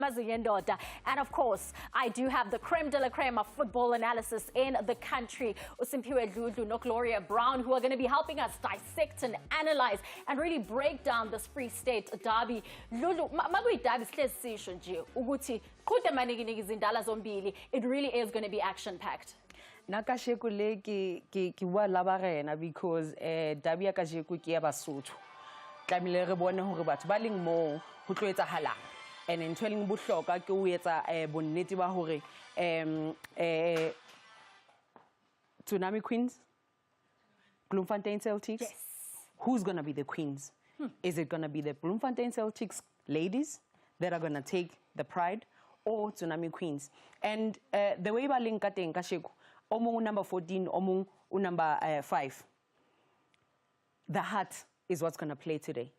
And of course, I do have the creme de la creme of football analysis in the country, Usimpiwe Dludlu no Gloria Brown, who are going to be helping us dissect and analyze and really break down this Free State derby. Lulu, derby it really is going to be action-packed. Nakasheko le ke bua la barena because derby ya kasheko ke ya Basotho. Tlamile re bone hore batho ba leng mo ho tlo etsahalang. And in telling bohloka ke o etsa bonnete ba hore Tsunami Queens, Bloemfontein Celtics. Yes. Who's going to be the queens? Is it going to be the Bloemfontein Celtics ladies that are going to take the pride, or Tsunami Queens? And the way ba link ka teng ka sheko, omong number 14, omong number 5. The heart is what's going to play today.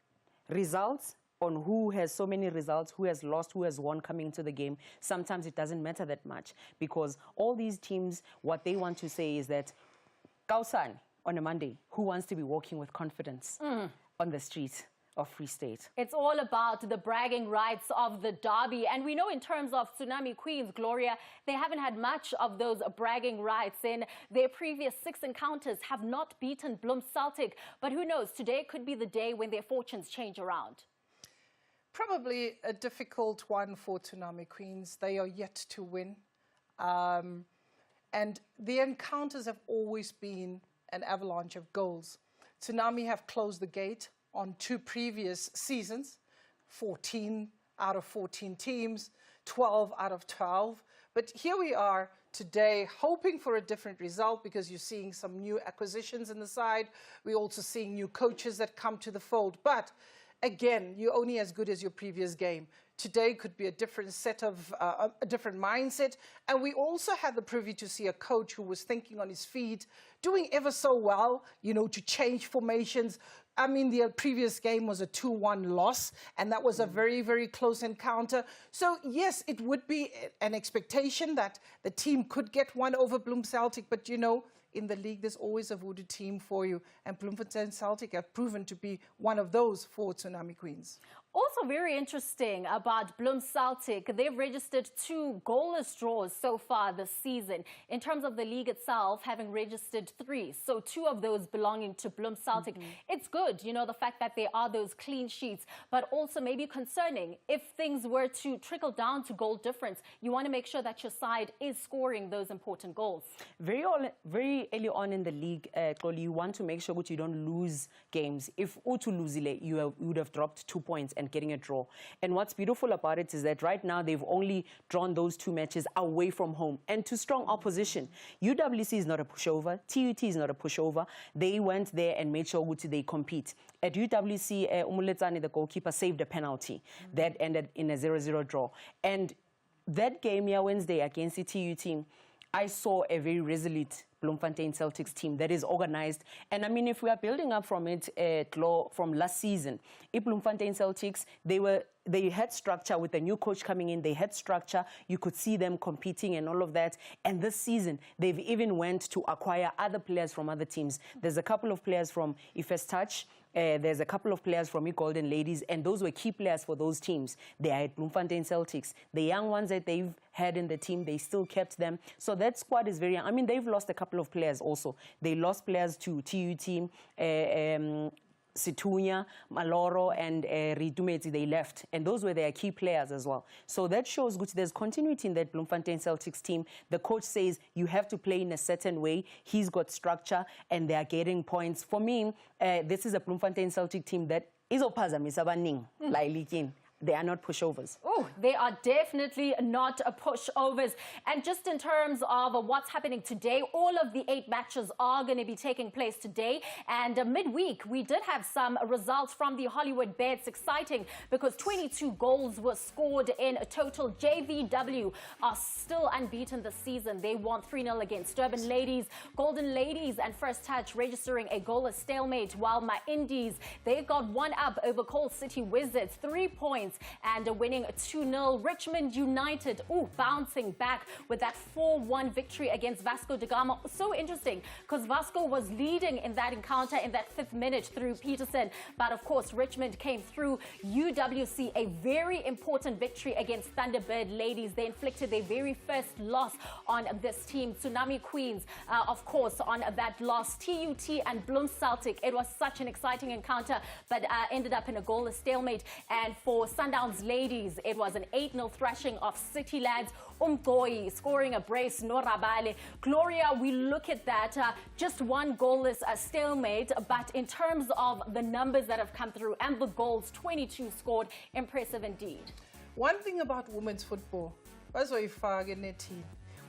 Results on who has so many results, who has lost, who has won coming into the game. Sometimes it doesn't matter that much because all these teams, what they want to say is that Kausan on a Monday, who wants to be walking with confidence on the streets of Free State? It's all about the bragging rights of the derby. And we know in terms of Tsunami Queens, Gloria, they haven't had much of those bragging rights. In their previous 6 encounters have not beaten Bloem Celtic. But who knows, today could be the day when their fortunes change around. Probably a difficult one for Tsunami Queens. They are yet to win. And the encounters have always been an avalanche of goals. Tsunami have closed the gate on 2 previous seasons, 14 out of 14 teams, 12 out of 12. But here we are today hoping for a different result because you're seeing some new acquisitions in the side. We're also seeing new coaches that come to the fold. But again, you're only as good as your previous game. Today could be a different set of, a different mindset. And we also had the privy to see a coach who was thinking on his feet, doing ever so well, you know, to change formations. I mean, the previous game was a 2-1 loss, and that was a very, very close encounter. So, yes, it would be an expectation that the team could get one over Bloem Celtic, but, you know, in the league, there's always a voodoo team for you, and Bloemfontein Celtic have proven to be one of those for Tsunami Queens. Also very interesting about Bloem Celtic, they've registered 2 goalless draws so far this season. In terms of the league itself, having registered 3, so 2 of those belonging to Bloem Celtic. It's good, you know, the fact that there are those clean sheets, but also maybe concerning if things were to trickle down to goal difference. You want to make sure that your side is scoring those important goals. Very early on in the league, you want to make sure that you don't lose games. If Utu losile, you would have dropped 2 points and getting a draw. And what's beautiful about it is that right now they've only drawn those 2 matches away from home and to strong opposition. UWC is not a pushover. TUT is not a pushover. They went there and made sure they compete. At UWC, Umuletsane, the goalkeeper, saved a penalty that ended in a 0-0 draw. And that game here Wednesday against the TU team, I saw a very resolute Bloemfontein Celtics team that is organized. And I mean, if we are building up from it, from last season, Bloemfontein Celtics, they had structure with the new coach coming in. They had structure. You could see them competing and all of that. And this season, they've even went to acquire other players from other teams. There's a couple of players from Ifes Touch. There's a couple of players from Golden Ladies, and those were key players for those teams. They are at Bloemfontein Celtics. The young ones that they've had in the team, they still kept them. So that squad is very young. I mean, they've lost a couple of players also. They lost players to TU team, Situnya, Maloro, and Ritumeti. They left, and those were their key players as well. So that shows good. There's continuity in that Bloemfontein Celtics team. The coach says you have to play in a certain way. He's got structure, and they are getting points. For me, this is a Bloemfontein Celtic team that is opazamisa baning like They are not pushovers. Oh, they are definitely not pushovers. And just in terms of what's happening today, all of the 8 matches are going to be taking place today. And midweek, we did have some results from the Hollywood Bets. Exciting because 22 goals were scored in total. JVW are still unbeaten this season. They won 3-0 against Durban Ladies. Golden Ladies and First Touch registering a goalless stalemate, while my Indies, they've got 1 up over Coal City Wizards, 3 points. points and winning 2-0. Richmond United, bouncing back with that 4-1 victory against Vasco da Gama. So interesting because Vasco was leading in that encounter in that 5th minute through Peterson. But of course, Richmond came through. UWC, a very important victory against Thunderbird Ladies. They inflicted their very first loss on this team. Tsunami Queens, of course, on that loss. TUT and Bloemfontein Celtic. It was such an exciting encounter, but ended up in a goalless stalemate. And for Sundowns Ladies, it was an 8-0 thrashing of City Lads. Umgoyi scoring a brace, Norabale. Gloria, we look at that, just one goalless stalemate, but in terms of the numbers that have come through and the goals, 22 scored, impressive indeed. One thing about women's football,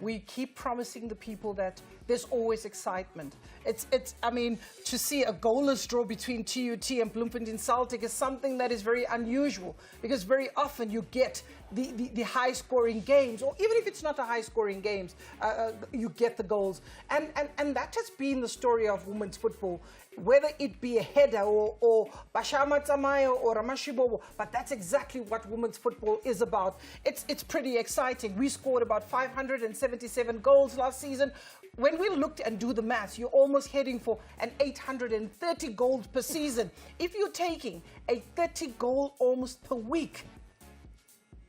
we keep promising the people that there's always excitement. I mean, to see a goalless draw between TUT and Bloemfontein Celtic is something that is very unusual, because very often you get the high-scoring games, or even if it's not a high-scoring games, you get the goals. And that has been the story of women's football, whether it be a header or Bashama Tamayo or Ramashibobo, but that's exactly what women's football is about. It's pretty exciting. We scored about 577 goals last season. When we looked and do the maths, you're almost heading for an 830 goals per season. If you're taking a 30 goal almost per week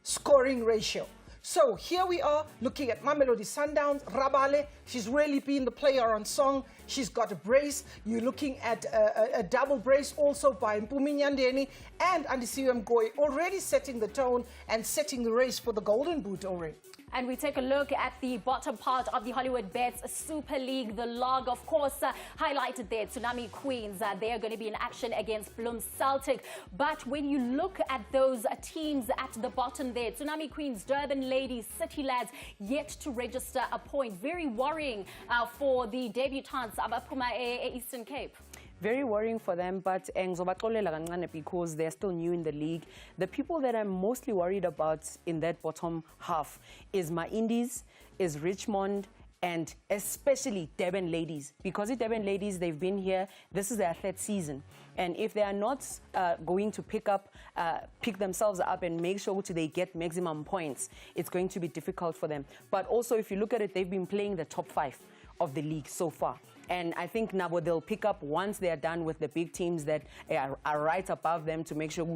scoring ratio. So here we are looking at Mamelodi Sundowns, Rabale. She's really been the player on song. She's got a brace. You're looking at a double brace also by Mpumi Nyandeni and Andisiwe Mgoyi, already setting the tone and setting the race for the Golden Boot already. And we take a look at the bottom part of the Hollywood Bets Super League. The log, of course, highlighted there. Tsunami Queens, they are going to be in action against Bloemfontein Celtic. But when you look at those teams at the bottom there, Tsunami Queens, Durban Ladies, City Lads, yet to register a point. Very worrying for the debutantes of Apuma Eastern Cape. Very worrying for them, but because they're still new in the league. The people that I'm mostly worried about in that bottom half is my Indies, is Richmond, and especially Durban Ladies. Because the Durban Ladies, they've been here. This is their 3rd season. And if they are not going to pick themselves up and make sure they get maximum points, it's going to be difficult for them. But also, if you look at it, they've been playing the top 5 of the league so far. And I think now they'll pick up once they are done with the big teams that are right above them to make sure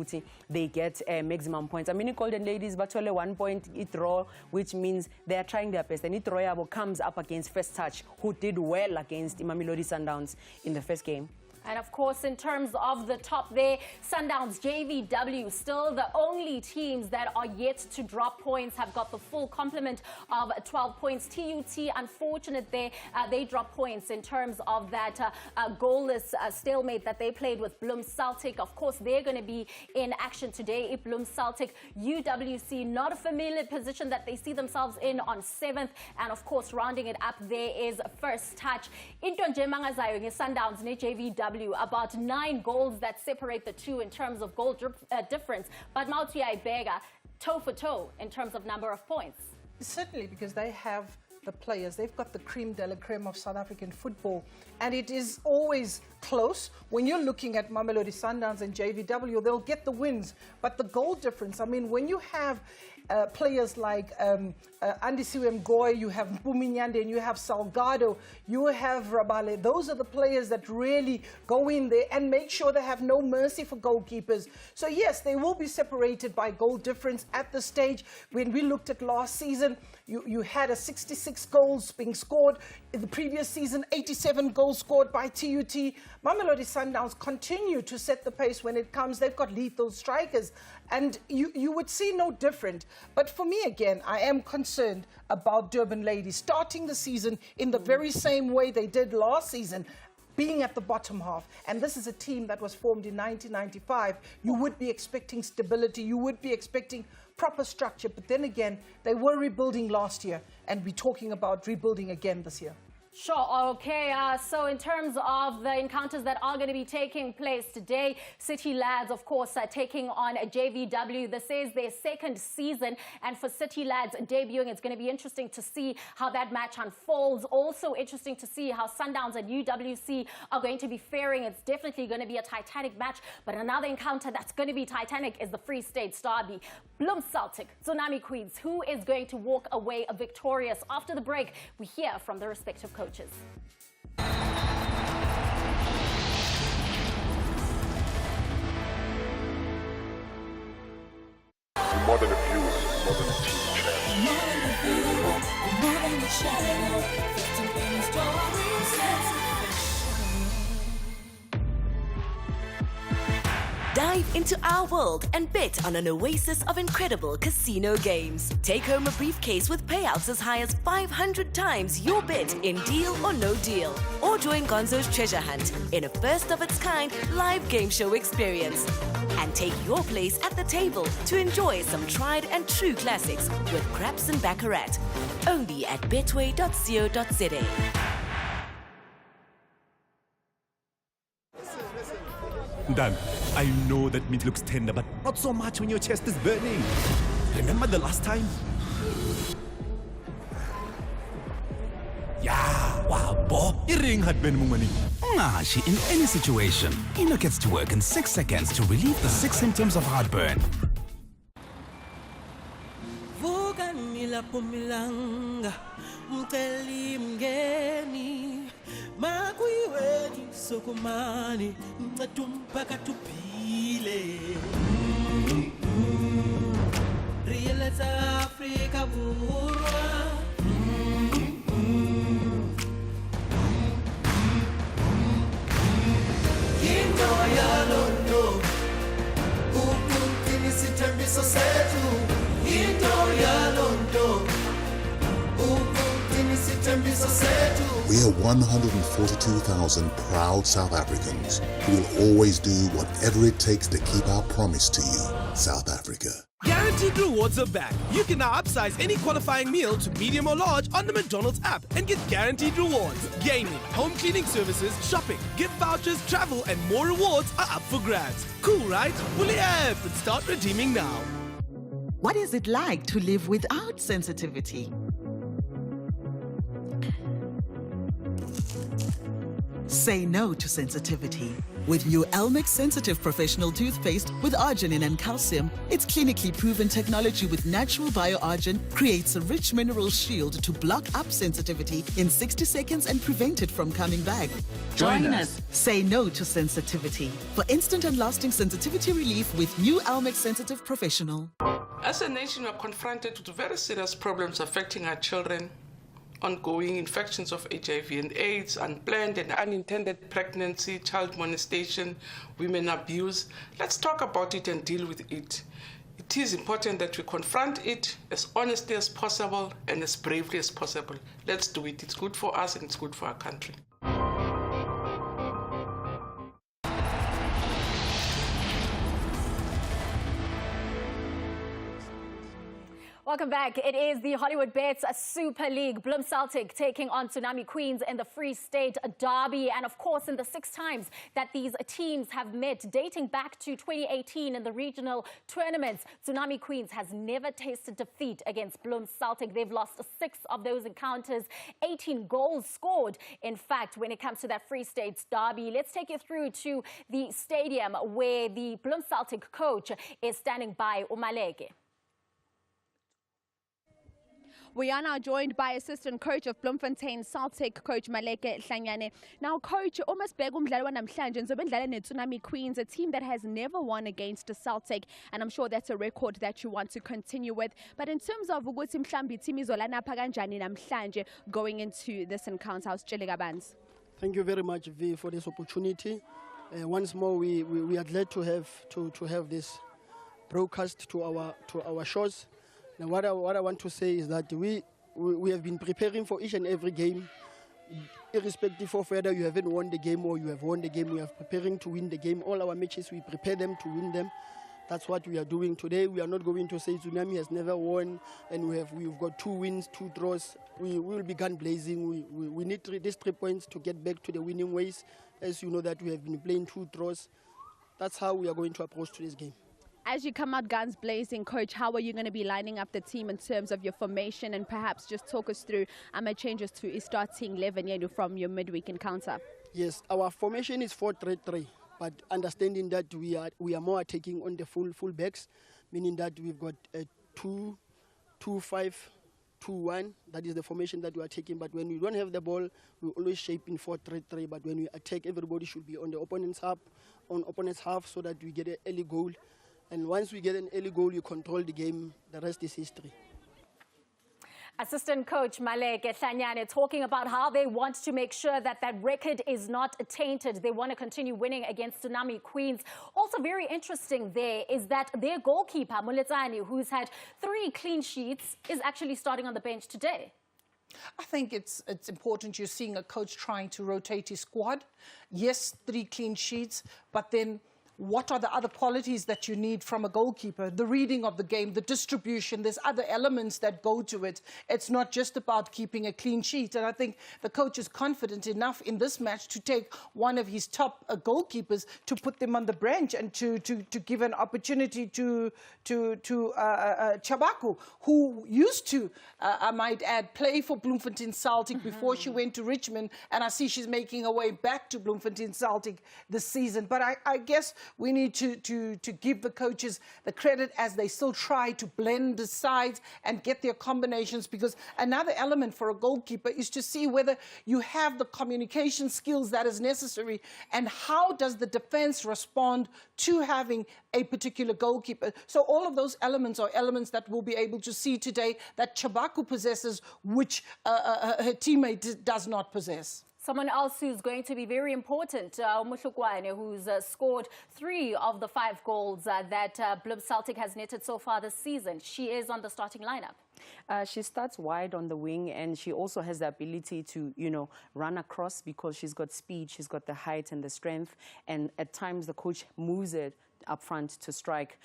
they get maximum points. I mean, Golden Ladies, but only 1 point draw, which means they are trying their best. And Itroyabo comes up against First Touch, who did well against Mamelodi Sundowns in the first game. And of course, in terms of the top there, Sundowns, JVW, still the only teams that are yet to drop points, have got the full complement of 12 points. TUT, unfortunate there, they drop points in terms of that goalless stalemate that they played with Bloemfontein Celtic. Of course, they're going to be in action today. Bloemfontein Celtic, UWC, not a familiar position that they see themselves in on 7th. And of course, rounding it up, there is First Touch. Into nje mangazayo nge-Sundowns ne-JVW. About 9 goals that separate the two in terms of goal difference. But Mauti Bega, toe for toe in terms of number of points. Certainly, because they have the players. They've got the creme de la creme of South African football. And it is always close. When you're looking at Mamelodi Sundowns and JVW, they'll get the wins. But the goal difference, I mean, when you have players like Andisiwe Mgoyi, you have Mpumi Nyandeni, and you have Salgado, you have Rabale. Those are the players that really go in there and make sure they have no mercy for goalkeepers. So yes, they will be separated by goal difference at the stage. When we looked at last season, you had a 66 goals being scored. In the previous season, 87 goals scored by TUT. Mamelodi Sundowns continue to set the pace when it comes. They've got lethal strikers. And you would see no different. But for me, again, I am concerned about Durban Ladies starting the season in the very same way they did last season, being at the bottom half. And this is a team that was formed in 1995. You would be expecting stability. You would be expecting proper structure. But then again, they were rebuilding last year, and we're talking about rebuilding again this year. Sure, okay. So in terms of the encounters that are going to be taking place today, City Lads, of course, taking on a JVW. This is their second season, and for City Lads debuting, it's going to be interesting to see how that match unfolds. Also interesting to see how Sundowns and UWC are going to be faring. It's definitely going to be a titanic match, but another encounter that's going to be titanic is the Free State Derby. Bloemfontein Celtic, Tsunami Queens, who is going to walk away victorious? After the break, we hear from the respective coaches. More than a view, more than a team chat. More than a view, more than a shadow. 15 million stories, that's Dive into our world and bet on an oasis of incredible casino games. Take home a briefcase with payouts as high as 500 times your bet in Deal or No Deal. Or join Gonzo's Treasure Hunt in a first-of-its-kind live game show experience. And take your place at the table to enjoy some tried and true classics with craps and baccarat. Only at betway.co.za. Dan, I know that meat looks tender, but not so much when your chest is burning. Remember the last time? Yeah, wow, bo, iring had been mumani. Ngashi, in any situation, Eno gets to work in 6 seconds to relieve the 6 symptoms of heartburn. Vuganila pumilanga, mteli mgeni, makuiweni sokumani, mtatumpaka tupile. Realize Africa burwa. We are 142,000 proud South Africans who will always do whatever it takes to keep our promise to you, South Africa. Guaranteed rewards are back. You can now upsize any qualifying meal to medium or large on the McDonald's app and get guaranteed rewards. Gaming, home cleaning services, shopping, gift vouchers, travel, and more rewards are up for grabs. Cool, right? Pull the app and start redeeming now. What is it like to live without sensitivity? Say no to sensitivity. With new Elmex Sensitive Professional Toothpaste with arginine and calcium, its clinically proven technology with natural bioargin creates a rich mineral shield to block up sensitivity in 60 seconds and prevent it from coming back. Join us. Say no to sensitivity. For instant and lasting sensitivity relief with new Elmex Sensitive Professional. As a nation, we are confronted with very serious problems affecting our children. Ongoing infections of HIV and AIDS, unplanned and unintended pregnancy, child molestation, women abuse. Let's talk about it and deal with it. It is important that we confront it as honestly as possible and as bravely as possible. Let's do it. It's good for us and it's good for our country. Welcome back. It is the Hollywood Bets Super League. Bloemfontein Celtic taking on Tsunami Queens in the Free State Derby. And of course, in the 6 times that these teams have met, dating back to 2018 in the regional tournaments, Tsunami Queens has never tasted defeat against Bloemfontein Celtic. They've lost 6 of those encounters, 18 goals scored. In fact, when it comes to that Free State Derby, let's take you through to the stadium where the Bloemfontein Celtic coach is standing by, Umaleke. We are now joined by assistant coach of Bloemfontein Celtic, Coach Maleke Hlanyane. Now, Coach, almost begumdlalo namhlanje nzobe ndlala neTsunami Queens, a team that has never won against the Celtic, and I'm sure that's a record that you want to continue with. But in terms of ukuthi mhlambi team izolana pha kanjani namhlanje going into this encounter, how's Bands? Thank you very much, V, for this opportunity. Once more, we are glad to have this broadcast to our shows. Now, what I want to say is that we have been preparing for each and every game, irrespective of whether you haven't won the game or you have won the game. We are preparing to win the game. All our matches, we prepare them to win them. That's what we are doing today. We are not going to say Tsunami has never won, and we've got 2 wins, 2 draws. We will be gun blazing. We need these 3 points to get back to the winning ways. As you know that we have been playing 2 draws. That's how we are going to approach today's game. As you come out guns blazing, Coach, how are you going to be lining up the team in terms of your formation, and perhaps just talk us through changes to a starting 11 from your midweek encounter? Yes, our formation is 4-3-3, but understanding that we are more attacking on the full backs, meaning that we've got a 2-5-2-1. That is the formation that we are taking. But when we don't have the ball, we always shape in 4-3-3. But when we attack, everybody should be on the opponent's half, so that we get an early goal. And once we get an early goal, you control the game. The rest is history. Assistant Coach Maleke Hlanyane talking about how they want to make sure that that record is not tainted. They want to continue winning against Tsunami Queens. Also very interesting there is that their goalkeeper, Muletsani, who's had 3 clean sheets, is actually starting on the bench today. I think it's important you're seeing a coach trying to rotate his squad. Yes, 3 clean sheets, but then what are the other qualities that you need from a goalkeeper? The reading of the game, the distribution, there's other elements that go to it. It's not just about keeping a clean sheet. And I think the coach is confident enough in this match to take one of his top goalkeepers to put them on the bench and to give an opportunity to Chabaku, who used to, I might add, play for Bloemfontein Celtic before she went to Richmond. And I see she's making her way back to Bloemfontein Celtic this season. But I guess we need to give the coaches the credit as they still try to blend the sides and get their combinations, because another element for a goalkeeper is to see whether you have the communication skills that is necessary and how does the defense respond to having a particular goalkeeper. So all of those elements are elements that we'll be able to see today that Chabaku possesses, which her teammate does not possess. Someone else who's going to be very important, Muhlukwane, who's scored 3 of the 5 goals that Bloem Celtic has netted so far this season. She is on the starting lineup. She starts wide on the wing, and she also has the ability to, run across because she's got speed, she's got the height and the strength, and at times the coach moves it up front to strike,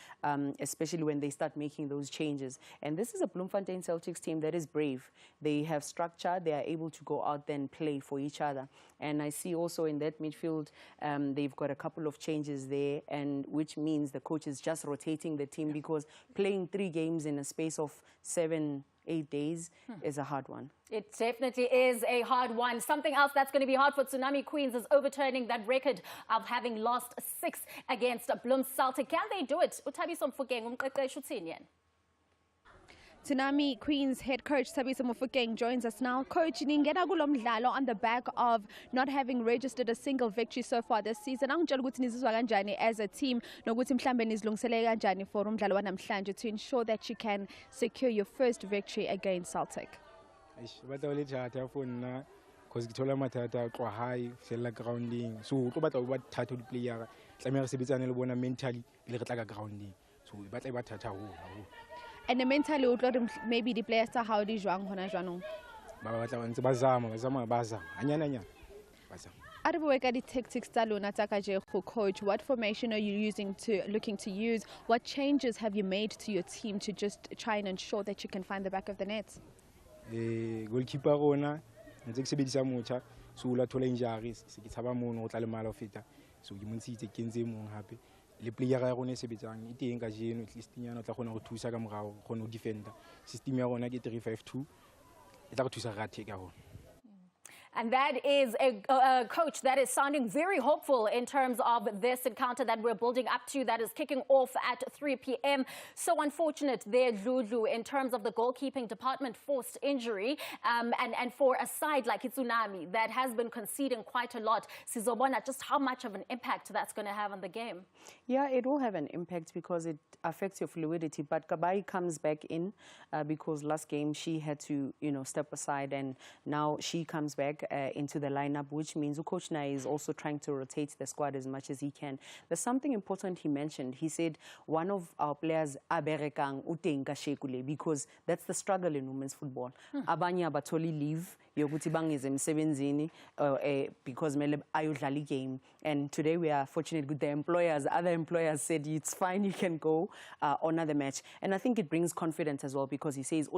especially when they start making those changes. And this is a Bloemfontein Celtics team that is brave. They have structure. They are able to go out there and play for each other. And I see also in that midfield, they've got a couple of changes there, and which means the coach is just rotating the team, because playing 3 games in a space of 7-8 days is a hard one. It definitely is a hard one. Something else that's going to be hard for Tsunami Queens is overturning that record of having lost 6 against Bloem Celtic. Can they do it? Uthabiso Mofokeng, umqeqeshi uthini yena? Tsunami Queens head coach Thabiso Mofokeng joins us now. Coach, ningena kulo mdlalo on the back of not having registered a single victory so far this season. Angitshela ukuthi nizizwa kanjani as a team, nokuthi mhlambe nizilungiselele kanjani for umdlalo wanamhlanje to ensure that you can secure your first victory against Celtic. Because ngithola mathatha qwa high fela grounding, so tlo batla ba thatha di player tlamela re sebetsane le bona mentally le re tla ka grounding, so batla ba thatha ho. And the mentally o tlo maybe the players tsa how di jwang hona jwanong ba batla ba ntse ba zama anyana bazama. Aribuwe ka di tactics tsa lona tsa kajeko, coach, what formation are you looking to use? What changes have you made to your team to just try and ensure that you can find the back of the net? Goalkeeper rona ntse ke sebedisa motjha, so la thola injury se ke tshaba mono o tla le mala o feta, so ke montshitse ke ntse mong hape le player ya rona e sebetsang e teng ka jeno, at least nyana o tla khona go thusa ka morao, khona go defender. System ya rona ke 3-5-2 e tla go thusa ga take ya rona. And that is a coach that is sounding very hopeful in terms of this encounter that we're building up to, that is kicking off at 3 p.m. So unfortunate there, Lulu, in terms of the goalkeeping department forced injury. And for a side like Tsunami that has been conceding quite a lot, Sizobona, just how much of an impact that's going to have on the game? Yeah, it will have an impact because it affects your fluidity. But Kabai comes back in because last game she had to, step aside, and now she comes back. back into the lineup, which means Coach Nai is also trying to rotate the squad as much as he can. There's something important he mentioned. He said one of our players, Aberekang Uteng Kashekule, because that's the struggle in women's football. Abanye abatoli leave yokuthi bangize emsebenzini because mele ayodlala game. And today we are fortunate with the employers. Other employers said it's fine, you can go on another match. And I think it brings confidence as well, because he says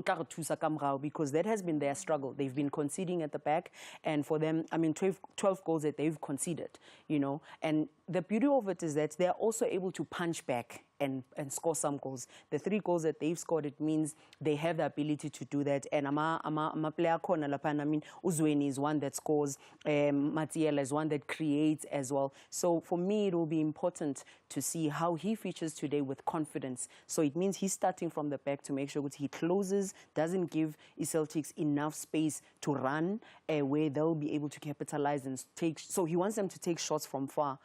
because that has been their struggle. They've been conceding at the back, and for them, I mean, 12 goals that they've conceded, you know. And the beauty of it is that they're also able to punch back and score some goals. The 3 goals that they've scored, it means they have the ability to do that. And ama player corner lapan, I mean, Uzweni is one that scores, Matiela is one that creates as well. So for me, it will be important to see how he features today with confidence. So it means he's starting from the back to make sure that he closes, doesn't give Celtics enough space to run, where they'll be able to capitalize and take. So he wants them to take shots from far.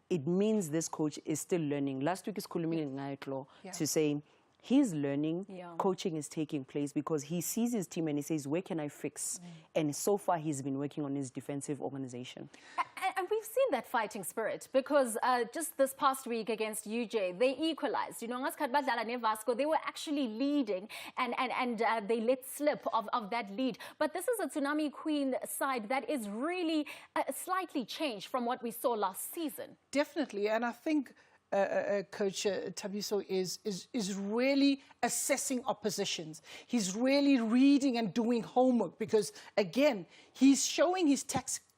It means this coach is still learning. Last week is Kulumini Ngaiklo to say he's learning, coaching is taking place, because he sees his team and he says, where can I fix? And so far he's been working on his defensive organization. And we've seen that fighting spirit, because just this past week against UJ, they equalized. You know, they were actually leading, and they let slip of that lead. But this is a Tsunami Queen side that is really slightly changed from what we saw last season. Definitely, and I think Coach Thabiso is really assessing oppositions. He's really reading and doing homework, because, again, he's showing his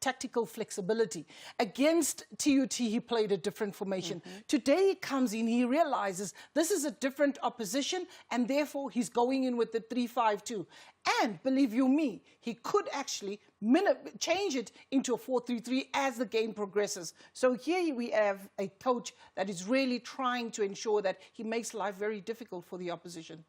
tactical flexibility. Against TUT, he played a different formation. Today he comes in, he realizes this is a different opposition, and therefore he's going in with the 3-5-2. And believe you me, he could actually change it into a 4-3-3 as the game progresses. So here we have a coach that is really trying to ensure that he makes life very difficult for the opposition.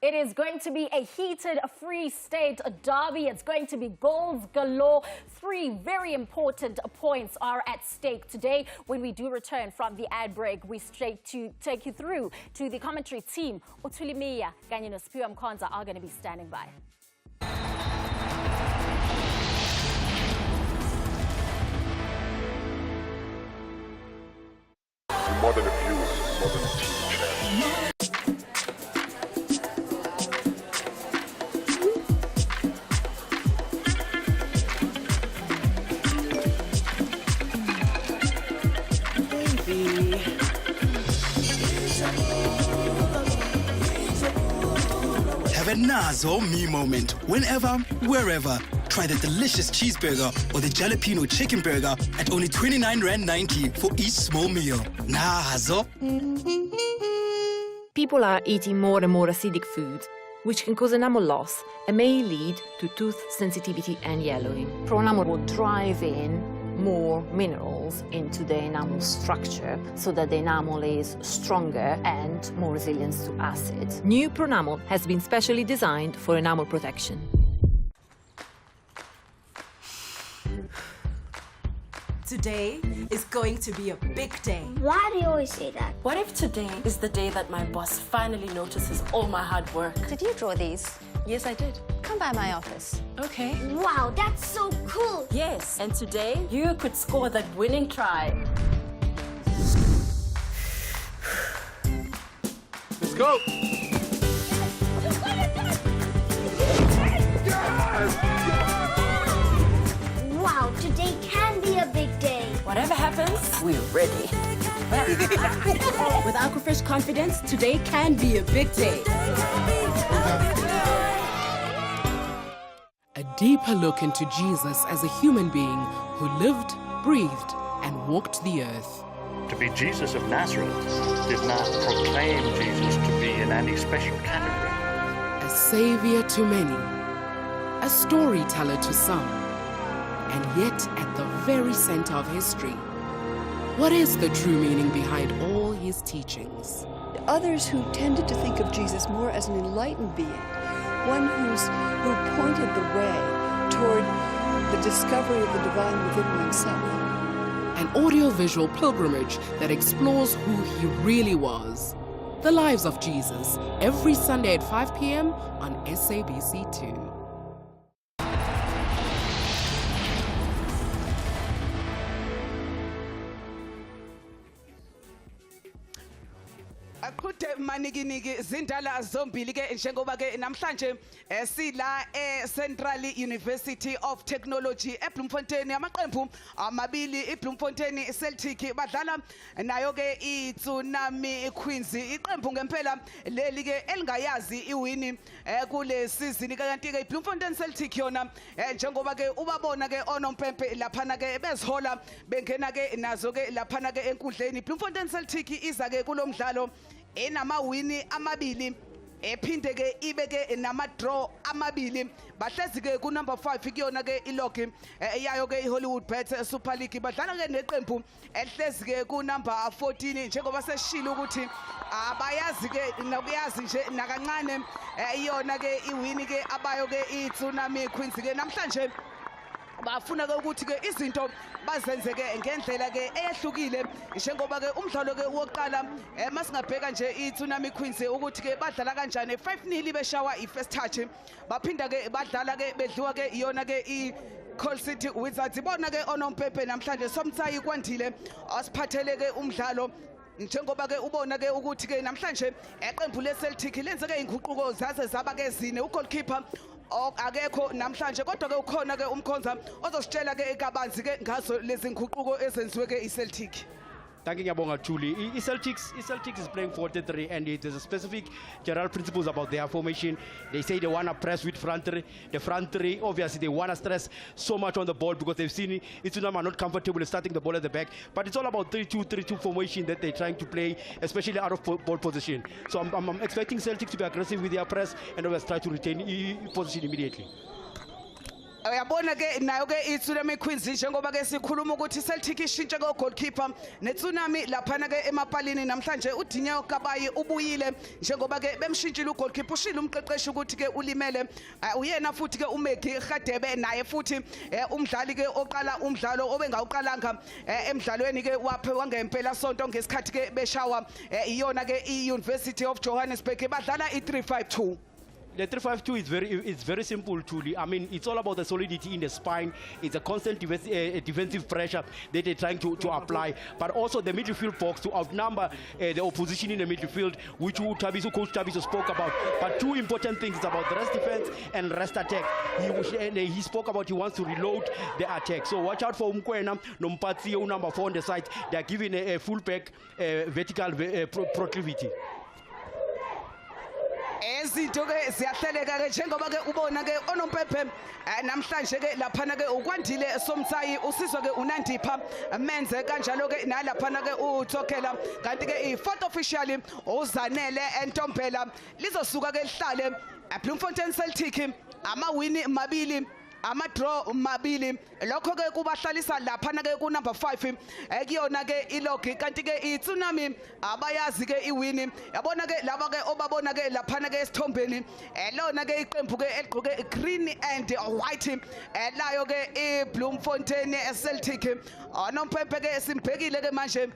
It is going to be a heated Free State derby. It's going to be goals galore. 3 very important points are at stake today. When we do return from the ad break, we straight to take you through to the commentary team. Utulimiya kanye noSphiwe Mkhonza are going to be standing by. More than abuse, more than teach champions. Have a Nazo me moment. Whenever, wherever. Try the delicious cheeseburger or the jalapeno chicken burger at only 29 Rand 90 for each small meal. Nazo. People are eating more and more acidic foods, which can cause enamel loss and may lead to tooth sensitivity and yellowing. Pro-enamel will drive in more minerals into the enamel structure so that the enamel is stronger and more resilient to acid. New Pro-enamel has been specially designed for enamel protection. Today is going to be a big day. Why do you always say that? What if today is the day that my boss finally notices all my hard work? Did you draw these? Yes, I did. Come by my office. Okay. Wow, that's so cool. Yes, and today you could score that winning try. Let's go. Wow, today can be a big day. Whatever happens, we're ready. With Aquafresh confidence, today can be a big day. A deeper look into Jesus as a human being who lived, breathed, and walked the earth. To be Jesus of Nazareth did not proclaim Jesus to be in any special category. A savior to many, a storyteller to some, and yet at the very center of history. What is the true meaning behind all his teachings? Others who tended to think of Jesus more as an enlightened being, one who pointed the way toward the discovery of the divine within oneself. An audiovisual pilgrimage that explores who he really was. The Lives of Jesus, every Sunday at 5 p.m. on SABC2. good manikiniki zindala zombili ke njengoba ke namhlanje sila Central University of Technology eBloemfontein amaqembu amabili iBloemfontein Celtic badlala nayo ke iTsunami Queens iqembu ngempela leli ke elingayazi iwini kule season kanti ke iBloemfontein Celtic yona njengoba ke ubabona ke onompempe laphana ke bezihola bengena ke nazo ke laphana ke enkundleni iBloemfontein Celtic iza ke kulomdlalo enamawini amabili ephinde ke ibe ke nama draw amabili bahlezi ke ku number 5 kuyona ke ilogi yayo ke iHollywood Bet Super League badlala ke neqembu ehlezi ke ku number 14 njengoba seshilo ukuthi abayazi ke nokuyazi nje nakancane iyona ke iwini ke abayo ke iTsunami Queens ke namhlanje bafuna ke ukuthi ke izinto bazenze ke ngendlela ke eyehlukile njengoba ke umdlalo ke wokuqala masingabheka nje iTsunami Queens ukuthi ke badlala kanjani 5-0 beshawa ifirst touch baphinda ke badlala ke bedliwa ke iyona ke iCall City Wizards bona ke onompempe namhlanje somtsayi kwandile asiphathele ke umdlalo njengoba ke ubona ke ukuthi ke namhlanje eqembu leCeltic lenze ke inguquko zaze zaba ke zine ugoalkeeper akekho namhlanje kodwa ke ukhona ke umkhonza ozositshela ke ekabanzi ke ngazo lezi nguquko ezenziwe ke iCeltic. Thank you, Ngiyabonga Julie. Celtics is playing 4-3 and there's a specific general principles about their formation. They say they want to press with front three. The front three, obviously, they want to stress so much on the ball because they've seen Tsunami are not comfortable starting the ball at the back. But it's all about 3-2 formation that they're trying to play, especially out of ball position. So I'm expecting Celtics to be aggressive with their press and always try to retain position immediately. Uyabona ke nayo ke iTsunami Queens njengoba ke sikhuluma ukuthi Celtic ishintshe ke goalkeeper neTsunami laphana ke emapalini namhlanje uDineo Kabayi ubuyile njengoba ke bemshintshile ugoalkeeper ushilo umqeqeshi ukuthi ke ulimele uyena futhi ke uMegi Khadebe naye futhi umdlali ke oqala umdlalo obengawuqalanga emidlalweni ke waphe wangempela sonto ngesikhathi ke beshawa iyona ke iUniversity of Johannesburg badlala i3-5-2. The 3-5-2 is very simple, truly. I mean, it's all about the solidity in the spine. It's a constant defensive pressure that they're trying to apply, but also the midfield box to outnumber the opposition in the midfield, which Coach Tabiso spoke about. But two important things about the rest defense and rest attack. He spoke about he wants to reload the attack. So watch out for Umkwena, Nompatsi, number 4 on the side. They are giving a full back vertical proclivity. Ezinto ke ziyahleleka ke njengoba ke ubona ke onompempe namhlanje ke laphana ke ukwandile somtsayi usizwa ke uNandipha menze kanjalo ke nalaphana ke uTsokela kanti ke i4th official uZanele Entombela lizosuka ke lihlale eBloemfontein Celtic amawini mabili ama-draw mabili lokho ke kubahlalisa laphana ke ku number 5 ekuyona ke ilogi kanti ke iTsunami abayazi ke iwini yabona ke laba ke obabona ke laphana ke esithombeni elona ke iqembu ke eligqoke green and white elayo ke iBloemfontein Celtic onompempe ke simbhekile ke manje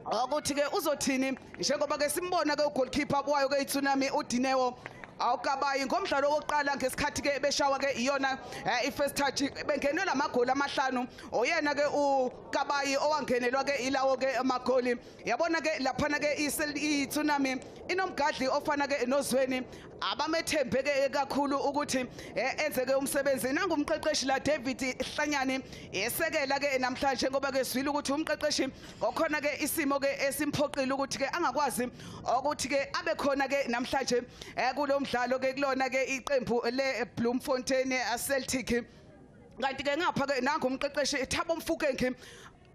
ukuthi ke uzothini njengoba ke simbona ke ugoalkeeper wayo ke iTsunami uDineo awukabayi ngomdlalo wokuqala ngesikhathi ke beshawa ke iyona ifirst touch bengenelwa amagoli amahlanu oyena ke uKabayi owangenelwa ke ilawo ke amagoli yabona ke laphana ke iTsunami inomgadli ofana ke noZweni abamethembe ke kakhulu ukuthi enze ke umsebenzi nangumqeqeshi la David Hlanyani esekela ke namhlanje ngoba ke swile ukuthi umqeqeshi okhona ke isimo ke esimphoqile ukuthi ke angakwazi ukuthi ke abe khona ke namhlanje kulo mdlalo ke kulona ke iqembu leBloemfontein Celtic kanti ke ngapha ke nangumqeqeshi Thabo Mfukeng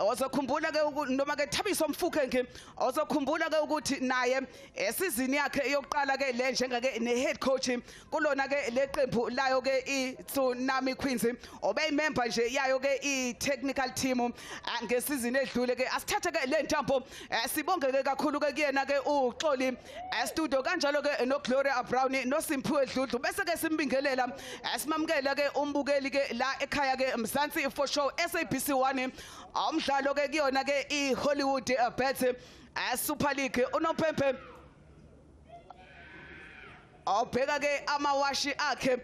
ozokhumbula ke noma ke Thabiso Mfukeng ozokhumbula ke ukuthi naye esizini yakhe yokuqala ke le njengake nehead coach kulona ke leqembu layo ke iTsunami Queens obeyimember nje yayo ke itechnical team ngesizini edlule ke asithathe ke le ntambo sibonge ke kakhulu ke kuyena ke uXoli studio kanjalo ke no Gloria Brown no Simphiwe Dludlu bese ke simbingelela simamukela ke umbukeli ke la ekhaya ke Mzansi for show SABC1 umdlalo ke kuyona ke iHollywood Bet Super League unompempe awubheka ke amawashi akhe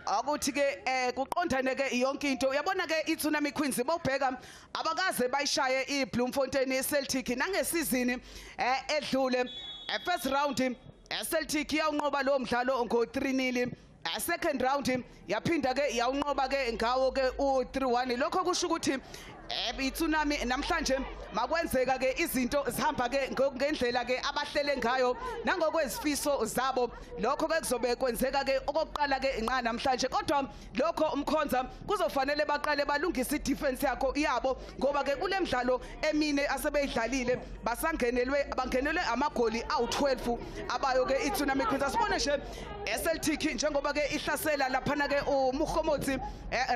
ukuthi ke kuqondane ke yonke into uyabona ke iTsunami Queens bawubheka abakaze bayishaye iBloemfontein Celtic nangesizini edlule First round Celtic yawunqoba lo mdlalo ngo 3-0. Second round yaphinda ke yawunqoba ke ngawo ke u3-1. Lokho kusho ukuthi iTsunami namhlanje makwenzeka ke izinto zihamba ke ngendlela ke abahlele ngayo nangokwezifiso zabo. Lokho ke kuzobe kwenzeka ke okokuqala ke inqa namhlanje, kodwa lokho umkhonza kuzofanele baqale balungise idefense yabo ngoba ke kule midlalo emine asebeyidlalile bangenelwe amagoli awu12 abayo ke iTsunami Queens. Asibone nje Celtic njengoba ke ihlasela laphana ke uMukhomotsi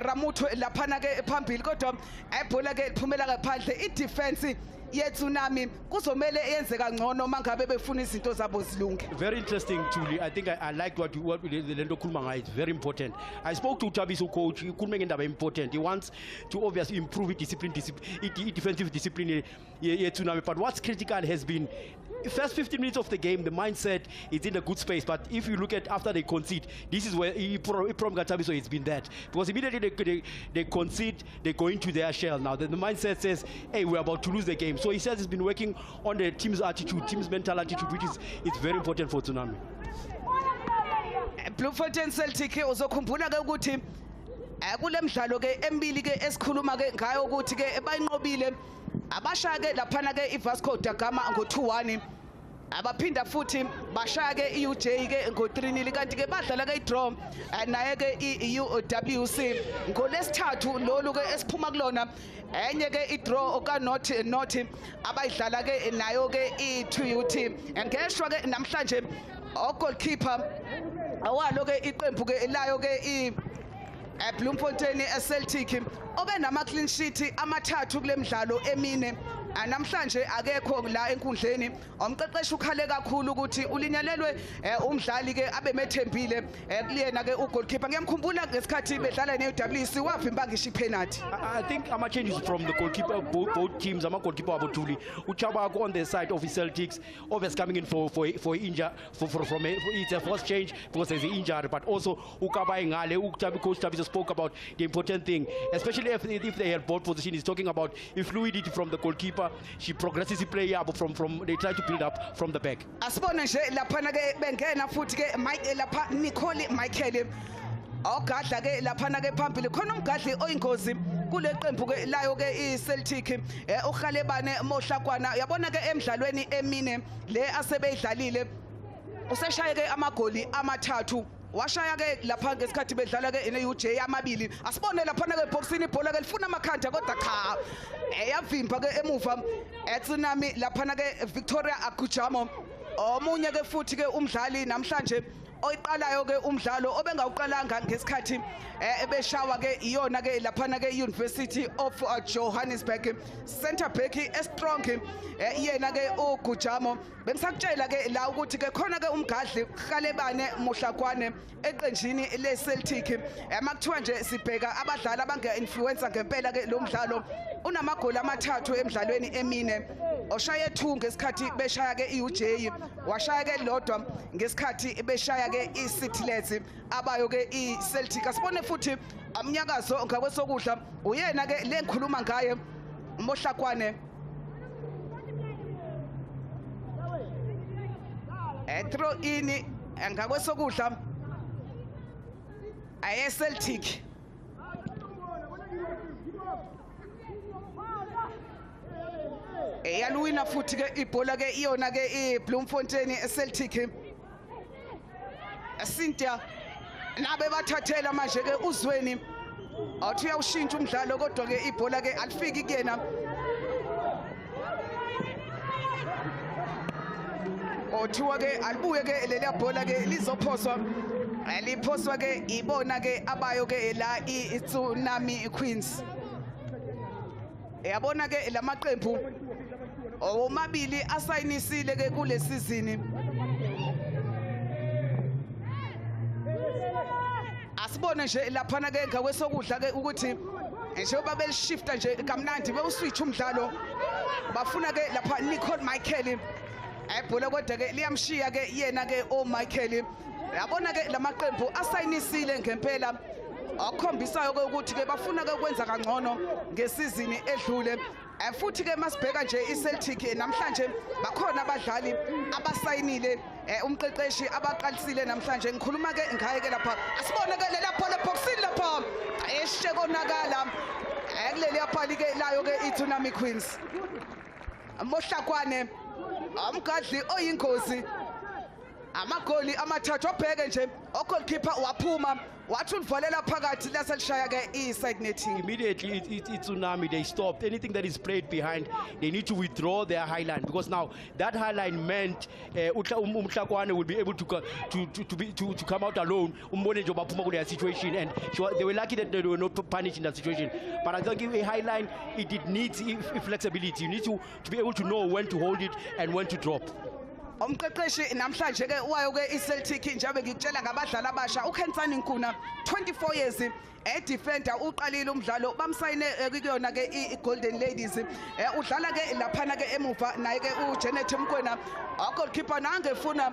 Ramutho laphana ke phambili, kodwa ebhola ke liphumela ngaphandle. I-defense yeTsunami kuzomele yenze kangcono mangabe befuna izinto zabo zilunge. Very interesting, Julie. I think I liked what Lendo Kulmanga. It's very important. I spoke to Tabiso coach. Kulmanga important. He wants to obviously improve defensive discipline Tsunami. But what's critical has been first 15 minutes of the game, the mindset is in a good space. But if you look at after they concede, this is where Prom Gatabiso it's been that. Because immediately they concede, they go into their shell. Now the mindset says, hey, we're about to lose the game. So he says he's been working on the team's attitude, team's mental attitude, which is very important for Tsunami. Bloemfontein Celtic uzokhumbula ke ukuthi kule mdlalo ke emibili ke esikhuluma ke ngayo ukuthi ke bayinqobile abashaya ke laphana ke iVasco da Gama ngo 2-1, abaphinda futhi bashaya ke iUJ ke ngo 3-0, kanti ke badlala ke idraw naye ke iUWC ngolesithathu lolu ke esiphuma kulona. Enye ke idraw oka not abayidlala ke nayo ke i2UT. Ngeshwa ke namhlanje goalkeeper awalo ke iqembu ke layo ke Bloemfontein Celtic obe nama clean sheet amathathu kule midlalo emine. Namhlanje akekho la enkundleni. Umqeqeshi ukhale kakhulu ukuthi ulinyalelwe umdlali ke abemethembile kuliyena ke ugoalkeeper. Ngiyamkhumbula ngesikhathi bedlala neWC wavimba ngisho penalty. I think ama changes from the goalkeeper, both teams. Ama goalkeeper Abotuli Uchabako on the side of the Celtics, always coming in for injury from it's a first change because there's an injury, but also Ukabai Ngale coach Tabiso spoke about the important thing, especially if they have ball position. He's talking about if fluidity from the goalkeeper. She progresses the player from they try to build up from the back. Asibone nje laphana ke bengena futhi ke lapha Nicole Michael ogadla ke laphana ke phambili khona umgadli oyingozi kule qembu ke layo ke iCeltic uGalebane Mohlakwana. Yabona ke emidlalweni emine le asebeyidlalile useshaye ke amagoli amathathu. Washaya ke lapha ngesikhathi bedlala ke neUJ amabili. Asibone lapha ke boxini ibhola ke lifuna amakhanda kodwa cha eyavimba ke emuva eTsunami lapha ke Victoria Agujamo. Omunye ke futhi ke umdlali namhlanje oyiqalayo ke umdlalo obengawuqalanga ngesikhathi ebeshawa ke iyona ke lapha ke University of Johannesburg center back strong yena ke uGujamo. Bengisakutshela ke la ukuthi ke khona ke umgadli Galebane Mohlakwane eqenjini leCeltic. Makuthiwa nje sibheka abadlali abange-influencer ngempela ke lo mdlalo unamagoli amathathu emidlalweni emine. Oshaye 2 ngesikhathi beshaya ke iUJ, washaya ke lodwa ngesikhathi beshaya ke iCitylet abayo ke iCeltic. Asibone futhi amnyakazo ngakwesokudla uyena ke lengikhuluma ngaye Mohlakwane. Throw in ngakwesokudla ayeCeltic. Yaluwina futhi ke ibhola ke iyona ke iBloemfontein Celtic. Cynthia nabe bathathela manje ke uzweni awuthi uyawushintsha umdlalo kodwa ke ibhola ke alifiki kuyena. Othiwa ke alibuye ke leli bhola ke lizophoswa liphoswa ke ibona ke abayo ke la iTsunami Queens. Yabona ke lamaqembu omabili asayinisile ke kule season. Asibone nje laphana ke ngakwesokudla ke ukuthi njengoba belishifta nje kamnandi bewuswitch umdlalo bafuna ke lapha Nicole Michael ebhola kodwa ke liyamshiya ke yena ke Michael. Yabona ke lamaqembu asayinisile ngempela akhombisayo ke ukuthi ke bafuna ke ukwenza kangcono ngesizini edlule. futhi ke masibheka nje iCeltic namhlanje bakhona abadlali abasayinile umqeqeshi abaqalisile namhlanje ngikhuluma ke ngaye ke lapha asibone ke lapha lephoxini lapha eshekonakala kuleli yaphali ke layo ke iTsunami Queens Mohlakwane umgadli oyingozi amagoli amathathu obheke nje goalkeeper waphuma wathi ulivalela phakathi laselishaya ke i-side netting. Immediately it's Tsunami, they stopped anything that is played behind. They need to withdraw their high line because now that high line meant Umhlakwane will be able to come out alone. Their situation, and they were lucky that they were not punished in that situation. But I think a high line it needs flexibility. You need to be able to know when to hold it and when to drop. Umqeqeshi namhlanje ke wayo ke iCeltic njengoba ngikutshela ngabadlali abasha uKhensani Nkuna 24 years defender uqalile umdlalo bamsayine kuyona ke iGolden Ladies udlala ke laphana ke emuva naye ke uJanet Mkwena goalkeeper nangefuna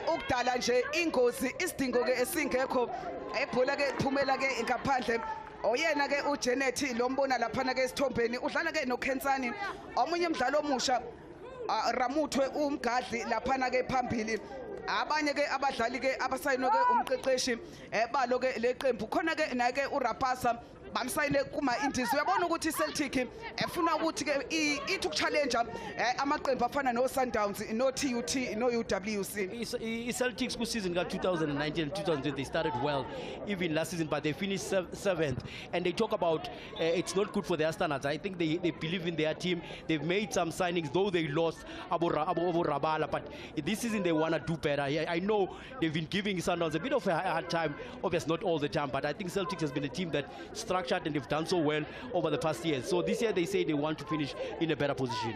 ukudala nje ingozi isidingo ke esingekho ebhola ke iphumela ke ngaphandle oyena ke uJanet lo mbona laphana ke esithombeni udlala ke noKhensani omunye umdlalo omusha Ramuthwe umgadli laphana ke phambili abanye ke abadlali ke abasayinwe ke umqeqeshi balo ke leqembu khona ke naye ke uRapasa bamsayine kuma Indies uyabona ukuthi iCeltic efuna ukuthi ke ithi ukuchallenge amaqembu afana no Sundowns no TUT no UWC iCeltics ku season ka 2019 and 2020 they started well even last season but they finished 7th and they talk about it's not good for their standards. I think they believe in their team. They've made some signings though they lost Abu Rabala, but this season they want to do better. I know they've been giving Sundowns a bit of a hard time, obviously not all the time, but I think Celtics has been a team that structured and they've done so well over the past years. So this year they say they want to finish in a better position.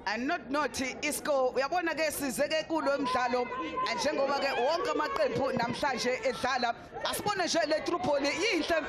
And not isco uyabona ke sizeke kulo mdlalo njengoba ke wonke amaqembu namhlanje edlala asibone nje le Tripoli yinhle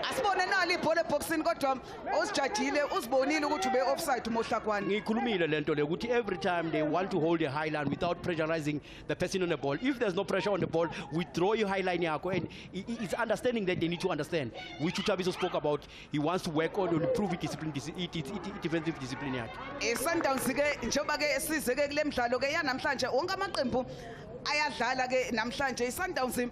asibone nali ibhola eboxini kodwa usijajile usibonile ukuthi ube offside uMohlakwane. Ngikhulumile lento le ukuthi every time they want to hold a high line without pressurizing the person on the ball. If there's no pressure on the ball, withdraw your high line yakho, and it's understanding that they need to understand, which Utabiso spoke about. He wants to work on improve discipline, defensive discipline yakhe. Sundowns ke njengoba ke size ke kule mdlalo ke yanamhlanje wonke amaqembu ayadlala ke namhlanje iSundowns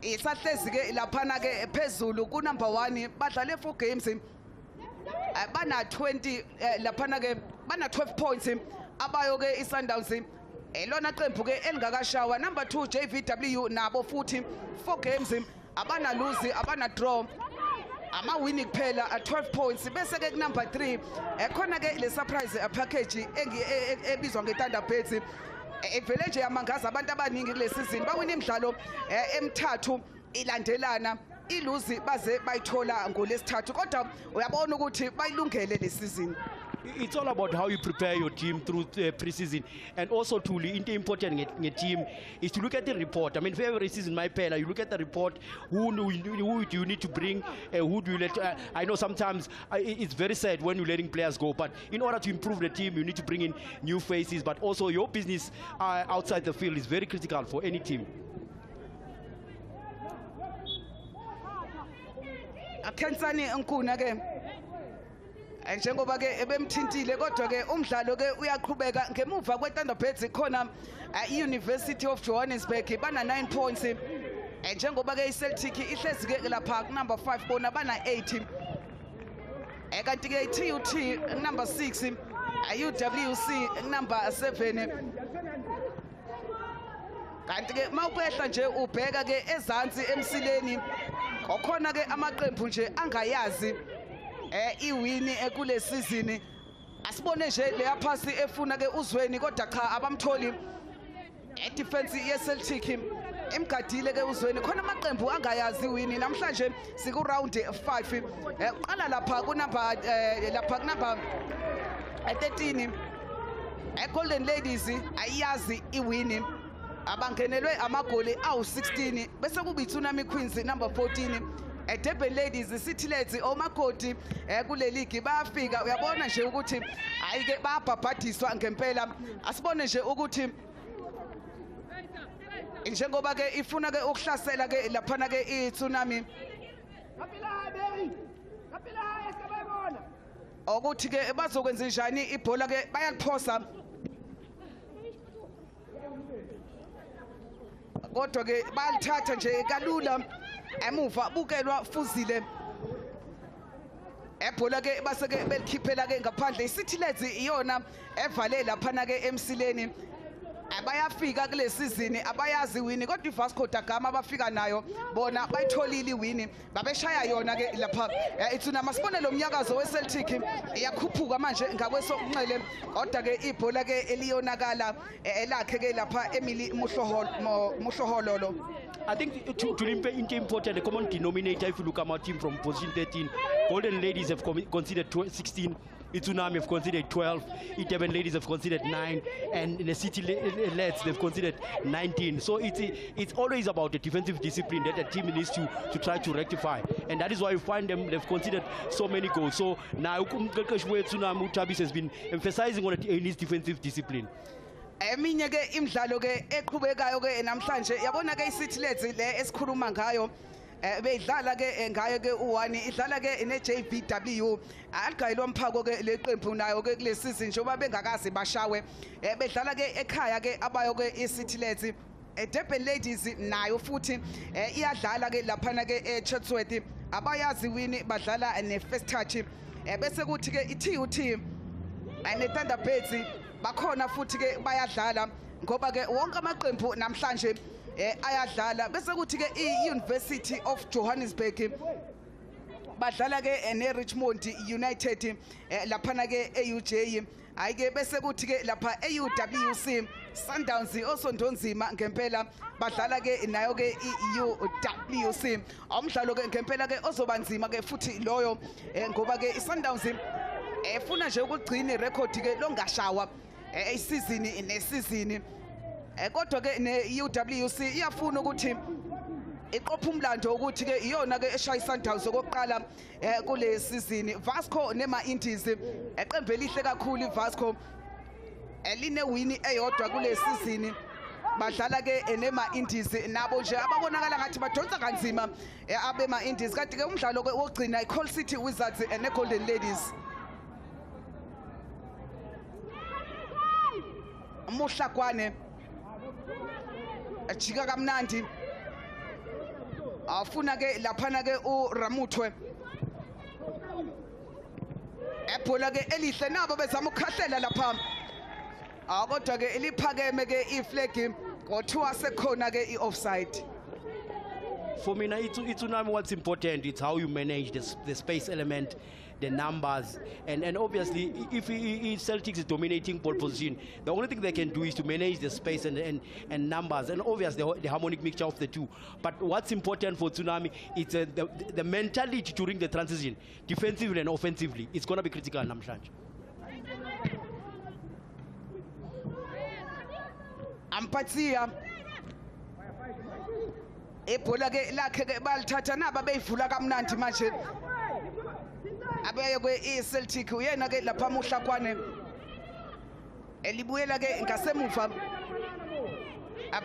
isahlezi ke laphana ke phezulu ku number 1 badlale 4 games bana 20 laphana ke bana 12 points abayo ke iSundowns elona qembu ke elingakashawa number 2 JVW nabo futhi 4 games abana lose abana draw ama winning kuphela 12 points bese ke number 3 ekhona ke le surprise package ebizwa ngeThunderbirds evele nje yamangaza abantu abaningi kule season bawina imidlalo emithathu ilandelana iluzi baze bayithola ngolesithathu kodwa uyabona ukuthi bayilungele le season. It's all about how you prepare your team through pre-season, and also to into important in a team is to look at the report. I mean, for every season, my pair, you look at the report. Who do you need to bring? Who do you let? I know sometimes it's very sad when you're letting players go, but in order to improve the team, you need to bring in new faces. But also, your business outside the field is very critical for any team. Khensani Nkuna ke njengoba ke ebemthintile kodwa ke umdlalo ke uyaqhubeka ngemuva kweThunderbirds khona iUniversity of Johannesburg bana 9 points njengoba ke iCeltic ihlezi ke lapha number 5 bona bana 8 kanti ke TUT number 6 UWC number 7 kanti ke mawukwehla nje ubheka ke ezantsi emsileni okhona ke amaqembu nje angayazi iwini ekule season asibone nje leya pass efuna ke uzweni kodwa cha abamtholi defense yeCeltic imgadile ke uzweni khona amaqembu angayazi iwini namhlanje siku round 5 qala lapha ku number 13 Golden Ladies ayazi iwini abangenelwe amagoli awu16 bese kuba iTsunami Queens number 14 Durban Ladies City omakoti kule league bayafika uyabona nje ukuthi ayike bayabhabhadiswa ngempela asibone nje ukuthi njengoba ke ifuna ke ukuhlasela ke laphana ke iTsunami ukuthi ke bazokwenza njani ibhola ke bayaliphosa kodwa ke balithatha nje kalula emuva bukelwa Fuzile ebhola ke base ke belikhiphela ke ngaphandle iCity Lads iyona evale laphana ke emsileni abayafika kule season abayazi wini kodwa iVasco da Gama abafika nayo bona bayitholile iwini babeshaya yona ke lapha Tsunami sibone lo mnyakazo weCeltic iyakhuphuka manje ngakwesokunxele kodwa ke ibhola ke eliyonakala elakhe ke lapha Emily Muhlohololo. I think to limp into important, the common denominator, if you look at our team from position 13, Golden Ladies have considered 16, Tsunami have considered 12, Itaban Ladies have considered 9, and the City Lads they've considered 19. So it's always about the defensive discipline that the team needs to try to rectify, and that is why you find them they've considered so many goals. So now Tsunami Tabis has been emphasizing on his defensive discipline. Eminye ke imidlalo ke eqhubekayo ke namhlanje yabona ke iCity Lads le esikhuluma ngayo beyidlala ke ngayo ke u1 idlala ke neJBW aligayilwa umphako ke leqembu nayo ke kule season njengoba bengakazi bashawe bedlala ke ekhaya ke abayo ke iCity Lads Durban Ladies nayo futhi iyadlala ke laphana ke eChatsworth abayazi wini badlala neFirst Touch bese kuthi ke iTUT ane Thunderbirds bakhona futhi ke bayadlala ngoba ke wonke amaqembu namhlanje ayadlala bese kuthi ke iUniversity of Johannesburg badlala ke neRichmond United laphana ke eUJ ayike bese kuthi ke lapha eUWC Sundowns osondonzima ngempela badlala ke nayo ke iUWC umdlalo ke ngempela ke ozobanzima ke futhi loyo ngoba ke iSundowns efuna nje ukugcina irecord ke longashawa isizini nesizini kodwa ke neUWC iyafuna ukuthi iqopha umlando ukuthi ke iyona ke eshaya iSundowns okokuqala kule season Vasco nema Indies eqembe elihle kakhulu iVasco eline wini eyodwa kule season badlala ke nema Indies nabo nje ababonakala ngathi badonsa kanzima abema Indies kanti ke umdlalo ke wogcina iCall City Wizards neGolden Ladies. Muhlakwane ajika kamnandi afuna ke laphana ke uRamuthwe ebhola ke elihle nabo bezama ukukhahlela lapha kodwa ke eliphakeme ke iflag kothiwa sekhona ke iOffside. For me, Tsunami, what's important, it's how you manage the space element, the numbers, and obviously, if Celtics is dominating ball position, the only thing they can do is to manage the space and numbers, and obviously the harmonic mixture of the two. But what's important for Tsunami, it's the mentality during the transition, defensively and offensively. It's going to be critical in Namhlanje. Ampatia ebhola ke lakhe ke balithatha naba beyivula kamnandi manje abeye kwe iCeltic uyena ke lapha Muhlakwane elibuyela ke ngasemuva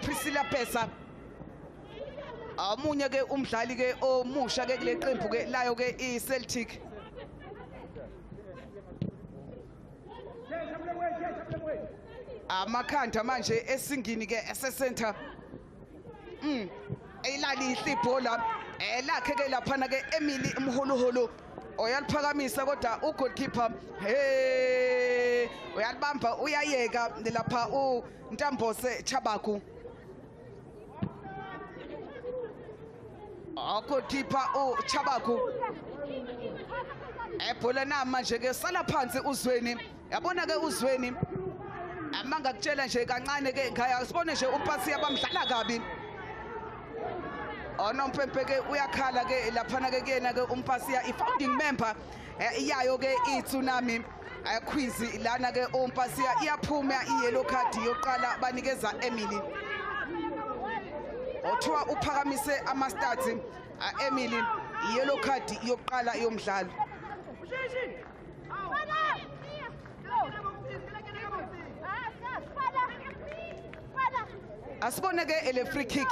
Priscilla Pesa amunye ke umdlali ke omusha ke kule qembu ke layo ke iCeltic amakhanda manje esingini ke esecenter elali ibhola lakhe ke laphana ke Emily Mhuluhulu oyaliphakamisa kodwa ugoalkeeper uyalibamba uyayeka lapha uNtambose Chabaku goalkeeper uChabaku ebhola namanje ke sala phansi uZweni yabona ke uZweni amanga kutshela nje kancane ke ekhaya sibone nje uPasi abamdlala kabi onompempe ke uyakhala ke laphana ke kuyena ke umpasiya i-founding member iyayo ke iTsunami Queens lana ke umpasiya iyaphuma iyellow card yokuqala banikeza Emily othiwa uphakamise ama-stats Emily yellow card yokuqala yomdlalo asibone ke ele free kick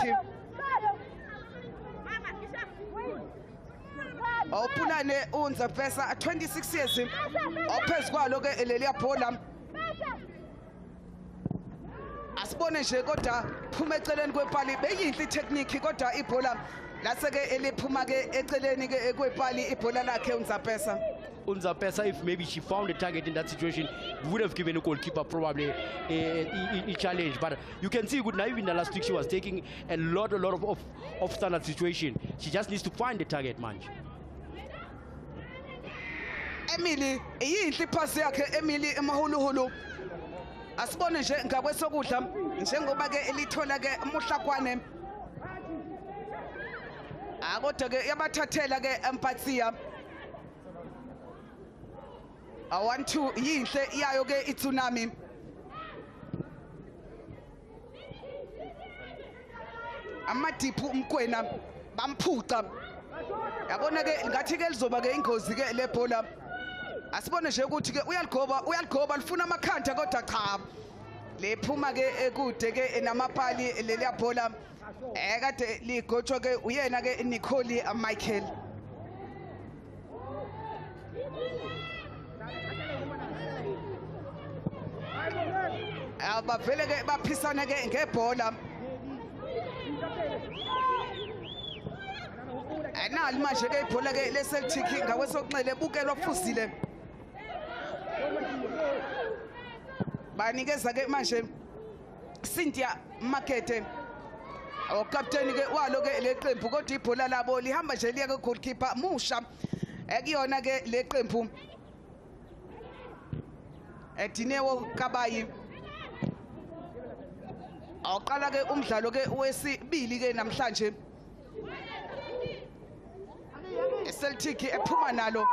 Awuphulane unza pesa 26 years ophezkwalo ke leli bhola asibone nje kodwa phuma eceleni kwepali beyinhle technique kodwa ibhola laseke eliphuma ke eceleni ke kwepali ibhola lakhe unza pesa if maybe she found a target in that situation, would have given a goalkeeper probably a challenge. But you can see good now, even in the last week, she was taking a lot of standard situation. She just needs to find the target, man. Emily, yinhle pass yakhe Emily emahuluhulu. Asibone nje ngakwesokudla njengoba ke elithola ke uMuhlakwane. Kodwa ke yabathathela ke empathia. I want to yinhle iyayo ke iTsunami. Amadiphu umkwena bamphuca. Yabona ke ngathi ke lizoba ke ingozi ke lebhola. Asibone nje ukuthi ke uyaligoba lifuna amakhanda kodwa cha. Lephuma ke ekude ke namapali leli bhola. Kade ligothwa ke uyena ke Nicole Michael. Abavele ke baphisana ke ngebhola. Anali manje ke ibhola ke leCeltic ngakwesokunxele bukelwa fuzile. Banikeza ke manje Cynthia Makete. Captain ke walo ke leqembu kodwa ibhola labo lihamba nje liya ke goalkeeper Musha. Ekuyona ke leqembu Dinewo Kabayi. Awuqala ke umdlalo ke wesibili ke namhlanje. Celtic ephuma nalo.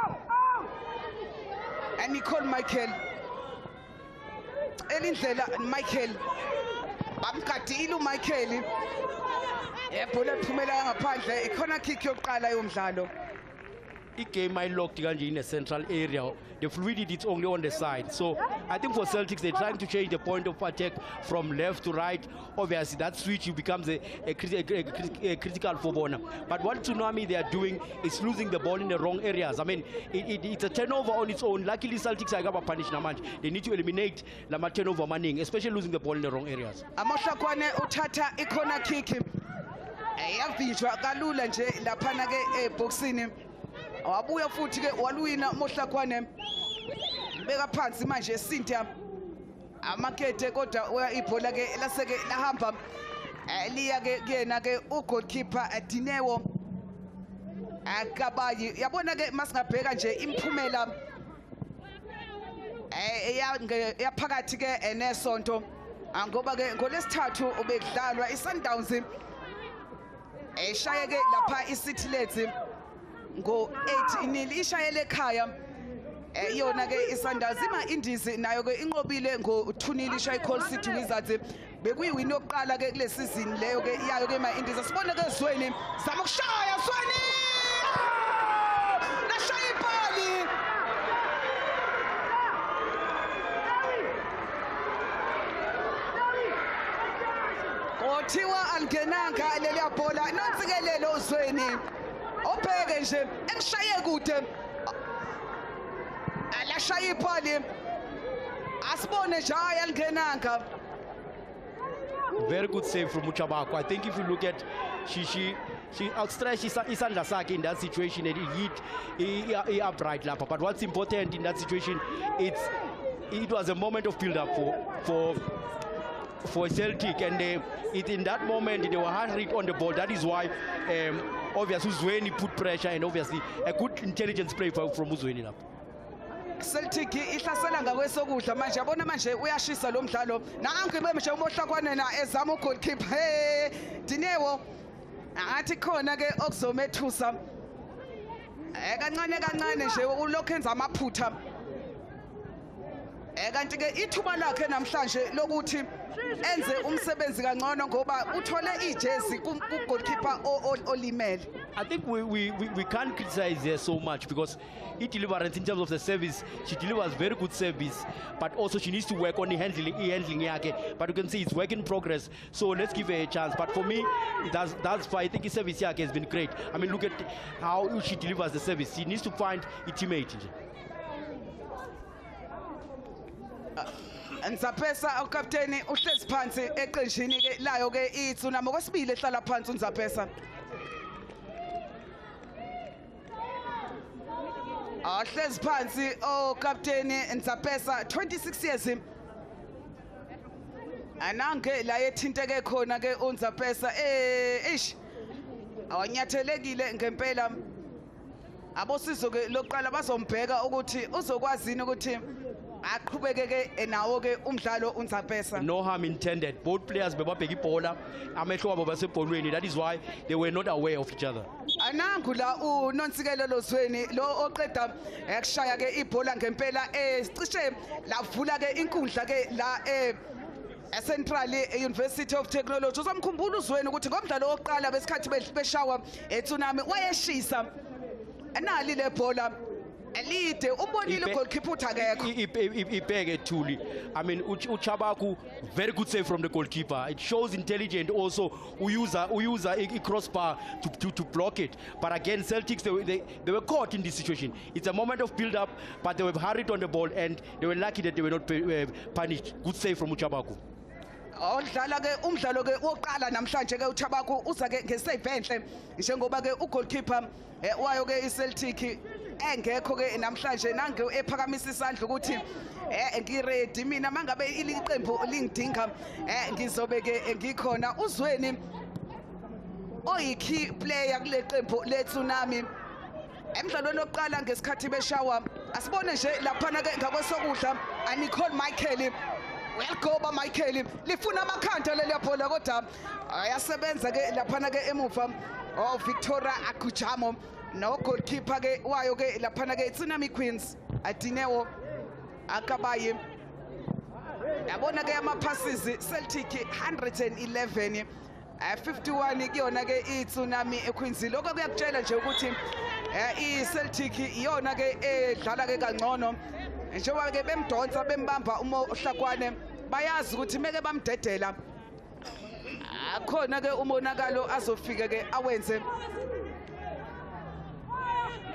Nicole Michael. Elindlela Michael. Bamgadile uMichael. Yebhola ephumela ngaphandle ikhona kick yokuqala yomdlalo. Game I locked in the central area. The fluidity is only on the side. So I think for Celtics, they're trying to change the point of attack from left to right. Obviously, that switch becomes a critical for Bona. But what Tsunami they are doing is losing the ball in the wrong areas. I mean, it's a turnover on its own. Luckily, Celtics are going to punish Namaj. They need to eliminate Lama turnover manning, especially losing the ball in the wrong areas. Amohlakwane uthatha ikona kick. Yavinjwa kalula nje laphana ke eboxini. Wabuya futhi ke waluwina Mohlakwane beka phansi manje Cynthia Amakete kodwa ibhola ke laseke lahamba liya ke kuyena ke ugoalkeeper Dinewo Kabayi. Yabona ke masingabheka nje imphumela yaphakathi ke nesonto ngoba ke ngolesithathu ubekudlalwa iSundowns eshaye ke lapha iCity Lets ngo 8-0 ishayele ekhaya yona ke iSundowns ima Indies nayo ke inqobile ngo 2-0 ishaye Coal City Wizards bekuyiwini yokuqala ke kule season leyo ke iyayo ke ima Indies. Asibone ke Zweni zama ukushaya Zweni lashaya ibali kothiwa angenanga leli bhola nontsikelelo Zweni obheke nje ekushaye kude alashaya ibhali asibone nje ayangenanga. Very good save from Muchabako. I think if you look at she outstretched isandla sakhe in that situation and it hit upright lapha. But what's important in that situation, it was a moment of build up for Celtic, and in that moment they were hard on the ball. That is why obviously Uzweni put pressure, and obviously a good intelligence play from Uzweni lapha. Celtic ihlasela ngakwesokudla manje yabona manje uyashisa lo mdlalo nangibe nje uMohlakwane na ezama ugoalkeeper Dinewo ngathi khona ke okuzomethusa kancane nje ulokho enza amaphutha kanti ke ithuba lakhe namhlanje lokuthi enze umsebenzi kangcono ngoba uthole ijezi ku-goalkeeper olimele. I think we can't criticize her so much because deliverance in terms of the service, she delivers very good service, but also she needs to work on the handling yake. But you can see it's work in progress. So let's give her a chance. But for me, that's why I think the service yake has been great. I mean, look at how she delivers the service. She needs to find a teammate. Nzapesa ukapteni uhlezi phansi eqenjini ke layo ke iTsunami kwesibili ehlala phansi uNzapesa. Ahlezi phansi ukapteni Nzapesa 26 years. Anange la ethinteke khona ke uNzapesa awanyathelekile ngempela. Abosizo ke lokuqala bazombheka ukuthi uzokwazini ukuthi aqhubekeke nawo ke umdlalo uNzapesa. No harm intended. Both players bebabheka ibhola amehlo abo basebholweni. That is why they were not aware of each other. Anangu la uNonsikelo Lozweni lo oqeda ekushaya ke ibhola ngempela cishe lavula ke inkundla ke la Central University of Technology. Uzomkhumbula uZweni ukuthi ngomdlalo wokuqala besikhathi beshawa eTsunami wayeshisa anali le bhola elide ubonile goalkeeper uthakekho ibheke Thuli. I mean uChabaku very good save from the goalkeeper. It shows intelligent also user a crossbar to block it. But again Celtics they were caught in this situation. It's a moment of build up, but they were hurried on the ball and they were lucky that they were not punished. Good save from uChabaku. Odlala ke umdlalo ke woqala namhlanje ke uThabaku uza ke ngesave enhle njengoba ke ugoalkeeper wayo ke iCeltic engekho ke namhlanje nange ephakamisa isandla ukuthi ngiready mina mangabe iliqembu lingidinga ngizobe ke ngikhona. uZweni oyi key player kule qembu leTsunami emdlalweni wokuqala ngesikhathi beshawa asibone nje laphana ke ngakwesokudla aNicole Michael. Well go ba Michael lifuna amakhanda leli bhola kodwa ayasebenza ke laphana ke emuva Victoria Akujamo no goalkeeper ke wayo ke laphana ke Tsunami Queens Adinewo Akabayi. Yabona ke ama passes Celtic 111 51 kuyona ke iTsunami Queens. Lokho kuyakutshela nje ukuthi iCeltic iyona ke edlala ke kangcono njengoba ke bemdonsa bembamba uMohlakwane bayazi ukuthi meke bamdedela akhona ke umonakalo azofika ke awenze.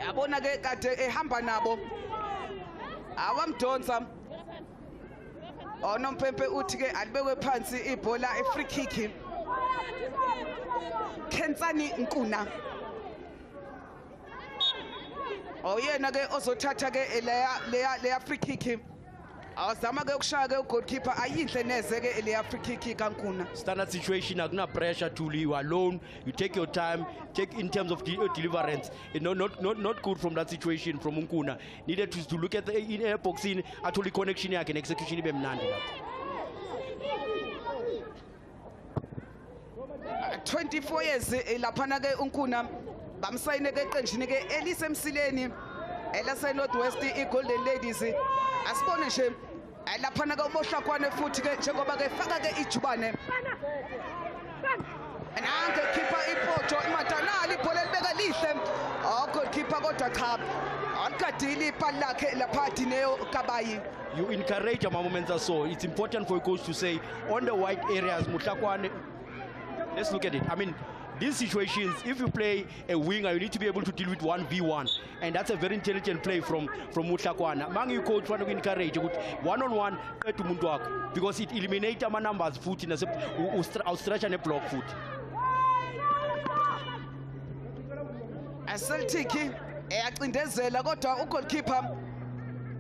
Yabona ke kade ehamba nabo awamdonsa onompempe uthi ke alibekwe phansi ibhola free kick. Khensani Nkuna oyena ke ozothatha ke leya free kick. Awazama ke ukushaya ke ugoalkeeper ayinhle neze ke leya free kick kaNkuna. Standard situation, akuna pressure to you alone. You take your time, take in terms of deliverance. Not good from that situation from Nkuna. Needed to look at the in air boxing actually connection yake and execution ibe mnandi. 24 years laphana ke uNkuna bamsayine ke eqenjini ke elisemsileni elase Northwest iGolden Ladies. Asibone nje laphana ke uMohlakwane futhi ke njengoba ke faka ke ijubane nange keeper iPorto imatanali ibhola libeka lihle goalkeeper kodwa cha alikadili ipali lakhe lapha Dineo Kabayi. You encourage a moments or so. It's important for a coach to say on the wide areas Mohlakwane. Let's look at it. I mean, these situations, if you play a winger, you need to be able to deal with 1v1, and that's a very intelligent play from Mohlakwane. Mang you coach want to encourage one-on-one to Munduak because it eliminates our numbers foot in a outstretch and a block foot. Celtic eyaqindezela kodwa ugoalkeeper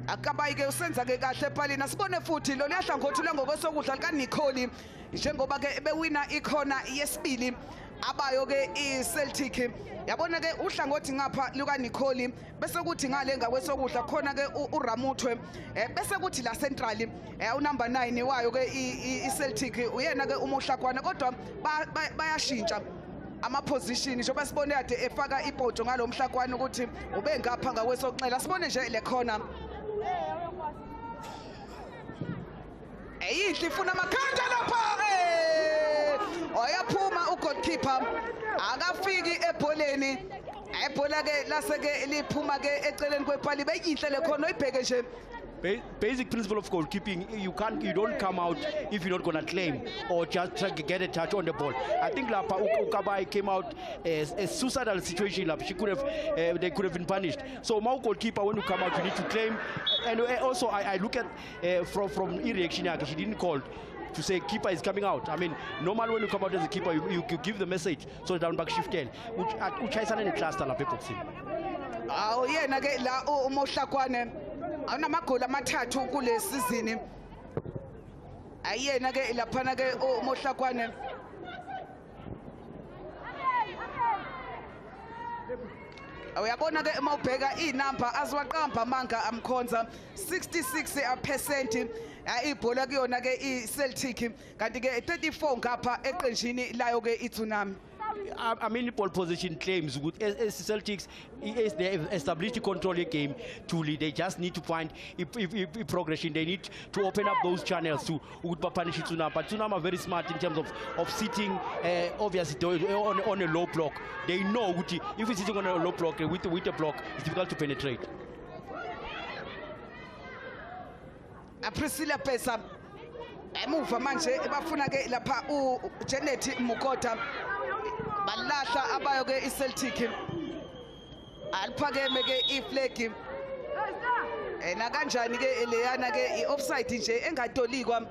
Akabayi ke usenza ke kahle epalini. Asibone futhi lo liyahlangothi langokwesokudla likaNicole njengoba ke bewina ikhona yesibili abayo ke iCeltic. Yabona ke uhlangothi ngapha lukaNicole bese kuthi ngale ngakwesokudla khona ke uRamuthwe bese kuthi la central unumber 9 wayo ke iCeltic uyena ke uMohlakwane kodwa bayashintsha ama position njengoba sibone ade efaka iBhodo ngalomhlakwane ukuthi ube ngapha ngakwesokunxele. Asibone nje le corner Eyihle ifuna amakhanda lapha. Oyaphuma ugoalkeeper akafiki ebholeni. Ebhola ke laseke liphuma ke eceleni kwepali beyihle le khona oyibheke nje. Basic principle of goalkeeping, you don't come out if you're not going to claim or just try to get a touch on the ball. I think Lapa Ukabai came out as a suicidal situation. She could have, they could have been punished. So my goalkeeper, when you come out, you need to claim. And also, I look at from e-reaction, she didn't call to say keeper is coming out. I mean, normally when you come out as a keeper, you give the message so the down back shift tail. Which I said in the class that people see. Oh yeah, nage la uMohlakwane. Awunamagoli amathathu kule season. Ayena ke laphana ke uMohlakwane. Uyabona ke mawubheka inamba aziwaqamba manga amkhonza 66% ibhola kuyona ke iCeltic kanti ke 34 ngapha eqenjini layo ke iTsunami. I mean, pole position claims with Celtics, they have established the control game truly. They just need to find progression. They need to open up those channels to punish Tsunami. But Tsunami are very smart in terms of sitting, obviously, on a low block. They know if it's sitting on a low block, with a block, it's difficult to penetrate. Priscilla Pesa, emuva manje bafuna ke lapha uJanet Mukota. Balahla abayo ke iCeltic aliphakeme ke iflag na kanjani ke leyana ke iOffside nje engatolikwa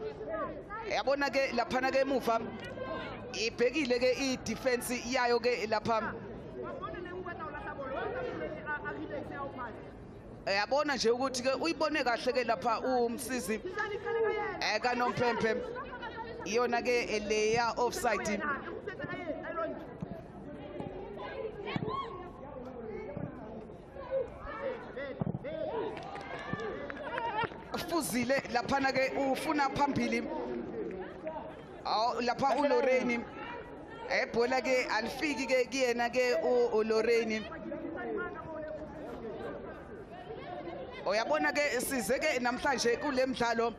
yabona ke laphana ke emuva ibhekile ke idefense yayo ke lapha yabona nje ukuthi ke uyibone kahle ke lapha umsizi kaNomphemphe iyona ke leya offside. Fuzile laphana ke ufuna phambili lapha uLorraine ebhola ke alifiki ke kuyena ke uLorraine. Uyabona ke size ke namhlanje kule mdlalo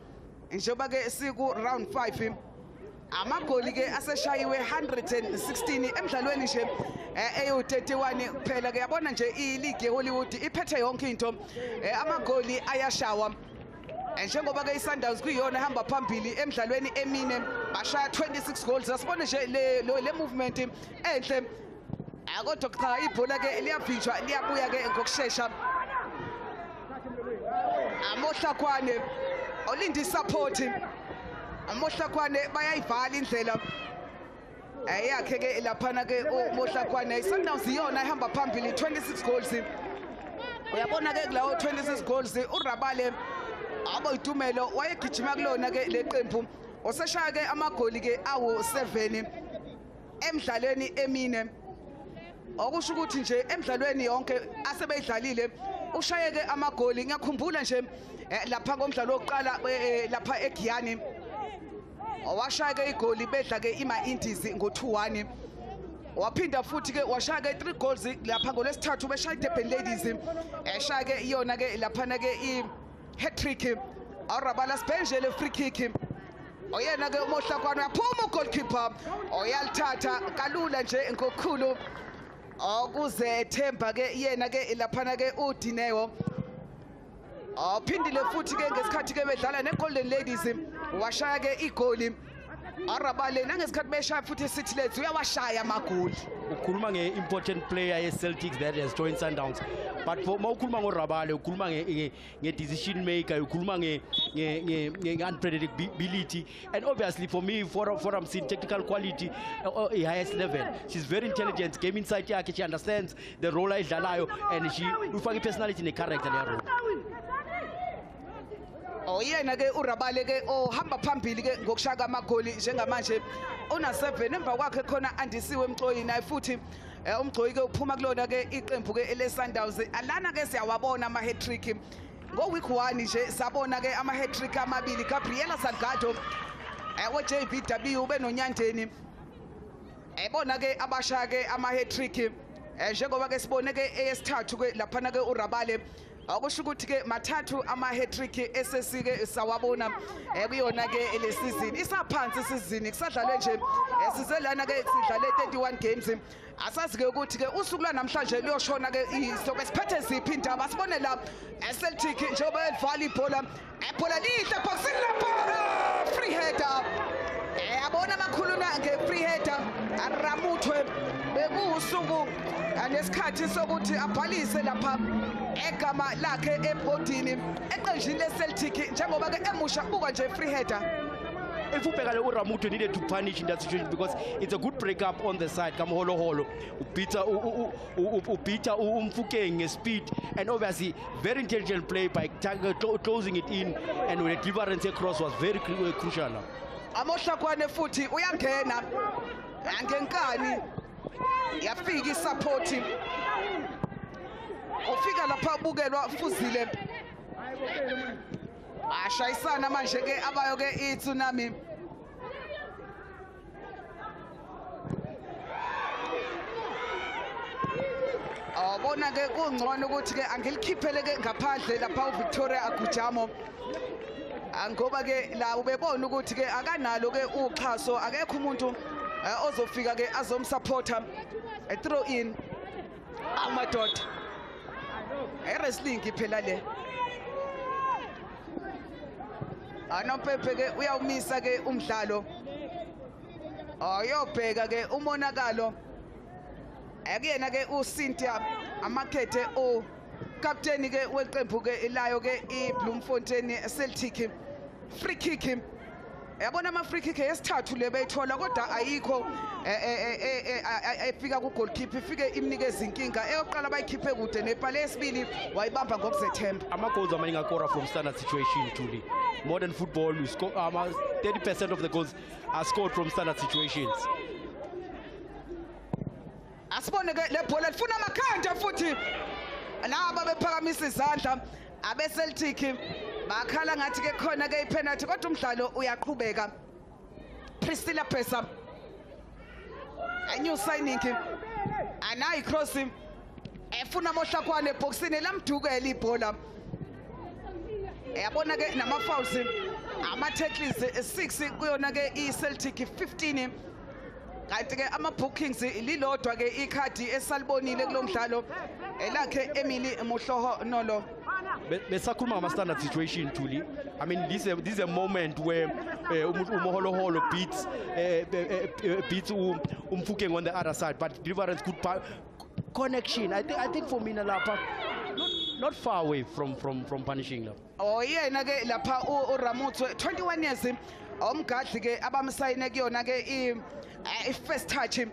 njengoba ke siku round 5 amagoli ke aseshayiwe 116 emidlalweni nje eyu31 kuphela ke yabona nje ileague yeHollywood iphethe yonke into amagoli ayashawa. Njengoba ke iSundowns kuyona ehamba phambili emidlalweni emine bashaya 26 goals. Asibone nje le movement enhle kodwa cha ibhola ke liyavinjwa liyabuya ke ngokusheshsha. Amohlakwane olindi support Amohlakwane bayayivala indlela yakhe ke laphana ke uMohlakwane. iSundowns iyona ehamba phambili 26 goals. Uyabona ke kulawo 26 goals uRabale aboyitumelo wayegijima kulona ke leqembu oseshaya ke amagoli ke awu7 emidlalweni emine. Okusho ukuthi nje emidlalweni yonke asebeyidlalile ushaye ke amagoli. Ngiyakhumbula nje lapha komdlalo wokuqala lapha eGiyani washaya ke igoli bedla ke ima-Indies ngo2-1. Waphinda futhi ke washaya ke 3 goals lapha ngolesithathu beshaya iDurban Ladies eshaya ke iyona ke laphana ke hat-trick awurabala sibhenjele free kick. Oyena ke uMohlakwane uyaphuma ugoalkeeper oyalithatha kalula nje ngokukhulu okuze ethemba ke yena ke laphana ke uDinewo. Phindile futhi ke ngesikhathi ke bedlala neGolden Ladies washaya ke igoli. Arabale nangesikhathi beshaya futhi eCity Ladies uyawashaya amagoli. Ukhuluma nge-important player yeCeltics that has joined Sundowns. But for ukhuluma ngoRabale ukhuluma nge-decision maker, ukhuluma nge-unpredictability, and obviously for me, for I'm seeing technical quality a highest level. She's very intelligent, game inside yakhe, she understands the role ayidlalayo, and she ufaka personality ne-character leyo role. Oyena ke uRabale ke ohamba phambili ke ngokushaka amagoli njengamanje una7 emva kwakhe khona Andisiwe Mxoyi naye futhi uMgcoyi ke uphuma kulona ke iqembu ke leSundowns. Alana ke siyawabona ama hat-trick ngo-week 1 nje sabona ke ama hat-trick amabili. Gabriela Salgado we-JBW benonyandeni ebona ke abashaya ke ama hat-trick njengoba ke sibone ke eyesithathu ke laphana ke uRabale akusho ukuthi ke mathathu ama hat-trick esesike sawabona kuyona ke le season isaphansi isizini kusadlalwe nje sizelana ke sidlale 31 games asazi ke ukuthi ke usuku lwanamhlanje liyoshona ke isobe siphethe ziphi indaba sibone la Celtic njengoba elivala ibhola ibhola lihle boxing lapha free header yabona amakhuluna nge-free header aramuthwe bekuwusuku anesikhathi sokuthi abhalise lapha egama lakhe ebhodini eqenjini le-Celtic njengoba ke emusha buka nje free header. If Upegale Uramutu needed to punish in that situation because it's a good break up on the side. Come holo holo, Upita Umfukeng speed and obviously very intelligent play by closing it in and when the deliverance across was very crucial. Amohlakwane futhi uyangena ngenkani yafika isupport ufika lapha bukelwa Fuzile ashayisana manje ke abayo ke iTsunami awubona ke kungcono ukuthi ke angilikhiphele ke ngaphandle lapha uVictoria Agujamo ngoba ke la ubebona ukuthi ke akanalo ke uxhaso akekho umuntu ozofika ke azomsupporta throw in amadoda wrestling phela le anopepe ke uyawumisa ke umdlalo ayobheka ke umonakalo akuyena ke uCynthia amakhethe o captain ke weqembu ke ilayo ke iBloemfontein Celtic free kick yabona ama free kick yesithathu le beyithola kodwa ayikho efika ku goalkeeper ifike imnikeza inkinga eyoqala bayikhiphe kude nepale yesibili wayibamba ngokuzethemba ama goals amaningi akora from standard situation truly modern football we score 30% of the goals are scored from standard situations. Asibone ke le bhola lifuna amakhanda futhi laba bephakamisa izandla abe Celtic bakhala ngathi ke khona ke ipenalty kodwa umdlalo uyaqhubeka. Priscilla Pesa a new signing anayi cross efuna Mohlakwane boxini lamdukela ibhola yabona ke nama fouls ama tackles 6 kuyona ke iCeltic 15 kanti ke ama bookings lilodwa ke ikhadi esalibonile kulomdlalo elakhe Emily Mohloho Nolo besakhuluma ngama standard situation truly. I mean this is a moment where Umoholo Holo beats Umfukeng on the other side but deliverance good connection. I think for Mina Lapa not far away from punishing them. Oh yena ke lapha uRamutwe 21 years omgadli ke abamsayine kuyona ke I first touch him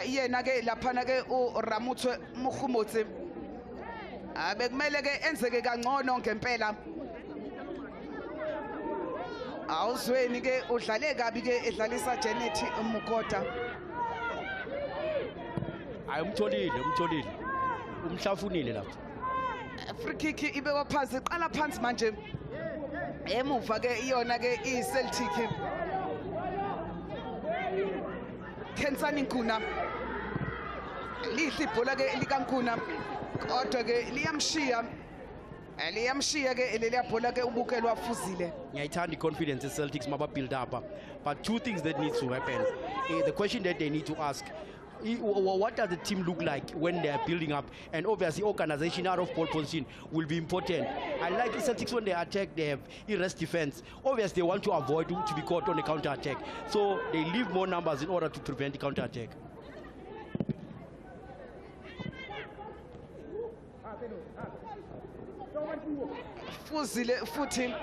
yena ke lapha na ke uRamutwe Mukhumotsi abekumele ke enzeke kangcono ngempela awuzweni ke udlale kabi ke edlalisa Janet Mukota ayumtholile umhlafunile lapha free kick ibekwa phansi iqala phansi manje emuva ke iyona ke iCeltic Kensani Nkuna lihle ibhola ke likaNkuna kodwa ke liyamshiya ke leliya bhola ke ubukelwa Fuzile. Ngiyayithanda confidence Celtics maba build up but two things that needs to happen. The question that they need to ask what does the team look like when they are building up and obviously organization out of pole position will be important. I like the Celtics when they attack they have rest defense. Obviously they want to avoid to be caught on the counter attack so they leave more numbers in order to prevent the counter attack. Fuzile futhi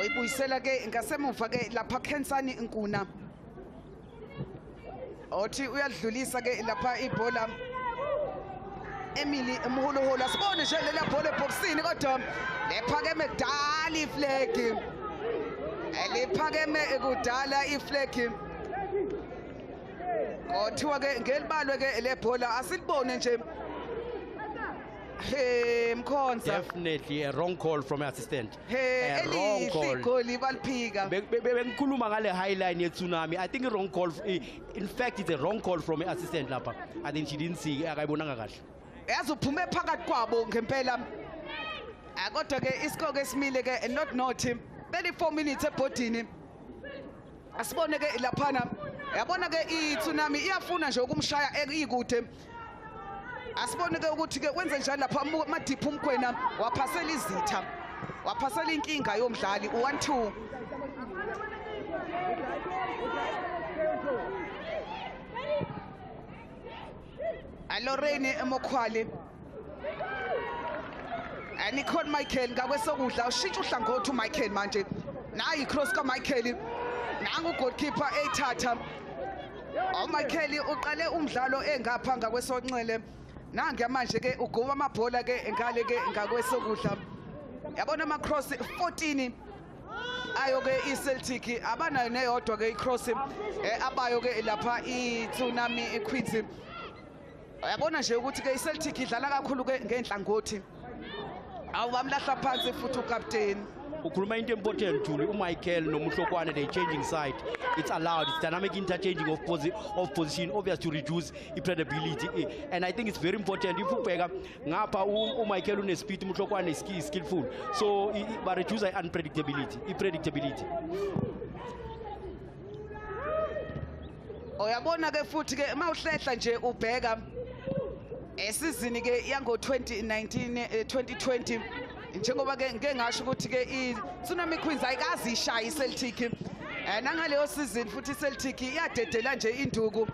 ibuyisela ke ngasemuva ke lapha Kensani Nkuna othi uyadlulisa ke lapha ibhola Emily Moholohola sibone nje le bhola eboxini kodwa lephakeme kudala iflag lephakeme kudala iflag kothiwa ke ngelibalwe ke le bhola asilibone nje. Hey, Mkhonza. Definitely a wrong call from an assistant. Hey, a wrong call. Bengikhuluma ngale highline yeTsunami. I think a wrong call. In fact, it's a wrong call from an assistant lapha. I think she didn't see akayibonanga kahle. yazi uphume phakathi kwabo ngempela kodwa ke isikho ke simile ke not 34 minutes ebhodini asibone ke laphana yabona ke iTsunami iyafuna nje ukumshaya ikude asibone ke ukuthi ke wenze njani lapha amadiphu umkhwena waphasela izitha waphasela inkinga yomdlali u1-2 Lorraine Mokhwale Nicole Michael ngakwesokudla ushintsha uhlangothi uMichael manje nayi icross kaMichael nangu goalkeeper eyithatha uMichael uqale umdlalo engapha ngakwesonxele nange manje ke ugoba amabhola ke ngale ke ngakwesokudla yabona ama cross 14 ayo ke iCeltic abanayo neyodwa ke icross abayo ke lapha iTsunami Queens yabona nje ukuthi ke iCeltic idlala kakhulu ke ngenhlangothi awubamlahla phansi futhi ucaptain ukhuluma into important Thuli uMichael noMhlokwane they changing side it's allowed it's dynamic interchanging of position obvious to reduce credibility and I think it's very important if ubheka ngapha uMichael une speed uMhlokwane is skillful so ba reduce unpredictability oyabona ke futhi ke mawuhlehla nje ubheka esizini ke yango 2019 2020 njengoba ke ngeke ngasho ukuthi ke iTsunami Queens ayikazi ishaya iCeltic nangaleyo season futhi iCeltic iyadedela nje induku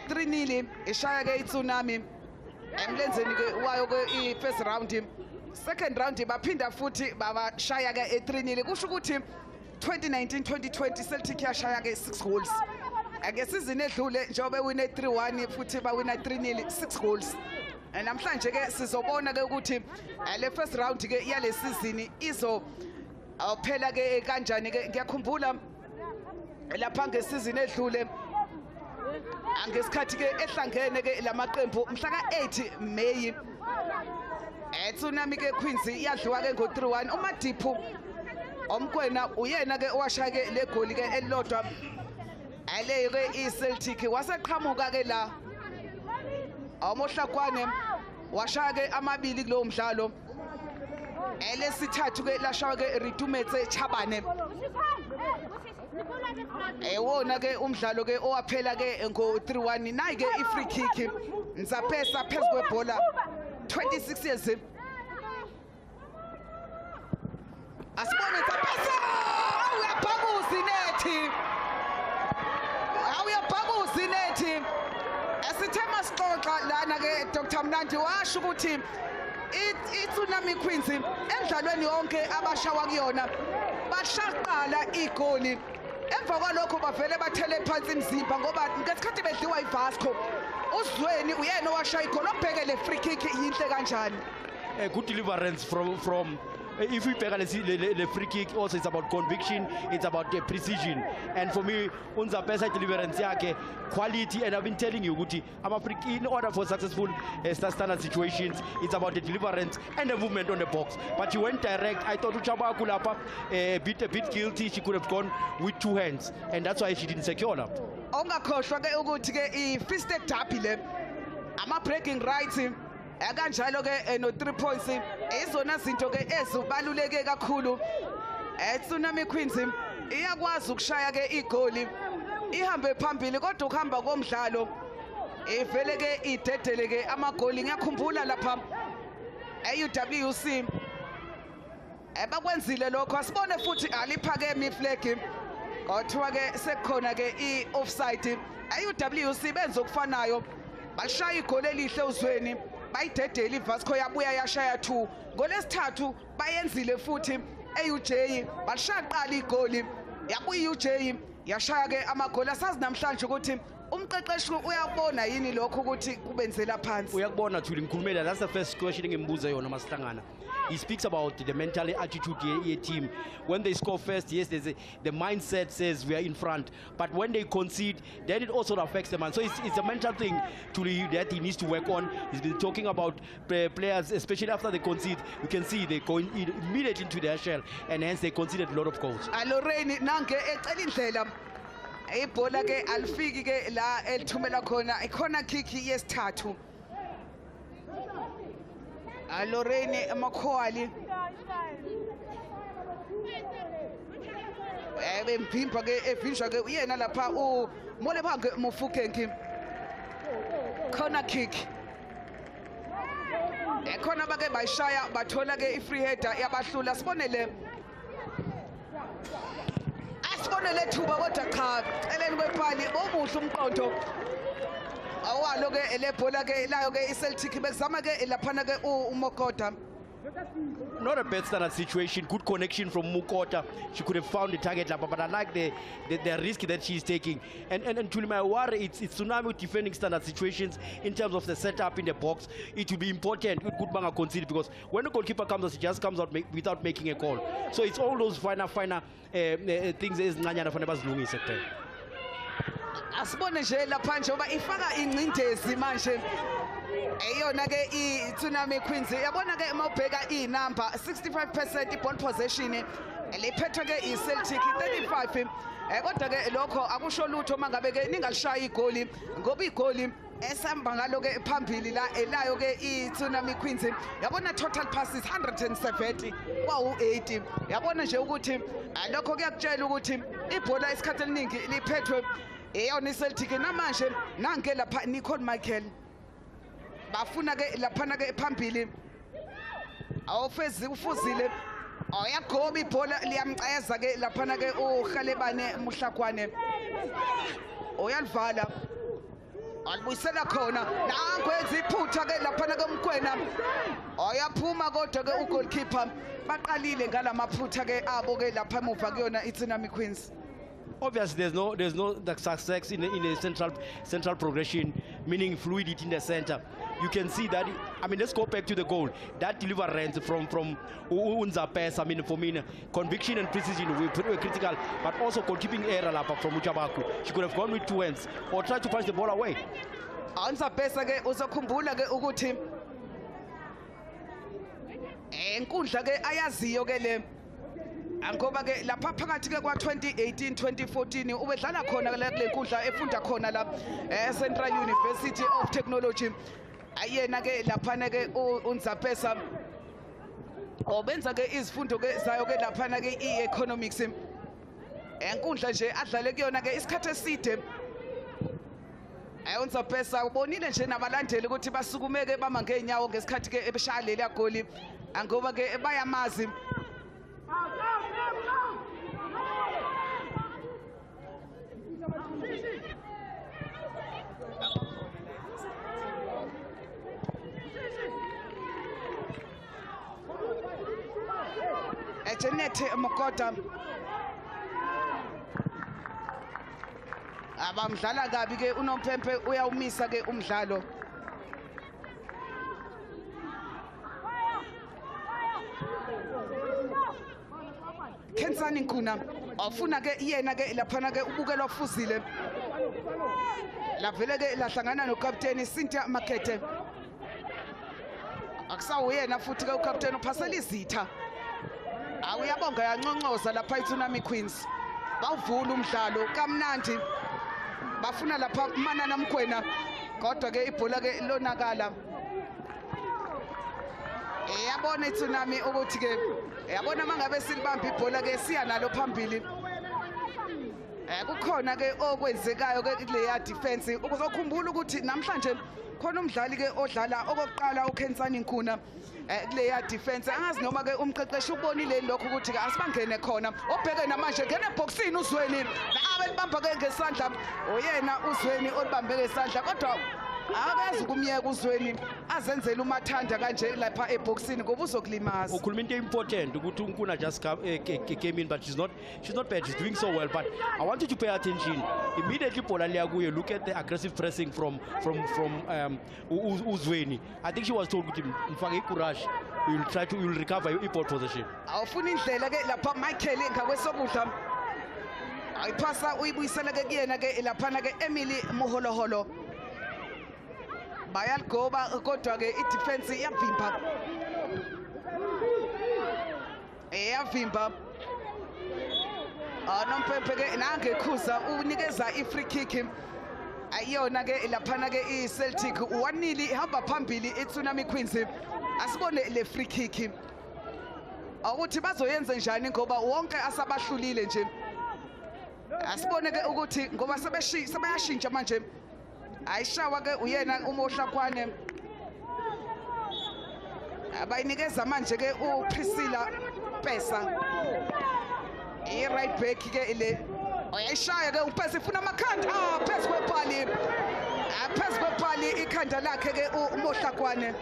3-0 ishaya ke iTsunami emlenzeni ke wayo ke i-first round second round baphinda futhi babashaya ke 3-0 kusho ukuthi 2019 2020 Celtic yashaya ke 6 goals ngesizini edlule njengoba wina 3-1 futhi bawina 3-0 6 goals namhlanje ke sizobona ke ukuthi le first round ke yale season phela ke kanjani ke ngiyakhumbula lapha ngesizini edlule angesikhathi ke ehlangene ke lamaqembu mhla ka8 May Tsunami ke Queens iyadliwa ke ngo3-1 uMadiphu omkwena uyena ke owashaya ke le goal ke elilodwa aleyo ke iCeltic waseqhamuka ke la Mohlakwane washaya ke amabili kulowo mdlalo elesithathu ke lashaya ke Ritumetse Chabane wona ke umdlalo ke owaphela ke ngo3-1 nayi ke ifree kick Nzaphesa phezu kwebhola 26 years asibone Nzaphesa uyabhakuza inethi awuyabhakuza inethi esithema sixoxa lana ke Dr Mnandi washo ukuthi iTsunami Queens emidlalweni yonke abashawa kuyona bashaqala igoli emva kwalokho bavele bathele phansi imizimba ngoba ngesikhathi bedliwa iVasco uZweni uyena owashaya igoli obhekele free kick yinhle kanjani a good deliverance from if we pick the free kick also it's about conviction it's about precision and for me Nzaphesa deliverance yakhe quality and I've been telling you ukuthi in order for successful standard situations it's about the deliverance and the movement on the box but she went direct I thought uChabaku lapha a bit guilty she could have gone with 2 hands and that's why she didn't secure lapha ongakhohlwa ke ukuthi ke i-fisted derby le ama breaking rights kanjalo ke no 3 points izona zinto ke ezibaluleke kakhulu Tsunami Queens iyakwazi ukushaya ke igoli ihambe phambili kodwa ukuhamba komdlalo ivele ke idedele ke amagoli ngiyakhumbula lapha eUWC bakwenzile lokho asibone futhi aliphakeme iflag kodwa ke sekukhona ke i-offside eUWC benza okufanayo bashaya igoli elihle uZweni bayidedela iVasco yabuya yashaya 2 ngolesithathu bayenzile futhi eUJ bashaqala igoli yabuya iUJ yashaya ke amagoli asazi namhlanje ukuthi umqeqeshi uyabona yini lokho ukuthi kubenzela phansi uyakubona Thuli ngikhulumela that's the first question ngimbuza yona masihlangana he speaks about the mental attitude ye team when they score first yes the mindset says we are in front but when they concede then it also affects them and so it's a mental thing that he needs to work on he's been talking about players especially after they concede you can see they go immediately into their shell and hence they conceded a lot of goals Lorraine nange ecela indlela ibhola ke alifiki ke la elithumela khona ikhona kick yesithathu Lorraine Makhwali bemphimba ke evinjwa ke uyena lapha umole bange Mufukenki corner kick ekhona bake bayishaya bathola ke ifree header yabahlula sibonele thuba kodwa cha eleni kwepali omuhle umqondo awalo ke lebhola ke layo ke iCeltic bekuzama ke laphana ke uMokota. Not a bad standard situation, good connection from Mukota. She could have found the target, but I like the risk that she's taking. And to my worry, it's Tsunami defending standard situations in terms of the setup in the box. It will be important with good banga concede because when the goalkeeper comes out, he just comes out without making a call. So it's all those finer things as Nganyana Fanebas Lungi sector. Asibone nje lapha njengoba ifaka ingcindezi manje eyona ke iTsunami Queens yabona ke mawubheka inamba 65% ball possession lephethwe ke iCeltic 35 kodwa ke lokho akusho lutho mangabe ke ningalishaya igoli ngoba igoli esamba ngalo ke phambili la elayo ke iTsunami Queens yabona total passes 170 kwa-80 yabona nje ukuthi lokho kuyakutshela ukuthi ibhola esikhathi eliningi liphethwe eyona iCeltic namanje nange lapha Nicole Michael bafuna ke laphana ke phambili ufuzile ayagoba ibhola liyamceza ke laphana ke uHalebane Muhlakwane uyalivala alibuyisela khona nangwenza iphutha ke laphana ke Mkwena ayaphuma kodwa ke ugoalkeeper baqalile ngalamaphutha ke abo ke lapha emuva kuyona iTsunami Queens. Obviously, there's no success in a central progression, meaning fluidity in the center. You can see that. I mean, let's go back to the goal. That deliverance from Unzapes. I mean, for me, conviction and precision were critical, but also goalkeeping error from Uchabaku. She could have gone with 2 hands or tried to punch the ball away. Unzapes ke uzokhumbula ke ukuthi enkundla ke ayaziyo ke le angoba ke lapha phakathi ke kwa-2018 2014 ubedlala khona kule nkundla efunda khona la Central University of Technology ayena ke laphana ke uNzapesa obenza ke izifundo ke zayo ke laphana ke i-economics enkundla nje adlale kuyona ke isikhathi eside uNzapesa ubonile nje nabalandeli ukuthi basukumeke bama ngeenyawo ngesikhathi ke ebeshaya leli goli angoba ke bayamazi Janet Mokota abamdlala kabi ke uNompempe uyawumisa ke umdlalo Kensani Nkuna afuna ke yena ke laphana ke ubukelwa fuzile lavele ke lahlangana nokapteni Cynthia Makete akusawuyena futhi ke ukapteni uphasela izitha awuyabonga yanconcoza lapha iTsunami Queens bawuvula umdlalo kamnandi bafuna lapha Manana Mkwena kodwa ke ibhola ke lonakala yabona iTsunami ukuthi ke yabona mangabe silibamba ibhola ke siya nalo phambili kukhona ke okwenzekayo ke kuleya defense ukuzokhumbula ukuthi namhlanje khona umdlali ke odlala okokuqala uKensani Nkuna kuleya defense angazi noma ke umqeqeshi ubonile lokho ukuthi ke asibangene khona obheke namanje ngene eboxini uZweni abelibamba ke ngesandla oyena uZweni olibambe ngesandla kodwa akazi ukumyeka uZweni azenzele umathanda kanje lapha eboxini ngoba uzokulimaza ukhuluma into important ukuthi uNkuna just came in but she's not bad, she's doing so well, but I want you to pay attention immediately bola liyakuye. Look at the aggressive pressing from uZweni. I think she was told ukuthi mfake ikurash, you will recover your ball possession. awufuna indlela ke lapha Michael ngakwesokudla ayiphasa uyibuyisela ke kuyena ke laphana ke Emily Moholoholo bayaligoba kodwa ke idefense iyavimba Nompempe ke nangekhuza unikeza ifree kick ayona ke laphana ke iCeltic 1-0 ihamba phambili iTsunami Queens. Asibone le free kick ukuthi bazoyenza njani ngoba wonke asabahlulile nje. Asibone ke ukuthi ngoba sebayashintsha manje. Ayishawa ke uyena uMohlakwane. Abayinikeza manje ke uPriscilla Pesa. I-right back ke ile. Ayishaya ke uPesa ifuna amakhanda phezu kwepali. Phezu kwepali ikhanda lakhe ke uMohlakwane.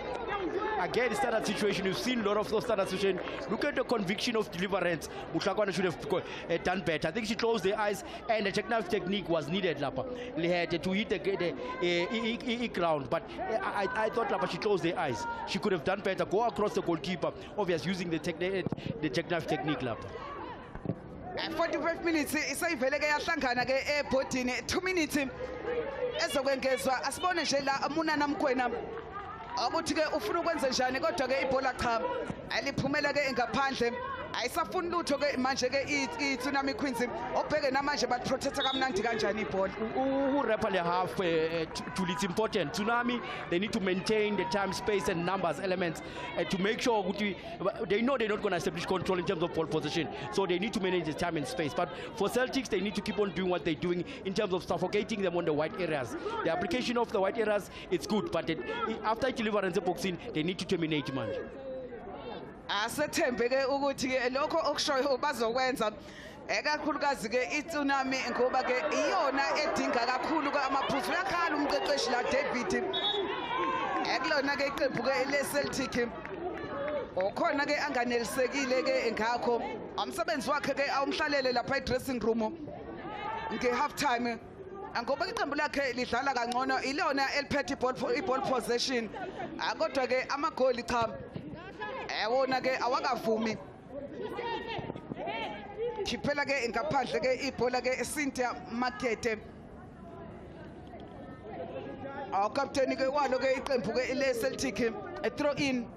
Again, standard situation. We've seen a lot of those standard situations. Look at the conviction of deliverance. Muhlakwana should have done better. I think she closed the eyes, and the technique was needed. Lapa, they had to hit the ground, but I thought Lapa she closed the eyes. She could have done better. Go across the goalkeeper, obviously using the technique. Lapa. 45 minutes isayivele ke yahlangana ke ebhodini 2 minutes ezokwengezwa asibone nje la Munana Mkwena ukuthi ke ufuna ukwenza njani kodwa ke ibhola cha aliphumela ke ngaphandle ayisafuni lutho ke manje ke iTsunami Queens obheke namanje but protector kamnandi kanjani ibhola Who le half it's important. Tsunami, they need to maintain the time, space and numbers elements to make sure they know they're not going to establish control in terms of ball position, so they need to manage the time and space. But for Celtics, they need to keep on doing what they're doing in terms of suffocating them on the white areas. The application of the white areas, it's good, but after deliverance boxing, they need to terminate man. Asethembe ke ukuthi ke lokho okushoyo bazokwenza ekakhulukazi ke iTsunami ngoba ke iyona edinga kakhulu ke amaphuzu uyakhala umqeqeshi la David ekulona ke iqembu ke leCeltic okhona ke anganelisekile ke ngakho umsebenzi wakhe ke awumhlalele lapha e-dressing room nge-half time ngoba iqembu lakhe lidlala kangcono ilona eliphethe i-ball possession kodwa ke amagoli cha wona ke awakavumi khiphela ke ngaphandle ke ibhola ke Cynthia Makete captain ke walo ke iqembu ke leCeltic a throw in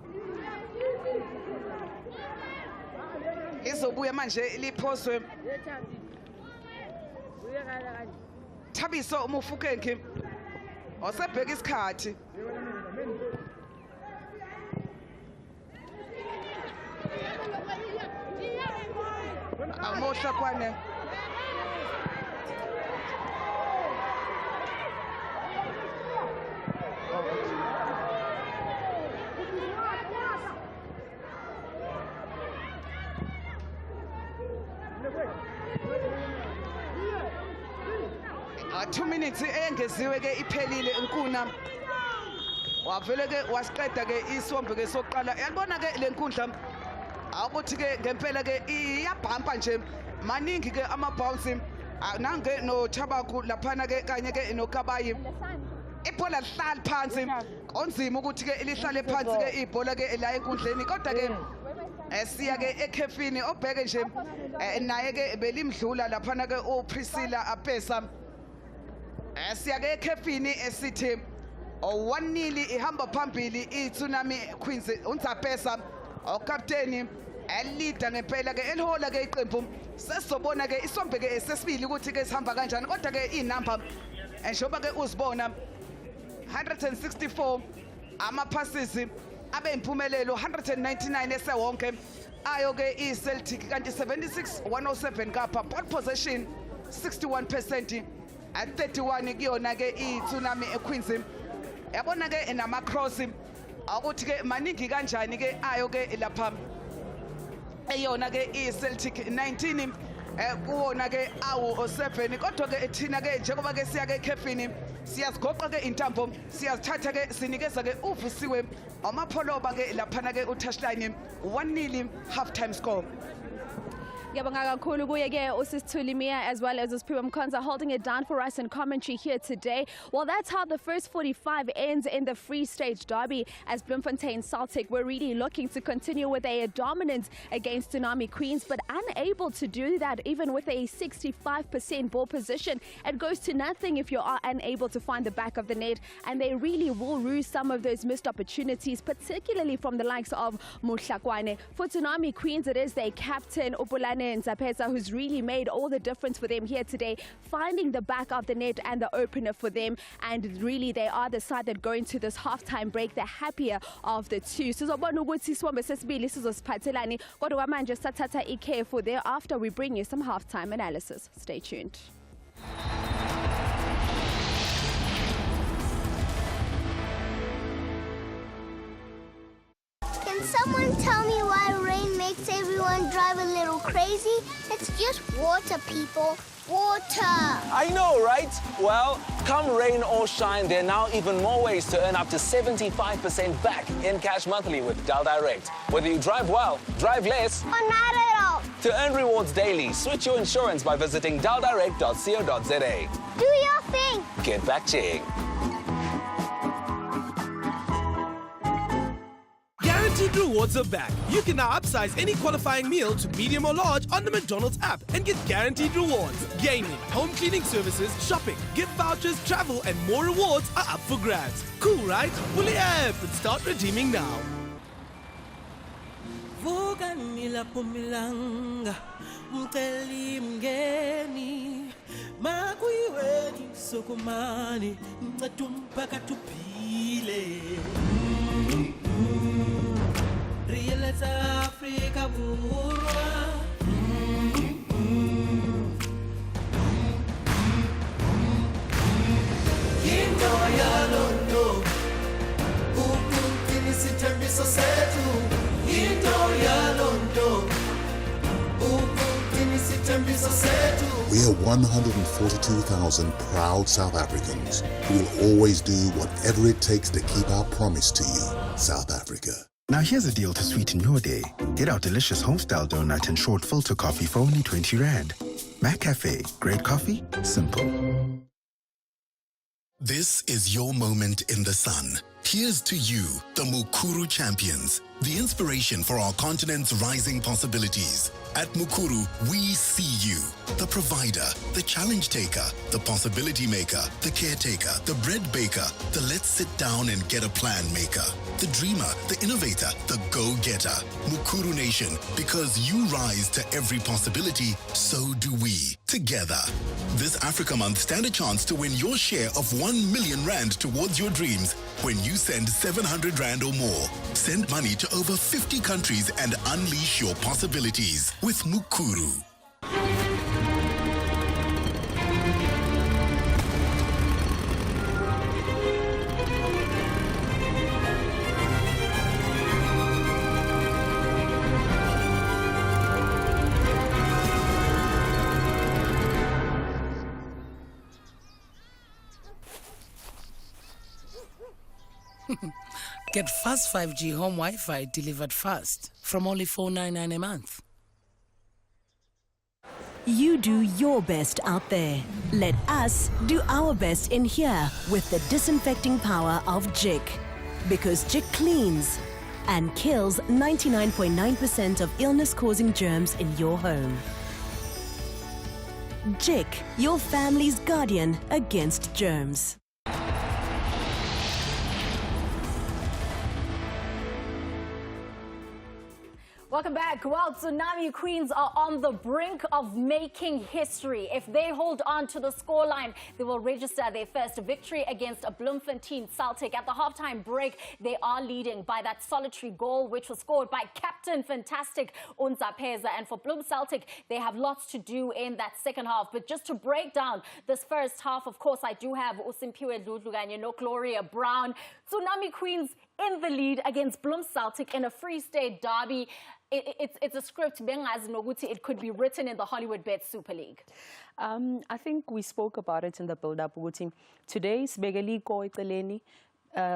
izobuya manje liphoswe Thabiso Mufukeng osebheka isikhathi Mohlakwane a 2 minutes engeziwe ke iphelile inkundla wavele ke wasiqeda ke isombe ke sokuqala yabona ke lenkundla ukuthi ke ngempela ke iyabhampa nje maningi ke ama-bounce nange noThabaku laphana ke kanye ke noKabayi ibhola lihlala phansi konzima ukuthi ke lihlale phansi ke ibhola ke la enkundleni kodwa ke siya ke ekhefini obheke nje naye ke belimdlula laphana ke uPriscilla Apesa siya ke ekhefini esithi 1-0 ihamba phambili iTsunami Queens uNzapesa okapteni elida ngempela ke elihola ke iqembu sesobona ke isombe ke sesibili ukuthi ke sihamba kanjani kodwa ke inamba njengoba ke uzibona 164 ama passes abe impumelelo 199 esewonke ayo ke iCeltic kanti 76-107 kapha ball possession 61% at 31 kuyona ke iTsunami Queens yabona ke nama cross ukuthi ke maningi kanjani ke ayo ke lapha eyona ke iCeltic 19 kuwona ke awu 7 kodwa ke thina ke njengoba ke siya ke ekhefini siyazigoqa ke intambo siyazithatha ke sinikeza ke uvusiwe amapholoba ke laphana ke utouchline 1-0 half time score. Ngiyabonga kakhulu kuye ke uSisithuli as well as uSiphiwe Mkhonza holding it down for us in commentary here today. Well, that's how the first 45 ends in the Free State Derby as Bloemfontein Celtic were really looking to continue with a dominance against Tsunami Queens, but unable to do that even with a 65% ball position. It goes to nothing if you are unable to find the back of the net, and they really will lose some of those missed opportunities, particularly from the likes of Mohlakwane. For Tsunami Queens, it is their captain Upulane Nzapeza, who's really made all the difference for them here today, finding the back of the net and the opener for them. And really, they are the side that go into this halftime break, the happier of the two. Sizobona ukuthi siwombe sesibili sizosiphathelani, kodwa manje sathatha ikhe for thereafter we bring you some halftime analysis. Stay tuned. Can someone tell me why rain makes everyone drive a little crazy? It's just water, people. Water! I know, right? Well, come rain or shine, there are now even more ways to earn up to 75% back in cash monthly with Dial Direct. Whether you drive well, drive less, or not at all. To earn rewards daily, switch your insurance by visiting dialdirect.co.za. Do your thing! Get back checking. Guaranteed rewards are back. You can now upsize any qualifying meal to medium or large on the McDonald's app and get guaranteed rewards. Gaming, home cleaning services, shopping, gift vouchers, travel, and more rewards are up for grabs. Cool, right? Pull the app and start redeeming now. Realize Africa burwa. Into ya londo, ukutini sitembiso setu. Into ya londo, ukutini sitembiso setu. We are 142,000 proud South Africans who will always do whatever it takes to keep our promise to you, South Africa. Now here's a deal to sweeten your day. Get our delicious homestyle donut and short filter coffee for only 20 Rand. Mac Cafe, great coffee, simple. This is your moment in the sun. Here's to you, the Mukuru champions, the inspiration for our continent's rising possibilities. At Mukuru, we see you, the provider, the challenge taker, the possibility maker, the caretaker, the bread baker, the let's sit down and get a plan maker, the dreamer, the innovator, the go-getter. Mukuru Nation, because you rise to every possibility, so do we, together. This Africa Month, stand a chance to win your share of 1 million Rand towards your dreams when you send 700 Rand or more. Send money to over 50 countries and unleash your possibilities with Mukuru. Get fast 5G home Wi-Fi delivered fast from only $4.99 a month. You do your best out there. Let us do our best in here with the disinfecting power of Jik. Because Jik cleans and kills 99.9% of illness-causing germs in your home. Jik, your family's guardian against germs. Welcome back. Well, Tsunami Queens are on the brink of making history. If they hold on to the scoreline, they will register their first victory against Bloemfontein Celtic. At the halftime break, they are leading by that solitary goal, which was scored by Captain Fantastic Nzapeza. And for Bloem Celtic, they have lots to do in that second half. But just to break down this first half, of course, I do have Usimpiwe Dludluganye, Gloria Brown. Tsunami Queens in the lead against Bloem Celtic in a Free State derby. It's a script, it could be written in the Hollywood Bet Super League. I think we spoke about it in the build-up. Today, Sbegali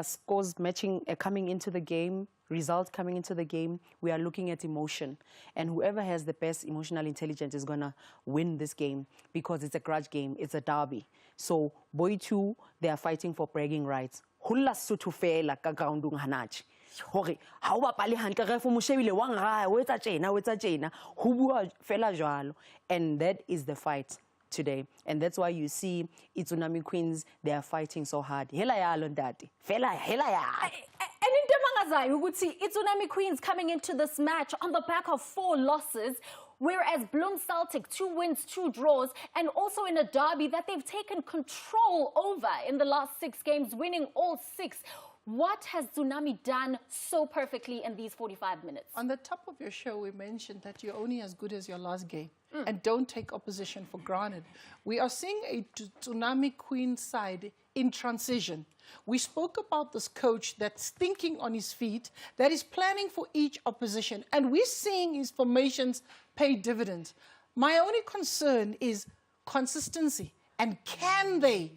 scores matching coming into the game, results coming into the game. We are looking at emotion. And whoever has the best emotional intelligence is going to win this game because it's a grudge game. It's a derby. So, boy two, they are fighting for bragging rights. Hula sutu fela ka groundung hanach. Hore ha o bapale hantle re fo mo shebile wa ngara o etsa tjena ho bua fela jwalo, and that is the fight today, and that's why you see Tsunami Queens, they are fighting so hard. Hela yalo ndati fela hela ya. And in Demangazayo, we would see Tsunami Queens coming into this match on the back of 4 losses. whereas Bloemfontein Celtic, 2 wins, 2 draws, and also in a derby that they've taken control over in the last 6 games, winning all 6. What has Tsunami done so perfectly in these 45 minutes? On the top of your show, we mentioned that you're only as good as your last game. And don't take opposition for granted. We are seeing a Tsunami Queen side in transition. We spoke about this coach that's thinking on his feet, that is planning for each opposition, and we're seeing his formations pay dividends. My only concern is consistency, and can they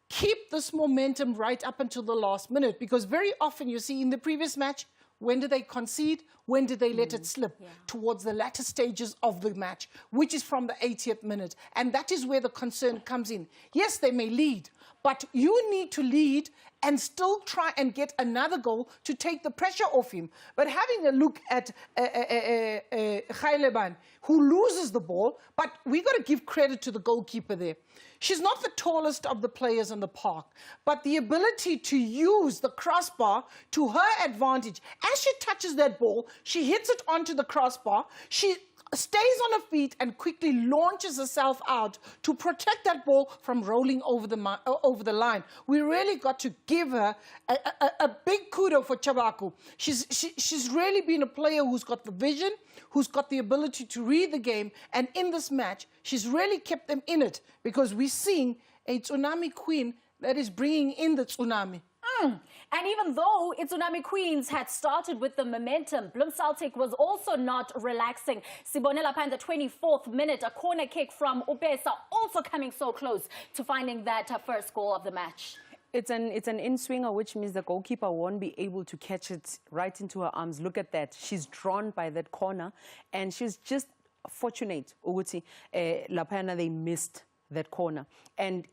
keep this momentum right up until the last minute? Because very often you see in the previous match, when did they concede? When did they let it slip? Towards the latter stages of the match, which is from the 80th minute. And that is where the concern comes in. Yes, they may lead, but you need to lead and still try and get another goal to take the pressure off him. But having a look at Khaileban, who loses the ball, but we got to give credit to the goalkeeper there. She's not the tallest of the players in the park, but the ability to use the crossbar to her advantage. As she touches that ball, she hits it onto the crossbar. She stays on her feet and quickly launches herself out to protect that ball from rolling over the line. We really got to give her a big kudo for Chabaku. She's really been a player who's got the vision, who's got the ability to read the game, and in this match, she's really kept them in it, because we're seeing a Tsunami Queen that is bringing in the tsunami. And even though Tsunami Queens had started with the momentum, Bloemfontein Celtic was also not relaxing. Sibonela in the 24th minute, a corner kick from Upesa, also coming so close to finding that first goal of the match. It's an in-swinger, which means the goalkeeper won't be able to catch it right into her arms. Look at that. She's drawn by that corner, and she's just fortunate, Uguti. Lapana, they missed that corner. And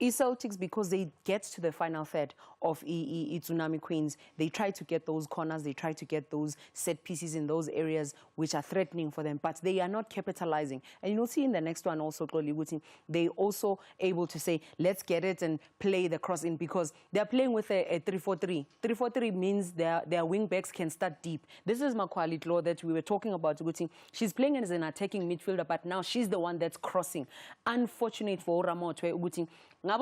Celtics, because they get to the final third of Tsunami Queens, they try to get those corners, they try to get those set pieces in those areas which are threatening for them, but they are not capitalizing. And you'll see in the next one also, they also able to say, let's get it and play the cross in, because they're playing with a 3-4-3. 3-4-3 means their wing backs can start deep. This is Makwali Tlo that we were talking about. She's playing as an attacking midfielder, but now she's the one that's crossing. Unfortunate for Oramotwe. No,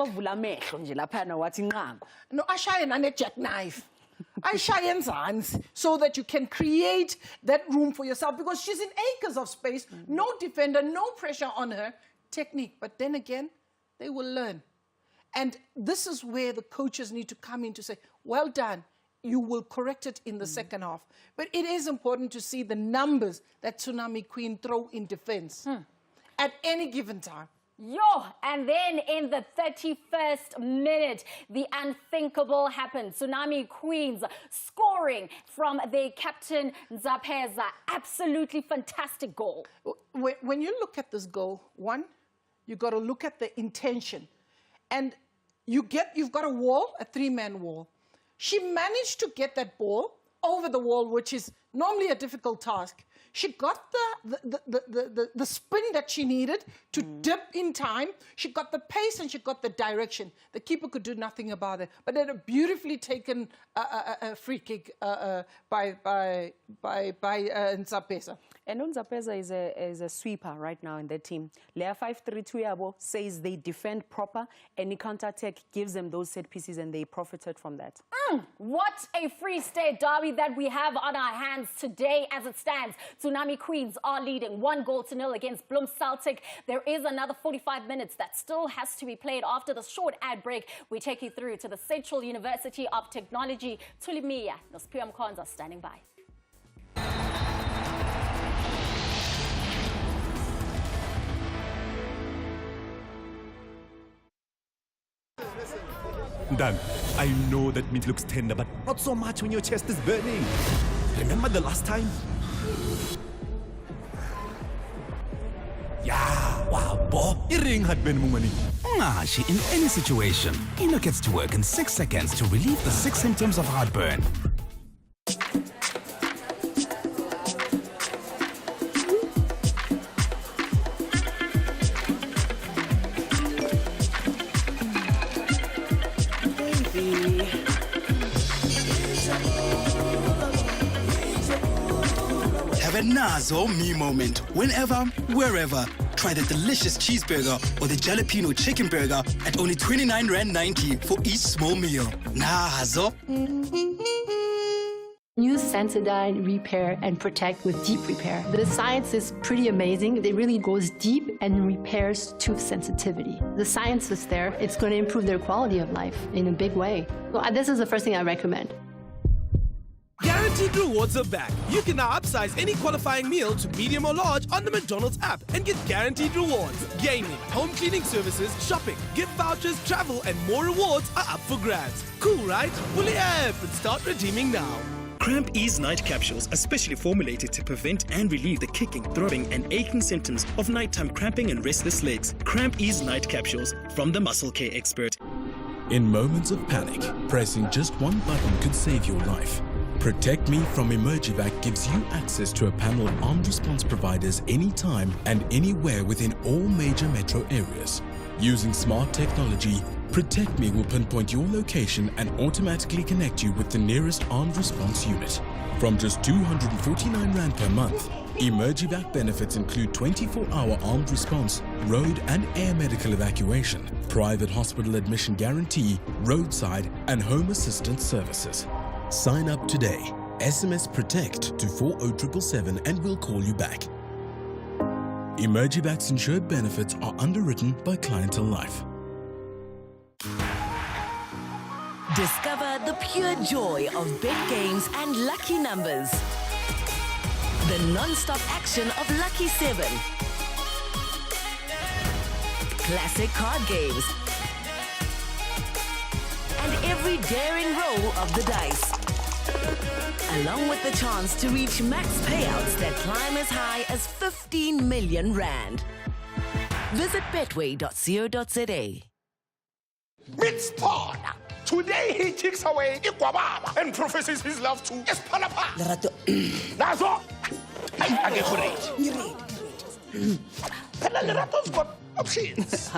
I shine on a jackknife. I shine hands so that you can create that room for yourself, because she's in acres of space, no defender, no pressure on her. Technique, but then again, they will learn. And this is where the coaches need to come in to say, well done, you will correct it in the second half. But it is important to see the numbers that Tsunami Queen throw in defense at any given time. And then in the 31st minute, the unthinkable happened. Tsunami Queens scoring from their captain, Nzapeza. Absolutely fantastic goal. When you look at this goal, one, you've got to look at the intention. And you've got a wall, a 3-man wall. She managed to get that ball over the wall, which is normally a difficult task. She got the spin that she needed to dip in time. She got the pace and she got the direction. The keeper could do nothing about it. But then a beautifully taken free kick by Nzapeza. And Nzapeza is a sweeper right now in their team. Lea 5-3-2 Yabo says they defend proper, and the counter-attack gives them those set pieces, and they profited from that. What a Free State derby that we have on our hands today. As it stands, Tsunami Queens are leading 1-0 against Bloemfontein Celtic. There is another 45 minutes that still has to be played. After the short ad break, we take you through to the Central University of Technology. Tulimiya, Nospiyam Kwanza standing by. Dan, I know that meat looks tender, but not so much when your chest is burning. Remember the last time? Yeah, wow, bo, iring had been mumani. Ngashi, in any situation, Eno gets to work in 6 seconds to relieve the 6 symptoms of heartburn. a Nazo me moment. Whenever, wherever. Try the delicious cheeseburger or the jalapeno chicken burger at only 29 Rand 90 for each small meal. Nazo. Use Sensodyne Repair and Protect with Deep Repair. The science is pretty amazing. It really goes deep and repairs tooth sensitivity. The science is there. It's going to improve their quality of life in a big way. So this is the first thing I recommend. Guaranteed rewards are back. You can now upsize any qualifying meal to medium or large on the McDonald's app and get guaranteed rewards. Gaming, home cleaning services, shopping, gift vouchers, travel, and more rewards are up for grabs. Cool, right? Pull the app and start redeeming now. Cramp Ease Night Capsules are specially formulated to prevent and relieve the kicking, throbbing, and aching symptoms of nighttime cramping and restless legs. Cramp Ease Night Capsules from the Muscle Care expert. In moments of panic, pressing just one button could save your life. Protect Me from Emergivac gives you access to a panel of armed response providers anytime and anywhere within all major metro areas. Using smart technology, Protect Me will pinpoint your location and automatically connect you with the nearest armed response unit. From just 249 Rand per month, Emergivac benefits include 24-hour armed response, road and air medical evacuation, private hospital admission guarantee, roadside and home assistance services. Sign up today. SMS PROTECT to 40777 and we'll call you back. Emergivac's insured benefits are underwritten by Clientele Life. Discover the pure joy of big games and lucky numbers. The non-stop action of Lucky 7. Classic card games. And every daring roll of the dice. Along with the chance to reach max payouts that climb as high as 15 million Rand. Visit betway.co.za. Spawn. Today he takes away Ikwababa and professes his love to Espalapa. Nazo. I get great. Lerato got options.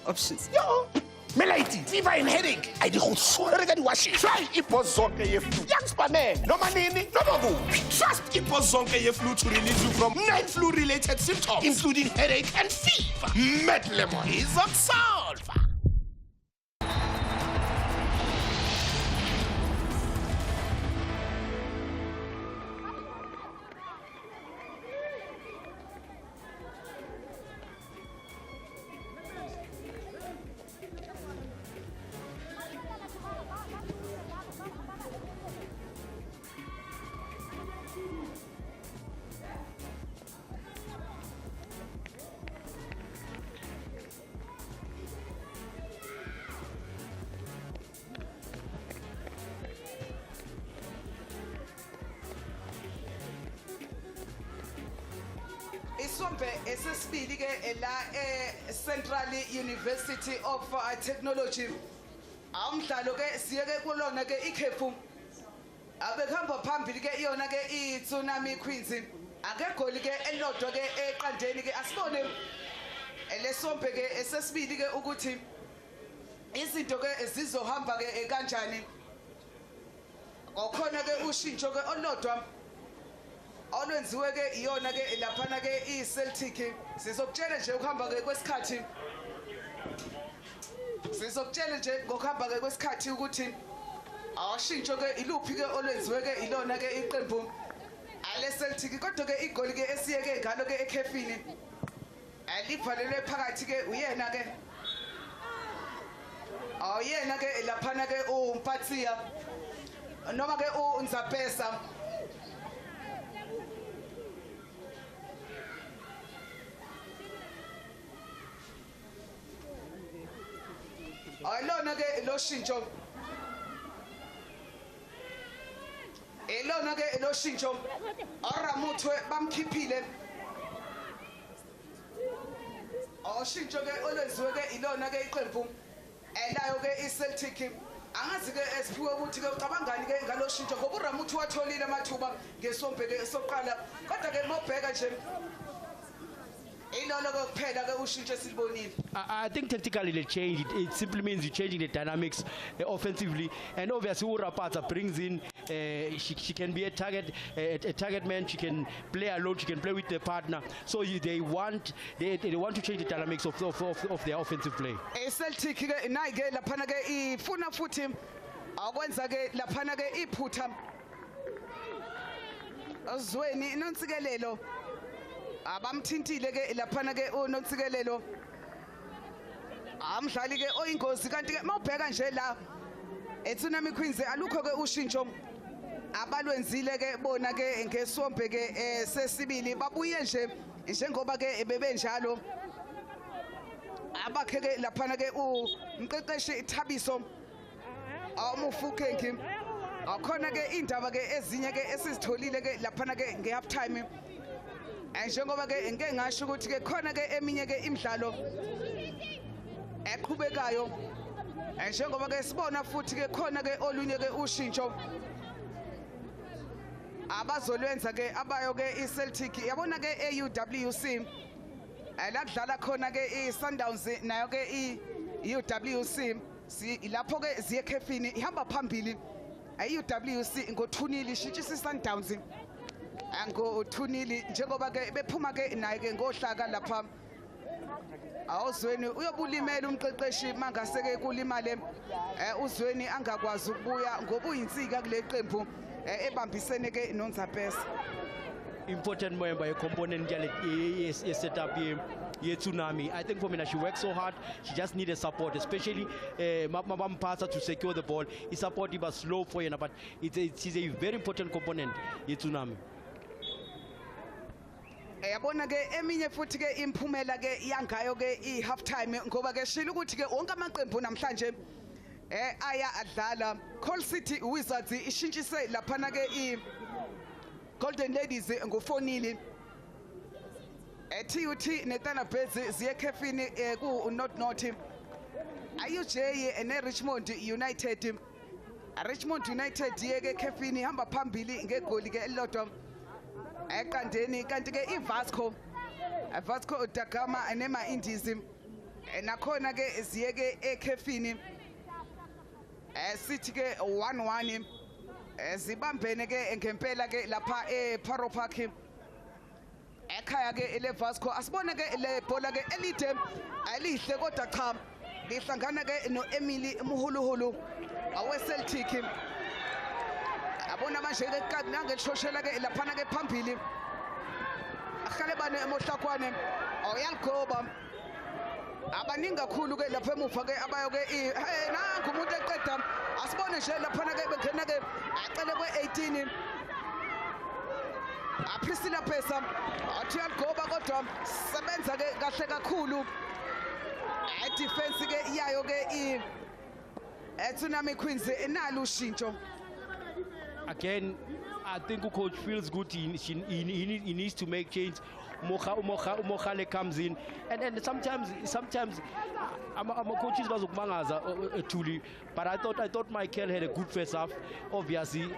Options. Yo. Melati, fever and headache. I don't swear that you wash it. Try Ipozonke Flu. Young Spane. No manini, no babu. Trust Ipozonke Flu to release you from 9 flu-related symptoms, including headache and fever. Medlemon is absolved. Isombe esesibili ke la Central University of Technology. Awumdlalo ke siyeke kulona ke ikhefu. Abekhamba phambili ke iyona ke iTsunami Queens. Akegoli ke elodwa ke eqandeni ke asibone lesombe ke esesibili ke ukuthi izinto ke zizohamba ke kanjani. Okhona ke ushintsho ke olodwa olwenziwe ke iyona ke laphana ke iCeltic sizokutshela nje ukuhamba ke kwesikhathi sizokutshela nje ngokuhamba ke kwesikhathi ukuthi awashintsho ke iluphi ke olwenziwe ke ilona ke iqembu leCeltic kodwa ke igoli ke esiyeke ngalo ke ekhefini alibhalelwe phakathi ke uyena ke awuyena ke laphana ke uMpatsia noma ke uNzapesa. Alona ke lo shintsho. Elona ke lo shintsho. Aramuthwe bamkhiphile. Oshintsho ke olwenziwe ke ilona ke iqembu elayo ke iCeltic. Angazi ke esiphiwe ukuthi ke ucabangani ke ngalo shintsho ngoba uRamuthi watholile amathuba ngesombe ke soqala. Kodwa ke mobheka nje I think tactically they changed. It simply means you're changing the dynamics offensively, and obviously Urapata brings in. She can be a target man. She can play alone. She can play with the partner. So they want to change the dynamics of their offensive play. Celtic naike laphana ke ifuna futhi akwenza ke laphana ke iphutha azweni inontsikelelo abamthintile ke laphana ke unontsikelelo amdlali ke oyingozi kanti ke mawubheka nje la Tsunami Queens alukho ke ushintsho abalwenzile ke bona ke ngesombe ke sesibili babuye nje njengoba ke bebenjalo abakhe ke laphana ke umqeqeshi Thabiso awumufukenki akhona ke indaba ke ezinye ke esizitholile ke laphana ke nge-half time njengoba ke ngeke ngasho ukuthi ke khona ke eminye ke imidlalo eqhubekayo njengoba ke sibona futhi ke khona ke olunye ke ushintsho abazolwenza ke abayo ke iCeltic yabona ke eUWC ladlala khona ke iSundowns nayo ke iUWC lapho ke ziye ekhefini ihamba phambili iUWC ngothunili ishintshisa iSundowns ngothunili njengoba ke bephuma ke naye ke ngohlaka lapha awuzweni uyobulimela umqeqeshi mangase ke kulimale uzweni angakwazi ukubuya ngoba uyinsika kule qembu ebambisene ke noNzapesa. Important member, a component set up Tsunami. I think for me, she works so hard. She just needed support, especially Mabam Pasa to secure the ball. It's supportive but slow for you, but it's a very important component. Tsunami. Yabona ke eminye futhi ke imphumela ke yangayo ke i-half time ngoba ke shila ukuthi ke wonke amaqembu namhlanje aya adlala. Call City Wizards ishintshise laphana ke Golden Ladies ngofonili TUT neThunderbirds ziye ekhefini ku Not IUJ ne Richmond United yeke ekhefini hamba phambili ngegoli ke elilodwa eqandeni kanti ke iVasco da Gama nema Indies nakhona ke ziyeke ekhefini sithi ke 1-1 zibambene ke ngempela ke lapha eParo Park ekhaya ke leVasco asibone ke le bhola ke elide alihle kodwa cha lihlangana ke noEmily Muhuluhulu aweCeltic abona manje ke qadi nangeshoshela ke laphana ke phambili akhale bane emohlakwane awuyaligoba abaningi kakhulu ke lapha emuva ke abayo ke nangu umuntu eqeda asibone nje laphana ke bengena ke acele kwe-18 Priscilla Pesa athi uyaligoba kodwa sebenza ke kahle kakhulu defense ke iyayo ke Tsunami Queens enalo ushintsho. Again, I think coach feels good. He needs to make change. Mokhale comes in, and sometimes coaches was Tuli, but I thought Michael had a good first half. Obviously,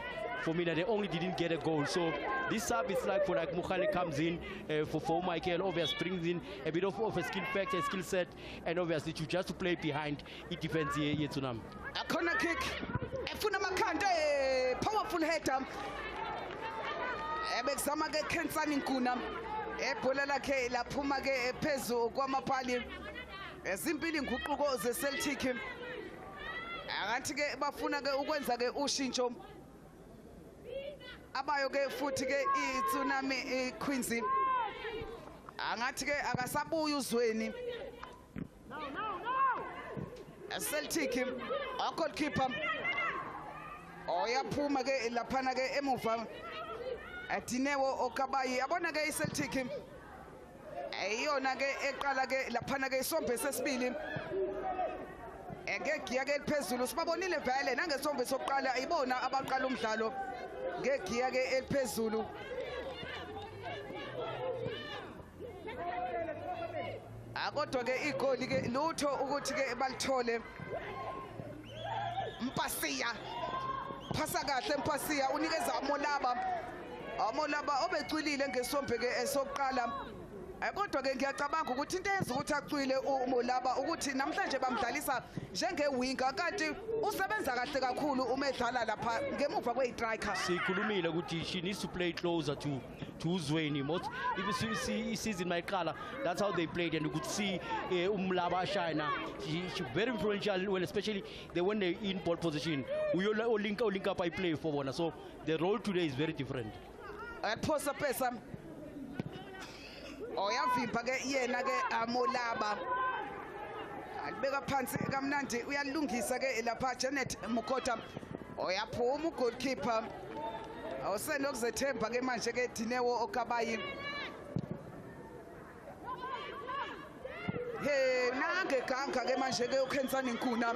for me, they only didn't get a goal. So this sub is like Mokhale comes in for Michael. Obviously, brings in a bit of a skill set, and obviously just to play behind it defense here Tsunami. A corner kick, Efuna Makande, powerful header. Ebexama ke Kensani Nkuna. Ebhola lakhe laphuma ke phezu kwamapali ezimpili nguquko zeCeltic angathi ke bafuna ke ukwenza ke ushintsho abayo ke futhi ke iTsunami Queens angathi ke akasabuya uzweni Celtic a goalkeeper oyaphuma ke laphana ke emuva Dinewo Okabayi abona ke iCeltic eyona ke eqala ke laphana ke isombe sesibili ngegiya ke eliphezulu sibabonile vele nangesombe sokuqala ayibona abaqala umdlalo ngegiya ke eliphezulu akodwa ke igoli ke lutho ukuthi ke balithole Mpasiya phasa kahle Mpasiya unikeza Amolaba obecwilile ngesombe ke esokuqala Kodwa ke ngiyacabanga ukuthi into eyenza ukuthi acwile uMolaba ukuthi namhlanje bamdlalisa njenge-winger kanti usebenza kahle kakhulu uma edlala lapha ngemuva kwe-striker. Sikhulumile ukuthi she needs to play closer to Uzweni. Most if you see season mayiqala, that's how they played, and you could see uMlaba shine. She very influential when especially when they in ball position. We all link up I play for one. So the role today is very different. Phosa pesa oyavimba ke yena ke Molaba alibeka phansi kamnandi uyalungisa ke lapha Janet Mukota oyaphuma ugoalkeeper awusenokuzethemba ke manje ke Dinewo Okabayi. Hey nange ganka ke manje ke uKhensani Nkuna.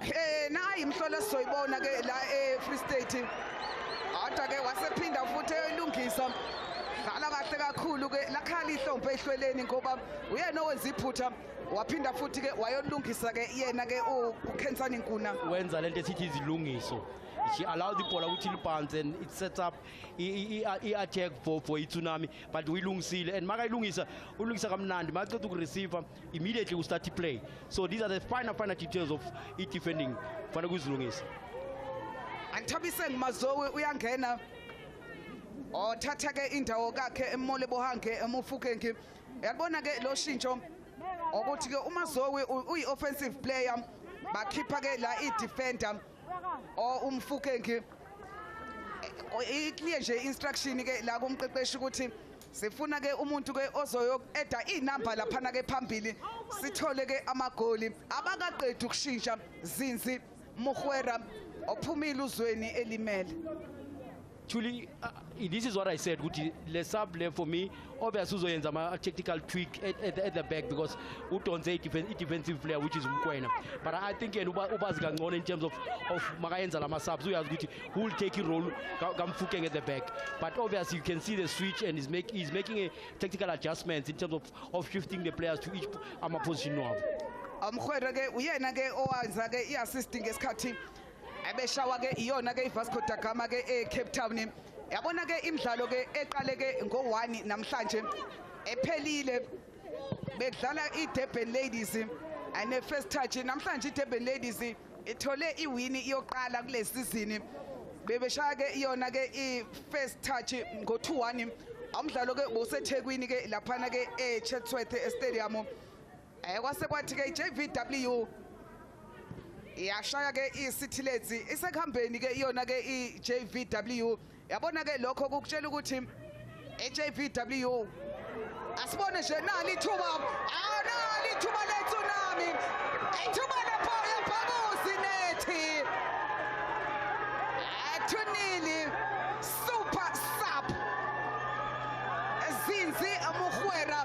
Hey nayi imhlola sizoyibona ke la eFree State. Ata ke wasephinda futhi eyilungisa. Dlala kahle kakhulu ke lakhala ihlombe ehlweleni ngoba uyena owenza iphutha waphinda futhi ke wayolungisa ke yena ke uKhensani Nkuna. Wenza lento esithi izilungiso. She allowed the ball ukuthi libounce and it sets up i-attack for Tsunami, but uyilungisile and makayilungisa ulungisa kamnandi maqeda ukureceiver immediately we start to play. So these are the final details of it defending fanele kuzilungisa. Anthabise Mazowe uyangena othatha ke indawo kakhe eMolebohange eMufukeng. Yabona ke lo shintsho ukuthi ke uMazowe uyi-offensive player bakhipha ke la i-defender umfukeng iclear nje instruction ke la kumqeqeshi ukuthi sifuna ke umuntu ke ozoyo eda inamba laphana ke phambili sithole ke amagoli abakaqedi ukushintsha Zinzi Muhwera ophumile Uzweni elimele. Actually, this is what I said. Le sub left for me. Obviously, uzoyenza a tactical tweak at the back because don't say defensive player, which is Mkwena. But I think Ubaz Gangon in terms of Makayenza Lama subs, who will take a role Gamfukeng at the back. But obviously, you can see the switch and he's making a tactical adjustments in terms of shifting the players to each position now. Mkwena ke uyena ke owanza ke i-assisting ngesikhathi ebeshawa ke iyona ke iVasco da Gama ke eCape Town. Yabona ke imidlalo ke eqale ke ngo-1 namhlanje ephelile bedlala iDurban Ladies and first touch namhlanje iDurban Ladies ithole iwini iyoqala kule season bebeshaya ke iyona ke i-first touch ngo-2-1 umdlalo ke boseThekwini ke laphana ke eChatsworth Stadium kwase kwathi ke JVW yashaya ke iCity Leds isekuhambeni ke iyona ke iJVW. Yabona ke lokho kukutshela ukuthi eJVW asibone nje nali ithuba leTsunami ithuba lebhabuzi nethi Thunili super sub Zinzi Muhwera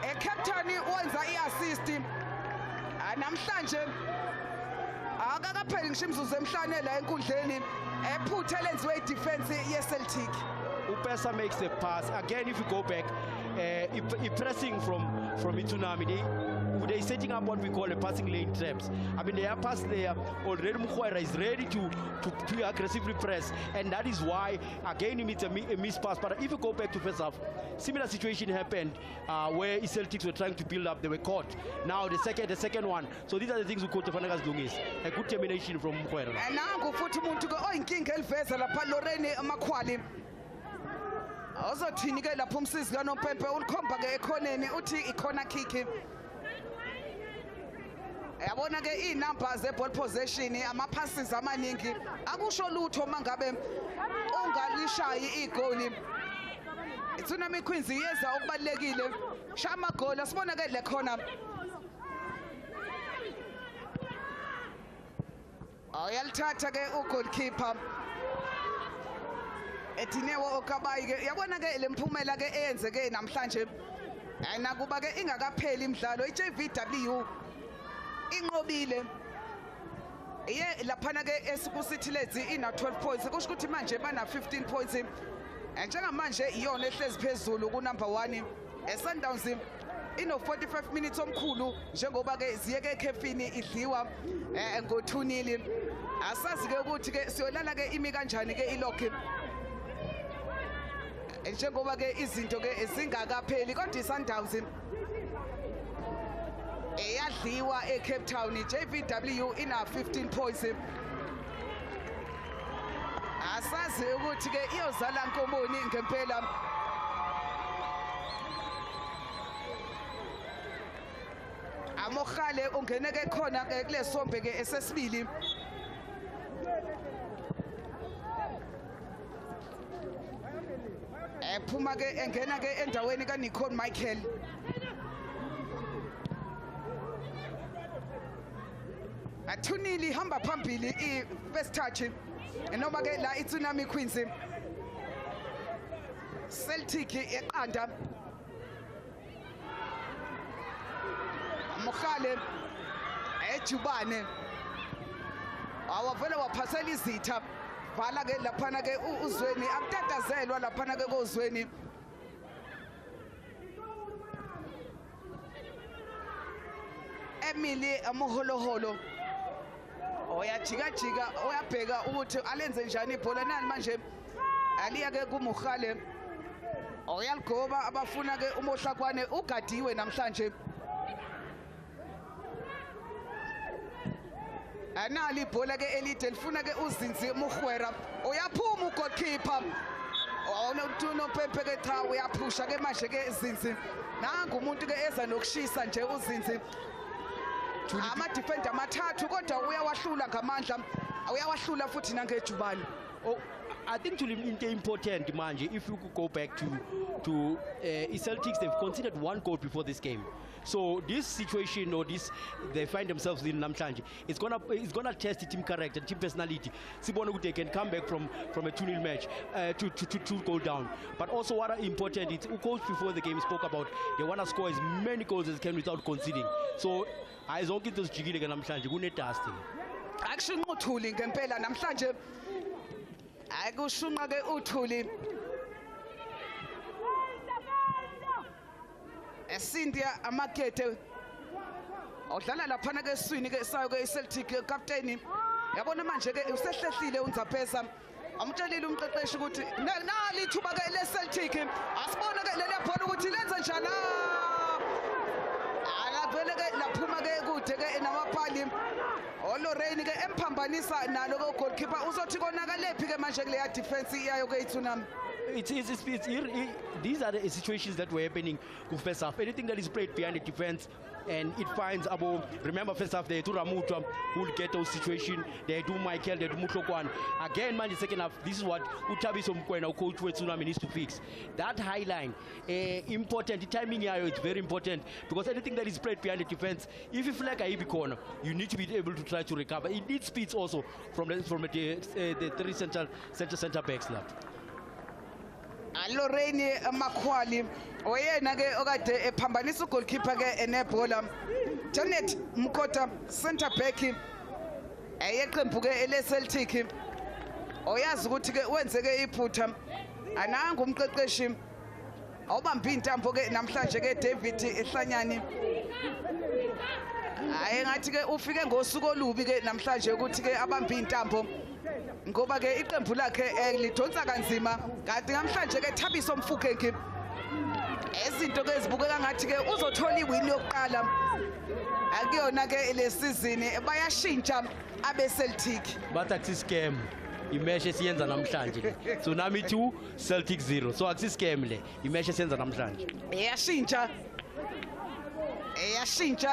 eCaptain wenza i-assist namhlanje akakapheli ngisho imzuzu emhlane la enkundleni ephutha elenziwe idefense yeCeltic. Upesa makes the pass again. If you go back, pressing from Tsunami, they setting up what we call a passing lane traps. I mean, they are passed there already. Mukhwera is ready to aggressively press, and that is why again he meets a missed pass. But if you go back to first half, similar situation happened where Celtics were trying to build up, they were caught. Now the second one. So these are the things we call Tefanagas doing is a good termination from Mukhwera. And now futhi umuntu ke oyinkinga eliveza lapha Lorraine Makhwali. Ozothini ke lapho umsisi kaNompempe ulikhomba ke ekhoneni uthi ikhona kick. Yabona ke inumbers zeball possession ama-passes amaningi akusho lutho mangabe ungalishayi igoli. Tsunami Queens yeza okubalekile shaya amagoli asibona ke le khona. Ayalithatha ke ugoalkeeper Dinewo Okabayi ke yabona ke lemphumela ke eyenzeke namhlanje nakuba ke ingakapheli imidlalo iJVW inqobile iye laphana ke esiku-City Leds ina 12 points kusho ukuthi manje bana 15 points njengamanje iyona ehlezi phezulu ku-number 1 Sundowns ino 45 minutes omkhulu njengoba ke ziye ke ekhefini idliwa ngo-2-0 asazi ke ukuthi ke siyolala ke imi kanjani ke ilokhi njengoba ke izinto ke zingakapheli kodwa iSundowns eyadliwa eCape Town. JVW ina 15 points. Asazi ukuthi ke iyozala nkomboni ngempela. Amokhale ungene ke khona ke kulesombe ke esesibili. Phuma ke engena ke endaweni kaNicole Michael. Athunili hamba phambili i-first touch noma ke la iTsunami Queens Celtic eqanda Mokhale ejubane awavela waphasela izitha vala ke laphana ke uzweni akutatazelwa laphana ke kozweni Emily amoholoholo oyajika oyabheka ukuthi alenze njani ibhola nani manje aliya ke kuMokhale oyaligoba abafuna ke uMohlakwane ugadiwe namhlanje anali ibhola ke elide lifuna ke uzinzi Muhwera uyaphuma ugoalkeeper awunotuno Pepe ke cha uyaphusha ke manje ke izinzi nangu umuntu ke eza nokushisa nje uzinzi ama defender amathathu kodwa uyawahlula ngamandla uyawahlula futhi nangejubane. I think to into important manje if you could go back to Celtics, they've conceded 1 goal before this game. So this situation or this they find themselves in namhlanje, it's gonna test the team character, team personality. Sibona they can come back from a 2-0 match to 2 goal down. But also what are important is coach before the game spoke about they want to score as many goals as can without conceding. So ayizonke into zijikile ke namhlanje kunedusting. Action uthuli ngempela namhlanje akushunqa ke uthuli Cynthia Amakete odlala laphana ke eswini ke sayo ke iCeltic captain yabona manje ke usehlehlile uNzaphesa amtshelile umqeqeshi ukuthi nali ithuba ke leCeltic asibone ke leli bhola ukuthi lenza njani akavele ke laphuma ke kude ke namapali oLorraine ke emphambanisa nalo ke goalkeeper uzothi konakalephi ke manje kule defense iyayo ke iTsunami. These are the situations that were happening to first half. Anything that is played behind the defense and it finds Abo. Remember first half they do Ramutwa who will get those situations. They do Michael, they do Mutlokwan. Again, man, the second half, this is what Utabiso Mkwena, coach Tsunami needs to fix. That high line, important. The timing here is very important because anything that is played behind the defense, if you feel like a heavy corner, you need to be able to try to recover. It needs speeds also from the 3 center backs left. Lorraine Makhwali oyena ke okade ephambanisa ugoalkeeper ke enebhola Janet Mkota center back eyeqembu ke leCeltic oyazi ukuthi ke wenzeke iphutha ananga umqeqeshi awubambi intambo ke namhlanje ke David Ehlanyani ngathi ke ufike ngosuku olubi ke namhlanje ukuthi ke abambi intambo ngoba ke iqembu lakhe lidonsa kanzima kanti namhlanje ke Thabiso Mfukeng ezinto ke ezibukeka ngathi ke uzothola iwin yokuqala akuyona ke le season bayashintsha abeCeltic but akusiscam imesh esiyenza namhlanje Tsunami 2 Celtic 0 so akusiscam le imesh esiyenza namhlanje yashintsha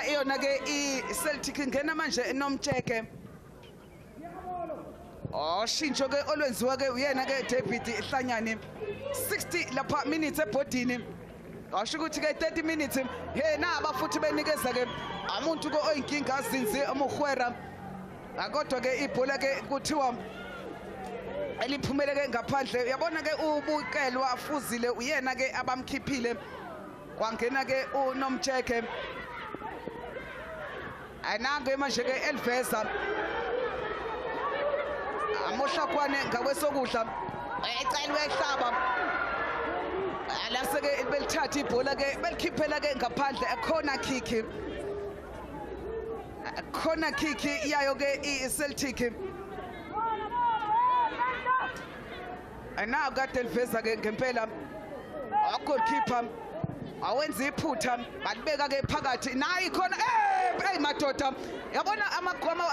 eyona ke iCeltic ngena manje enomtsheke shintsho ke olwenziwa ke uyena ke David Ehlanyani 60 lapha minutes ebhodini asho ukuthi ke 30 minutes yena abafuthi benikeza ke umuntu ko oyinkinga azinzi Muhwera akodwa ke ibhola ke kuthiwa eliphumele ke ngaphandle yabona ke ubukelwa afuzile uyena ke abamkhiphile kwangena ke uNomtsheke anange manje ke eliveza Mohlakwane ngakwesokudla ecelwe ehlaba alase ke belithatha ibhola ke belikhiphela ke ngaphandle corner kick iyayo ke iCeltic ana kade liveza ke ngempela goalkeeper awenza iphutha balibeka ke phakathi nayi khona hey madoda yabona amagoma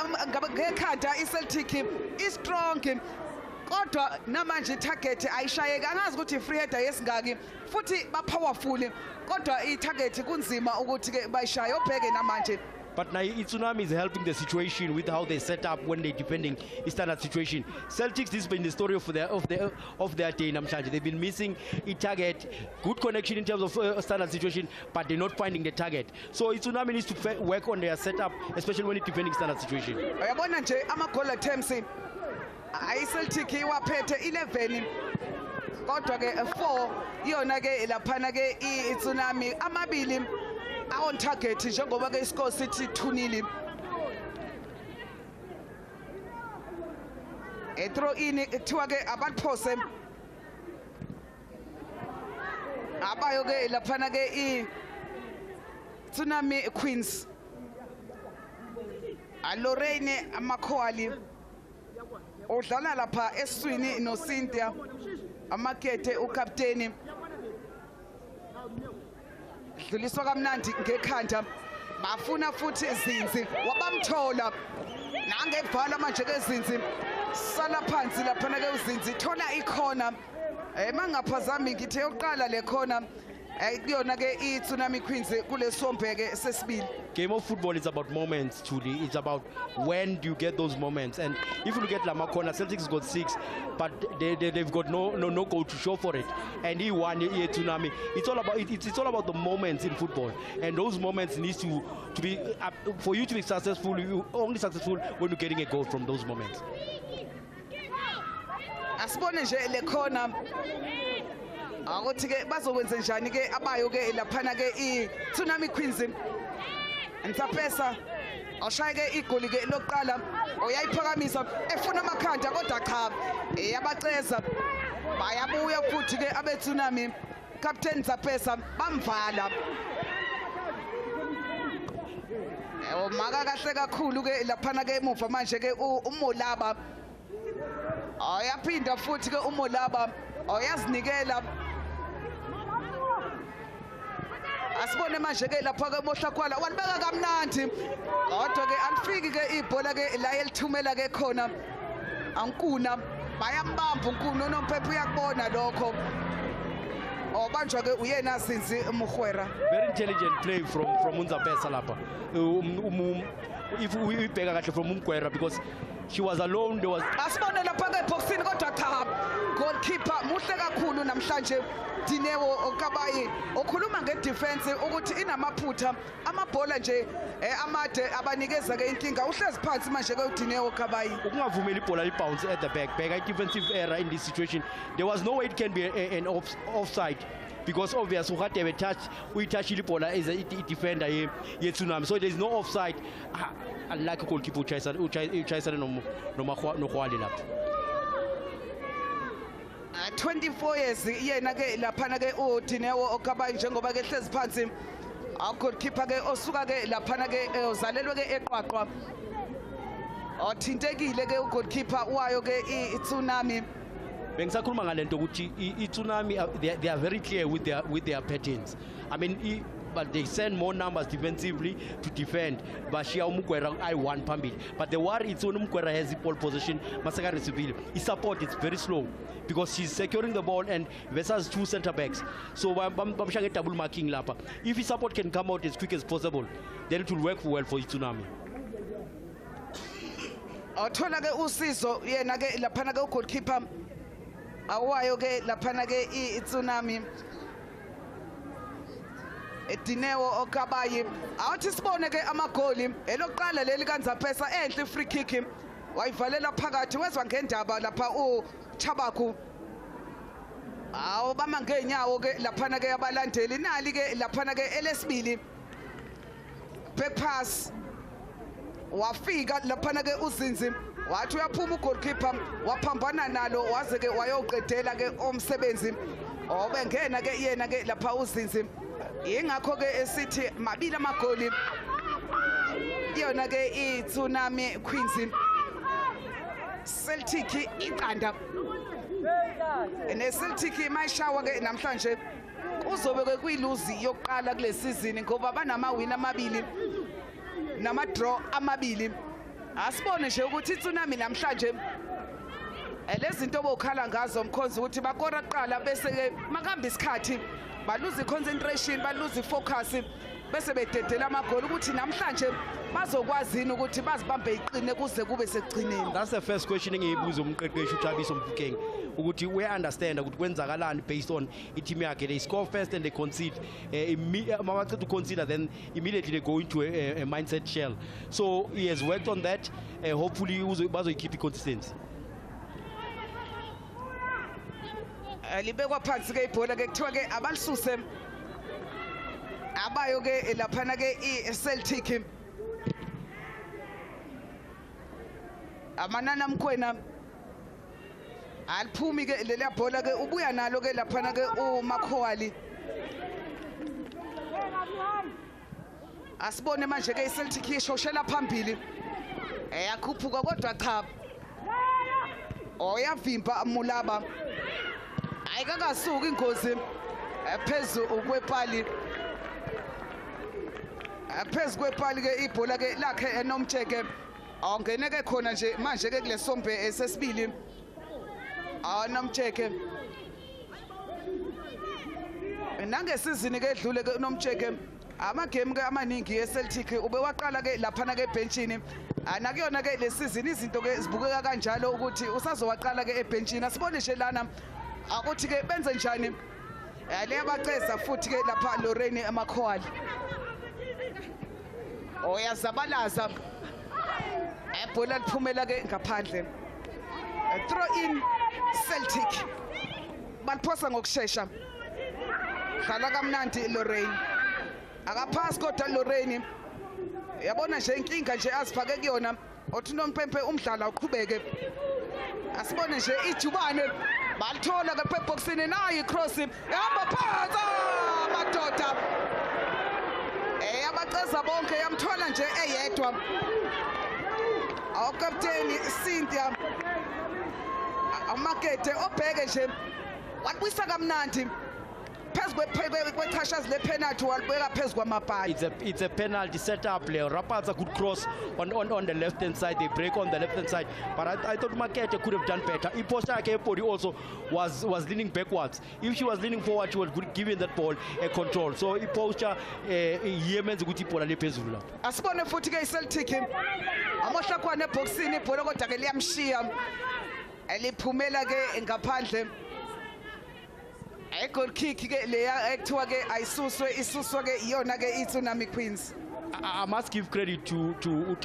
ngekhanda iCeltic istrong kodwa namanje itarget ayishayeka angazi ukuthi free header yesingaki futhi ba powerful kodwa itarget kunzima ukuthi ke bayishaye obheke namanje. But now Tsunami is helping the situation with how they set up when they're defending a standard situation. Celtics, this has been the story of their day in Namhlanje. They've been missing a target, good connection in terms of standard situation, but they're not finding the target. So Tsunami needs to work on their setup, especially when it's defending standard situation. Uyabona nje ama-goal attempts iCeltic iwaphethe 11 kodwa ke 4 iyona ke laphana ke iTsunami amabili on target njengoba ke iscore sithi 2-0. Throw in kuthiwa ke abaphose abayo ke laphana ke iTsunami Queens Lorraine Amakhwali udlala lapha eswini no Cynthia Amakete ukapteni dluliswa kamnandi ngekhanda bafuna futhi izinzi wabamthola nangebhala manje ke izinzi sala phansi lapha ke uzinzi thola ikhona mangaphazami ngithe yoqala le khona kuyona ke iTsunami Queens kule sombheke sesibili. Game of football is about moments, truly. It's about when do you get those moments. And if you look at Lamakona, Celtics got 6, but they've got no goal to show for it. And he won Tsunami. It's all about the moments in football. And those moments needs to be for you to be successful. You only successful when you're getting a goal from those moments. Asibone nje le khona ukuthi ke bazokwenza njani ke abayo ke laphana ke iTsunami Queens. Ntsapesa oshaya ke igoli ke lokuqala oyayiphakamisa efuna amakhanda kodwa cha yabaceza bayabuya futhi ke abeTsunami Captain Ntsapesa bamvala maka kahle kakhulu ke laphana ke emuva manje ke uMolaba ayaphinda futhi ke uMolaba oyazinikela asibone manje ke lapha ke Mohlakwala walibeka kamnandi kodwa ke alifiki ke ibhola ke la elithumela ke khona ankuna bayambamba unkuna uNomphephe uyakubona lokho obanjwa ke uyena Sinzi Mugwera. Very intelligent play from Ntsapesa lapha if we bheka kahle from Mugwera because she was alone. There was asibone lapha ke boxini kodwa cha goalkeeper muhle kakhulu namhlanje Dinewo Okabayi okhuluma ngedefense ukuthi inamaphutha amabhola nje amade abanikeza ke inkinga uhlezi phansi manje ke uDinewo Okabayi ukungavumeli ibhola libounce at the back a defensive error in this situation. There was no way it can be an offside because obviously uHatebe touch ibhola as a defender yeTsunami, so there is no offside unlike a goalkeeper uchayisana noMahwali lapha. 24 years yena ke laphana ke uDinewo Okabayi njengoba ke hlezi phansi goalkeeper ke osuka ke laphana ke uzalelwe ke eqwaqwa othintekile ke ugoalkeeper wayo ke iTsunami. Bengisakhuluma ngalento ukuthi iTsunami they are very clear with their patterns. I mean but they send more numbers defensively to defend. Bashia Mugwera I one phambili. But the worry is when Mugwera has the ball position, Masaka receive. His support is very slow because she's securing the ball and versus 2 center backs. So Bamshanga double marking lapa. If his support can come out as quick as possible, then it will work well for Tsunami. Othola ke usizo yena ke laphana ke goalkeeper awayo ke laphana ke iTsunami Dinewo Okabayi awuthi sibone ke amagoli elokuqala leli kaNtsapesa enhle free kick wayivalela phakathi wezwa ngendaba lapha uChabaku bama ngenyawo ke laphana ke abalandeli nali ke laphana ke elesibili back pass wafika laphana ke uzinzi wathi uyaphuma ugoalkeeper waphambana nalo waze ke wayoqedela ke omsebenzi obengena ke yena ke lapha uzinzi ingakho ke esithi mabili amagoli yona ke iTsunami Queens Celtic iqanda neCeltic mayishawa ke namhlanje kuzobe ke kuyiluzi yokuqala kule season ngoba banamawin amabili nama draw amabili. Asibone nje ukuthi Tsunami namhlanje lezinto obokhala ngazo mkhonzi ukuthi bakora kuqala bese ke makamba isikhathi baluza concentration baluza focus bese bededela amagoli ukuthi namhlanje bazokwazini ukuthi bazibambe iqine kuze kube sekugcineni. That's the first question engiyibuza umqeqeshi uThabiso Mfukeng ukuthi we understand ukuthi kwenzakalani based on team yakhe. They score first and they concede. Mawaqeda to consider then immediately they go into a mindset shell. So he has worked on that. Hopefully bazoyikhipha consistency. Libekwa phansi ke ibhola ke kuthiwa ke abalisuse abayo ke laphana ke iCeltic amanana mkhwena aliphumi ke leli bhola ke ubuya nalo ke laphana ke uMakhowali. Asibone manje ke iCeltic ishoshela phambili yakhuphuka kodwa cha oyavimba Mulaba ayikakasuki ingozi phezulu kwepali phezu kwepali ke ibhola ke lakhe enomtsheke awungene ke khona nje manje ke kule sombe sesibili anomtsheke nangesizini ke edlule ke unomtsheke amagame ke amaningi eCeltic ube waqala ke laphana ke benchini anakuyona ke lesizini izinto ke zibukeka kanjalo ukuthi usazowaqala ke ebenchini. Asibone nje lana ukuthi ke benze njani le abaceza futhi ke lapha Lorraine Makhowali oyazabalaza ebhola liphumela ke ngaphandle throw in Celtic baliphosa ngokusheshsha dlala kamnandi Lorraine akaphasi kodwa Lorraine yabona nje inkinga nje azifake kuyona othi nompempe umdlalo uqhubeke. Asibone nje ijubane balithola ke pheboxini nayi cross ehamba phansi madoda abaceza bonke yamthola nje eyedwa awukapteni Cynthia amakete obheke nje wabuyisa kamnandi phezu kwechashazi lepenalty walibeka phezu kwamabhali. It's a penalty set up. Rapaz a good cross on the left hand side. They break on the left hand side. But I thought Makete could have done better. Iposha Kepodi also was leaning backwards. If she was leaning forward, she was giving that ball a control. So Iposha Yemen's guti pola le pezula. Asibone futhi ke iCeltic amahla kwane boxini ibhola kodwa ke liyamshiya eliphumela ke ngaphandle. A goal kick ke leya ekuthiwa ke isuswe ke iyona ke iTsunami Queens. I must give credit to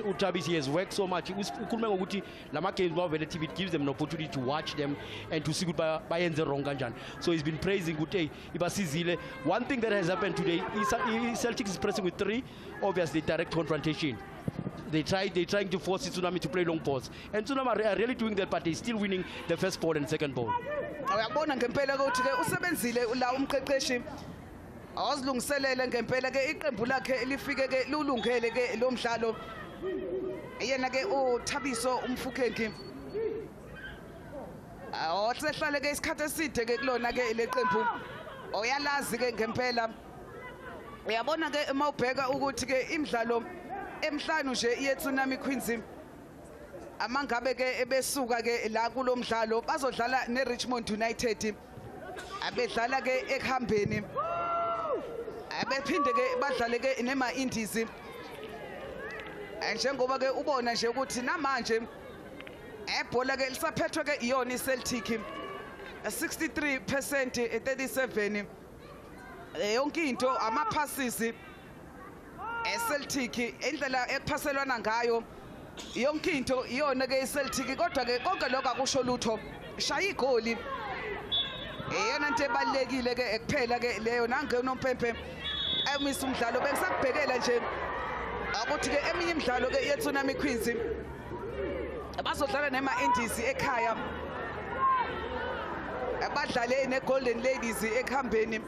Utabis. He has worked so much. Ukhulume ngokuthi lama games bavele TV, it gives them an opportunity to watch them and to see ukuthi bayenze wrong kanjani. So he's been praising ukuthi ibasizile. One thing that has happened today is Celtic is pressing with 3, obviously direct confrontation. They're trying to force Tsunami to play long balls, and Tsunami are really doing that, but they're still winning the first ball and second ball. Uyabona ngempela ukuthi ke usebenzile la umqeqeshi awazilungiselele ngempela ke iqembu lakhe lifike ke lulungele ke lo mdlalo yena ke uThabiso Mfukeng osehlale ke isikhathi eside ke kulona ke leqembu oyalazi ke ngempela. Uyabona ke mawubheka ukuthi ke imidlalo emhlanu nje iyeTsunami Queens amangabe ke ebesuka ke la kulomdlalo bazodlala neRichmond United abedlala ke ekhambeni abephinde ke badlale ke nema Indies njengoba ke ubona nje ukuthi namanje ebhola ke lisaphethwe ke iyona iCeltic 63% 37 yonke into ama passes eCeltic indlela ekuphaselwana ngayo yonke into iyona ke iCeltic kodwa ke konke lokho akusho lutho shaya igoli eyona nto ebalekile ke ekuphela ke leyo nangena umpempe emisa umdlalo bengisakubhekela nje ukuthi ke eminye imidlalo ke yeTsunami Queens bazodlala nema Indies ekhaya abadlale neGolden Ladies ekhambeni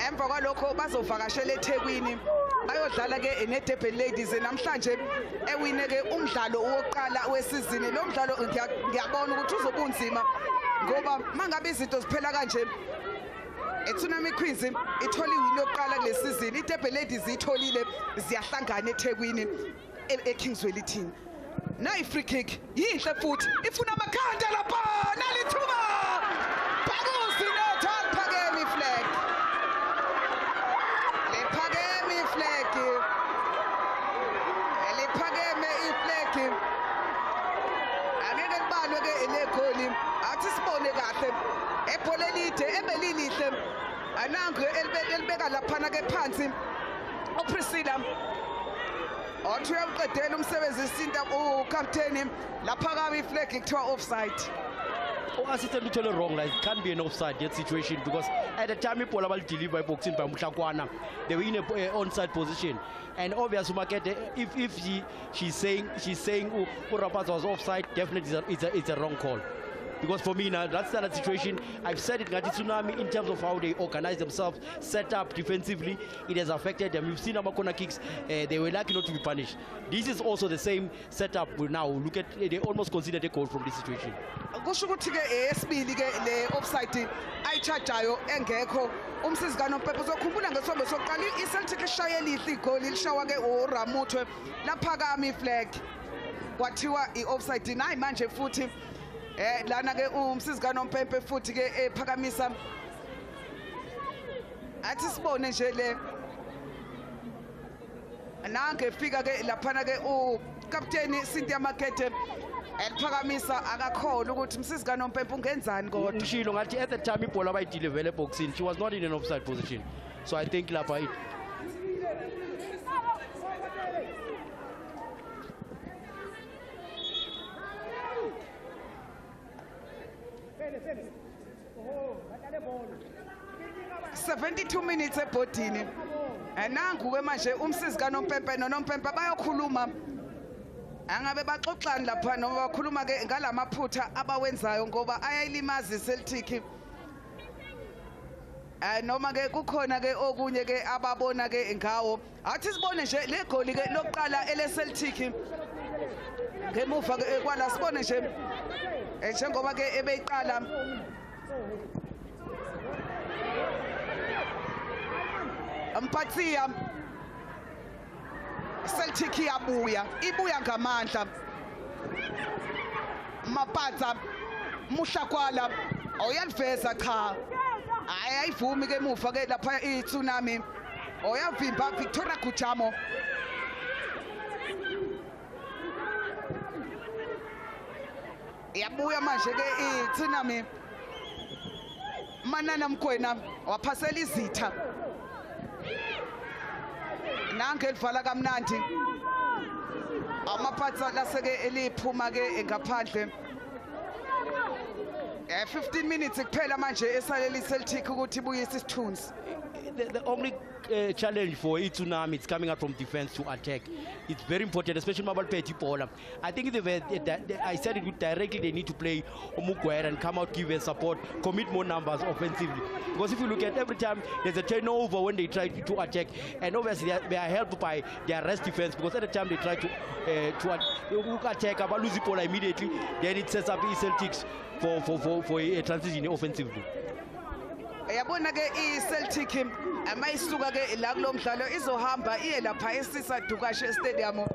emva kwalokho bazovakashela eThekwini bayodlala ke neDurban Ladies namhlanje ewine ke umdlalo wokuqala wesizini. Lo mdlalo ngiyabona ukuthi uzobunzima ngoba mangabe izinto ziphela kanje Tsunami Queens itholi win yokuqala kule season. iDurban Ladies itholile ziyahlangana eThekwini eKingswell team. Na free kick yinhle futhi ifuna amakhanda lapha nalithuba. Babusi nothal phakeme iflag. Le phakeme iflag. Le phakeme iflag. Angeke kubalwe ke le goal. Athi sibone kahle. Ebhola elide ebelilihle. Anangu elibeka lapha ke phansi. uPriscilla othi uyaqedela umsebenzi isinta uCaptain lapha kabi iflag kuthiwa offside. Assistant Luthole wrong, like it can't be an offside that situation because at the time people about deliver boxing by Mutlakwana, they were in a onside position, and obviously if she's saying Rapaz was offside, definitely it's a wrong call. Because for me now, that's not a situation. I've said it, Ngati Tsunami, in terms of how they organize themselves, set up defensively, it has affected them. You've seen our corner kicks, they were lucky not to be punished. This is also the same setup now. Look at, they almost considered a goal from this situation. Kusho ukuthi ke esibili ke le offside ayichajayo engekho umsizikano Pepe uzokhumbula ngesombe sokuqala iCeltic ishaye lihle igoli lishawa ke uRamuthwe laphakama iflag kwathiwa iOffside nayi manje futhi lana ke umsizikano Mpempe futhi ke ephakamisa athi sibone nje le nange fika ke laphana ke uCaptain Cynthia Makete eliphakamisa akakhola ukuthi umsizikano Mpempe ungenzani kodwa ngishilo ngathi at the time ibhola bayideliver boxing, she was not in an offside position, so I think lapha it .72 minutes ebhodini nangu ke manje umsizikano Mpempe noNompempe bayokhuluma angabe baxoxani lapha noma bakhuluma ke ngalamaphutha abawenzayo ngoba ayayilimaza iCeltic noma ke kukhona ke okunye ke ababona ke ngawo athi sibone nje le goli ke lokuqala eleCeltic ngemuva ke kwala sibone nje njengoba ke ebeyiqala Mpatsiya Celtic ibuya ngamandla Mapatsa Mushakwala oyaliveza cha ayayivumi ke muva ke lapha iTsunami oyavimba Victoria Kujamo yabuya manje ke iTsunami Manana Mkwena waphasela izitha nange livala kamnandi amaphatsa laseke eliphuma ke ngaphandle 15 minutes kuphela manje esaleli Celtic ukuthi ibuyise isithunzi. The only challenge for Tsunami is coming out from defense to attack. It's very important, especially Mabal Peti Pola. I think I said it directly, they need to play Omugwera and come out, give a support, commit more numbers offensively. Because if you look at every time, there's a turnover when they try to attack, and obviously they are helped by their rest defense, because at the time they try to attack, Abaluzi Pola immediately, then it sets up Celtics for a transition offensively. Yabona ke iCeltic amayisuka ke la kulomdlalo izohamba iye lapha eSisa Dukashe Stadium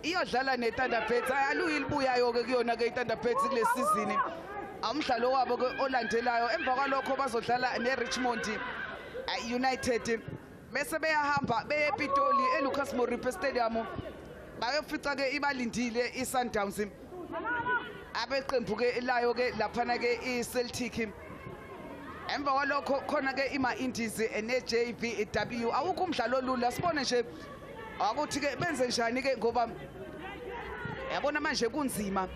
iyodlala neThunderbirds ayaluyi libuyayo ke kuyona ke iThunderbirds kule season umdlalo wabo ke olandelayo emva kwalokho bazodlala neRichmond United bese beyahamba beyePitoli eLucas Moripe Stadium bayofica ke ibalindile iSundowns abeqembu ke layo ke laphana ke iCeltic emva kwalokho khona ke ima-Indies ne-JVW awukho umdlalo olula sibone nje akuthi ke benze njani ke ngoba yabona manje kunzima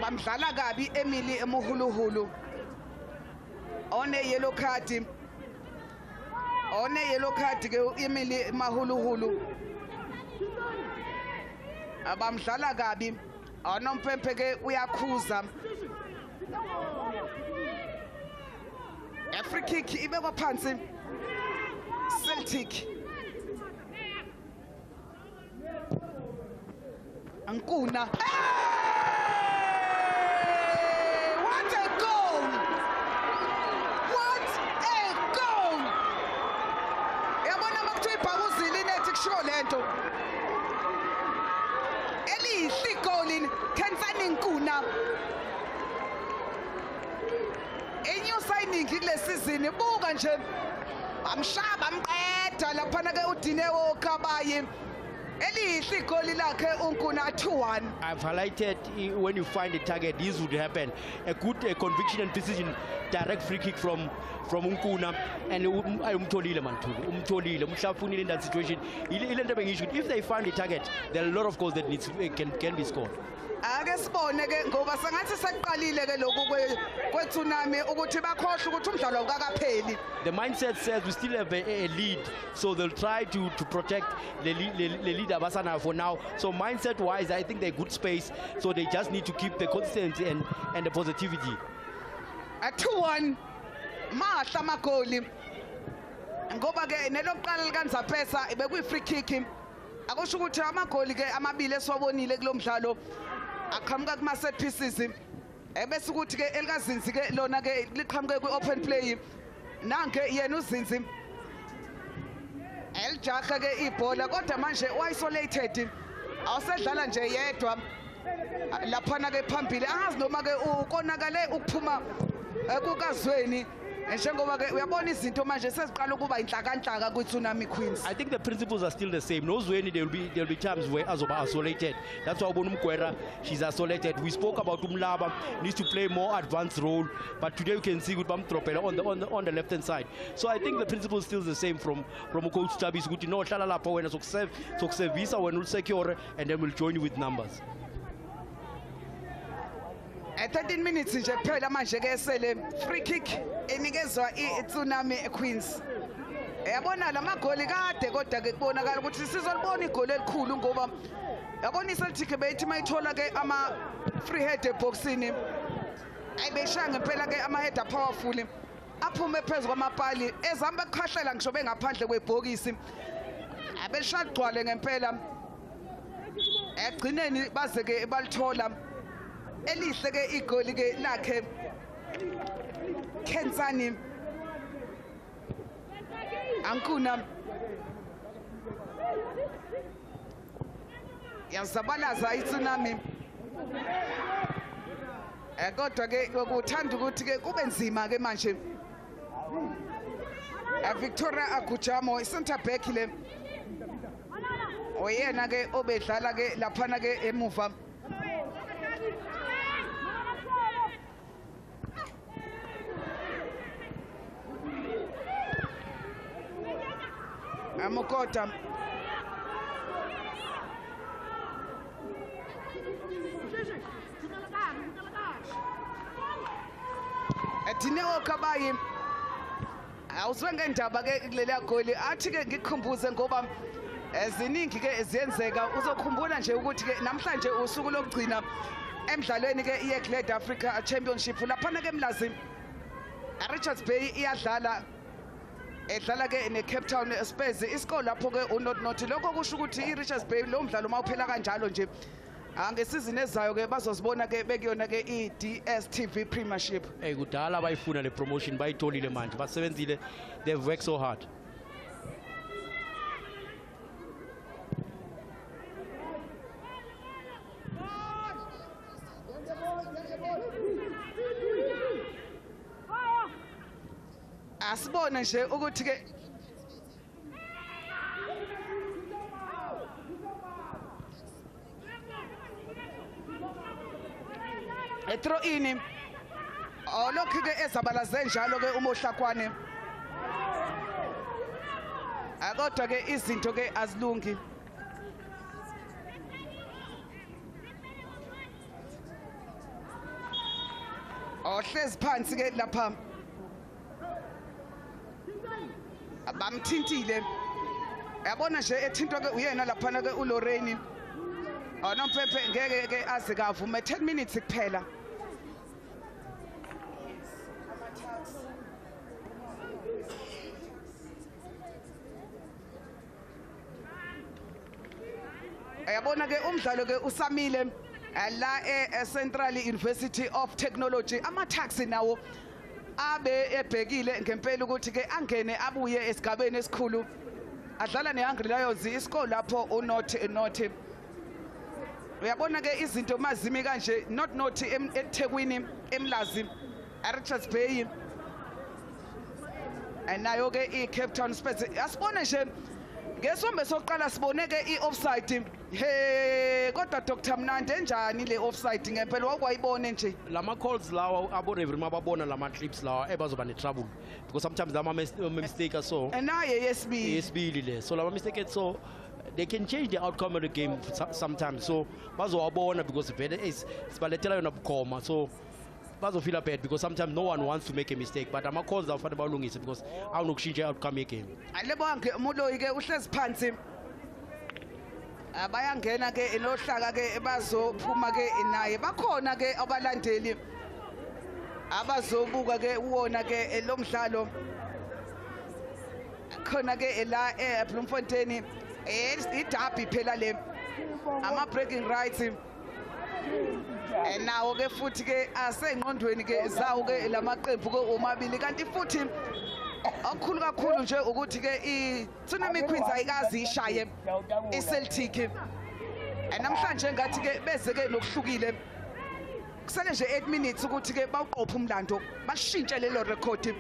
bamdlala kabi Emily emuhuluhulu one yellow card ke Emily emahuluhulu abamdlala kabi anompempe ke uyakhuza free kick ibekwa phansi Celtic Ankuna what a goal eminingi kule season buka nje amshaba amqeda laphana ke uDinewo Kabayi elihle igoli lakhe uNkuna 2-1. I've highlighted when you find a target, this would happen. A good conviction and precision, direct free kick from Unkuna and umtholile umtholile umhlafunile in that situation. If they find a target, there are a lot of goals that can be scored. Ake sibone ke ngoba sengathi sekuqalile ke lokhu kweTsunami ukuthi bakhohle ukuthi umdlalo ukakapheli. The mindset says we still have a lead, so they'll try to protect the lead Abasana for now. So mindset wise, I think they're good space, so they just need to keep the consistency and the positivity. A 2-1 mahla magoli ngoba ke nelokuqala likanzaphesa bekuyi free kick. Akusho ukuthi amagoli ke amabili esiwabonile kulomdlalo aqhamuka kuma set pieces ebese ukuthi ke elikazinzi ke lona ke liqhamuke ku open play nanke yena uzinzi eljaha ke ibhola kodwa manje isolated awusedlala nje yedwa laphana ke phambili angazi noma ke ukonakale ukuphuma kukazweni njengoba ke uyabona izinto manje seziqala ukuba inhlakanhlaka kuTsunami Queens. I think the principles are still the same. Nozweni there'll be times where azoba isolated. That's why Umgwera, she's isolated. We spoke about Umlaba needs to play more advanced role, but today you can see with Tropela on the left hand side. So I think the principle is still the same from Coach Tabis. Good to know hlala lapha wena sokusevisa wena secure and then we'll join you with numbers. At 13 minutes nje kuphela manje ke sele free kick enikezwa iTsunami Queens. Yabona lamagoli kade kodwa ke kubonakala ukuthi sizolibona igoli elikhulu ngoba yabona iCeltic beyithi mayithola ke ama free head eboxini ayibeshanga impela ke ama header powerful aphume phezulu kwamapali ezamba kukhahlela ngisho bengaphandle kwebhokisi abeshaqgcwale ngempela egcineni baze ke balithola elihle ke igoli ke lakhe Kensani Ankuna yazabalaza iTsunami kodwa ke ukuthanda ukuthi ke kube nzima ke manje Victoria Agujamo center back le oyena ke obedlala ke laphana ke emuva Amokota Dinewo Kabayi awuzwe ngendaba ke kuleya goli athi ke ngikukhumbuze ngoba eziningi ke eziyenzeka uzokhumbula nje ukuthi ke namhlanje usuku lokugcina emidlalweni ke iyeGlad Africa Championship laphana ke Mlazi Richards Bay iyadlala edlala ke neCape Town Spurs isikole lapho ke unot lokho kusho ukuthi iRichards Bay lo mdlalo mawuphela kanjalo nje ngesizini ezayo ke bazosibona ke bekuyona ke iDStv Premiership. Kudala bayifuna le promotion bayitholile manje basebenzile, they've worked so hard. Asibone nje ukuthi ke throw in olokhu ke ezabalaze njalo ke uMohlakwane kodwa ke izinto ke azilungi ohlezi phansi ke lapha bamthintile yabona nje ethintwa ke uyena laphana ke uLorraine noMpepe ngeke ke aze kavume 10 minutes kuphela yabona ke umdlalo ke usamile la eCentral University of Technology ama-taxi nawo abe ebhekile ngempela ukuthi ke angene abuye esigabeni esikhulu adlala neHungry Lions isikole lapho uNorth uyabona ke izinto mazimi kanje not eThekwini eMlazi eRichards Bay nayo ke i-Cape Town Spurs asibone nje ngesombe sokuqala sibone ke i-offside he kodwa Dr Mnandi enjani le offside ngempela wakwayibone nje lama calls lawa abo referee mababona lama clips lawa ebazoba ne trouble because sometimes ama mistake so naye yesibili le so lama mistake so they can change the outcome of the game sometimes so bazowabona because vele sibalethela yona bukhoma so bazofeel bad because sometimes no one wants to make a mistake but ama calls afanele balungise because awunokushintsha outcome ye game alebonke uMuloyi ke uhlezi phansi bayangena ke enohlaka ke bazophuma ke naye bakhona ke abalandeli abazobuka ke uwona ke lo mdlalo khona ke la eBloemfontein iderby phela le ama breaking rights nawo ke futhi ke asengqondweni ke zawo ke lamaqembu ke omabili kanti futhi okukhulu kakhulu nje ukuthi ke iTsunami Queens ayikazi ishaye iCeltic namhlanje ngathi ke beze ke nokuhlukile kusele nje 8 minutes ukuthi ke bawuqopha umlando bashintshe lelo record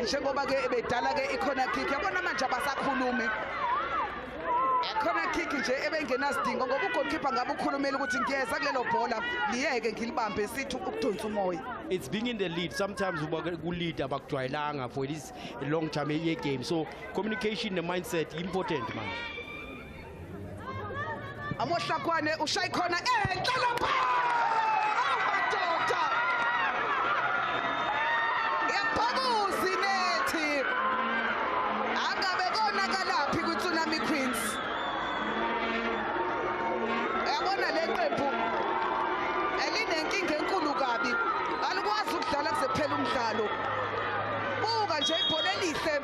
njengoba ke bedala ke ikhona kick yabona manje abasakhulumi khona kick nje ebengenasidingo ngoba ugoalkeeper ngabe ukhulumela ukuthi ngiyeza kulelo bhola liyeke ngilibambe sithi ukudonsa umoya. It's being in the lead sometimes we lead abakujwayelanga for this long term ye game so communication the mindset important man. Amohlakwane ushaya khona enhlala pha amadoda yaphakuzi nethi angabe konakalaphi kuTsunami Queens yabona leqembu elinenkinga enkulu kabi alikwazi ukudlala kusephela umdlalo buka nje ibhola elihle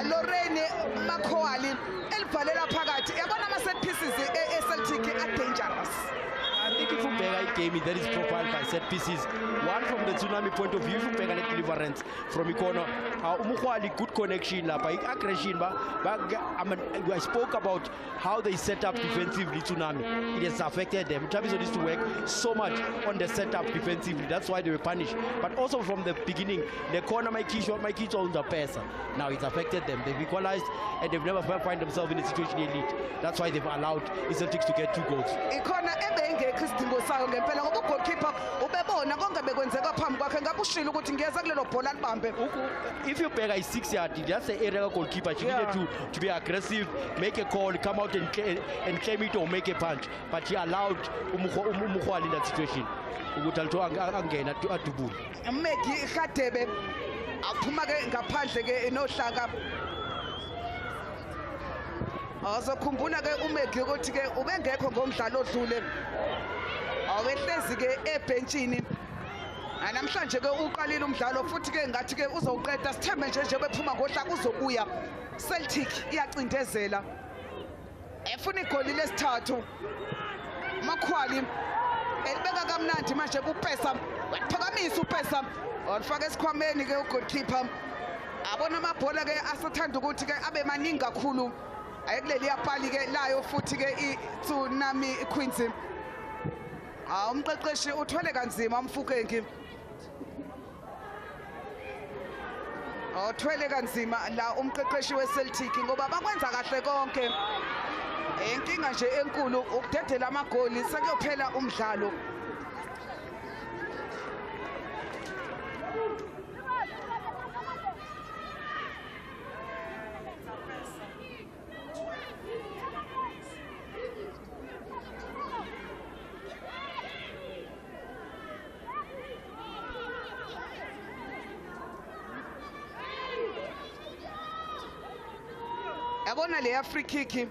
Lorraine Makhoali elivalela phakathi yabona ama set pieces eCeltic are dangerous. I think if you beg a game that is profiled by set pieces, one from the Tsunami point of view, if you beg a deliverance from the corner, Umukhwali good connection, aggression. I spoke about how they set up defensively Tsunami. It has affected them. Travis needs to work so much on the setup defensively. That's why they were punished. But also from the beginning, the corner my key on the pass. Now it's affected them. They've equalized and they've never find themselves in a situation they lead. That's why they've allowed Celtics to get 2 goals. Isidingo sayo ngempela ngoba ugoalkeeper ubebona konke bekwenzeka phambi kwakhe ngabe ushilo ukuthi ngiyeza kulelo bhola libambe. If you beg a 6 yard, that's the area goalkeeper. She needed to be aggressive, make a call, come out and claim it or make a punch. But she allowed Umukhwali in that situation. Ukuthi angena atubule. Meki Khatebe aphuma ke ngaphandle ke enohlaka. Azokhumbula ke uMegi ukuthi ke ubengekho ngomdlalo odlule. Awehlezi ke ebenchini. Namhlanje ke uqalile umdlalo futhi ke ngathi ke uzowuqeda sithembe nje bephuma ngohlaka uzobuya. Celtic iyacindezela. Efuna igoli lesithathu. Makhwali elibeka kamnandi manje kuPesa. Waphakamisa uPesa. Wafaka esikhwameni ke ugoalkeeper. Abona amabhola ke asathanda ukuthi ke abe maningi kakhulu. Ayekuleli yapali ke layo futhi ke iTsunami Queens umqeqeshi uthwele kanzima umfukenki uthwele kanzima la umqeqeshi weCeltic ngoba bakwenza kahle konke inkinga nje enkulu ukudedela amagoli sekuyophela umdlalo. Yabona le free kick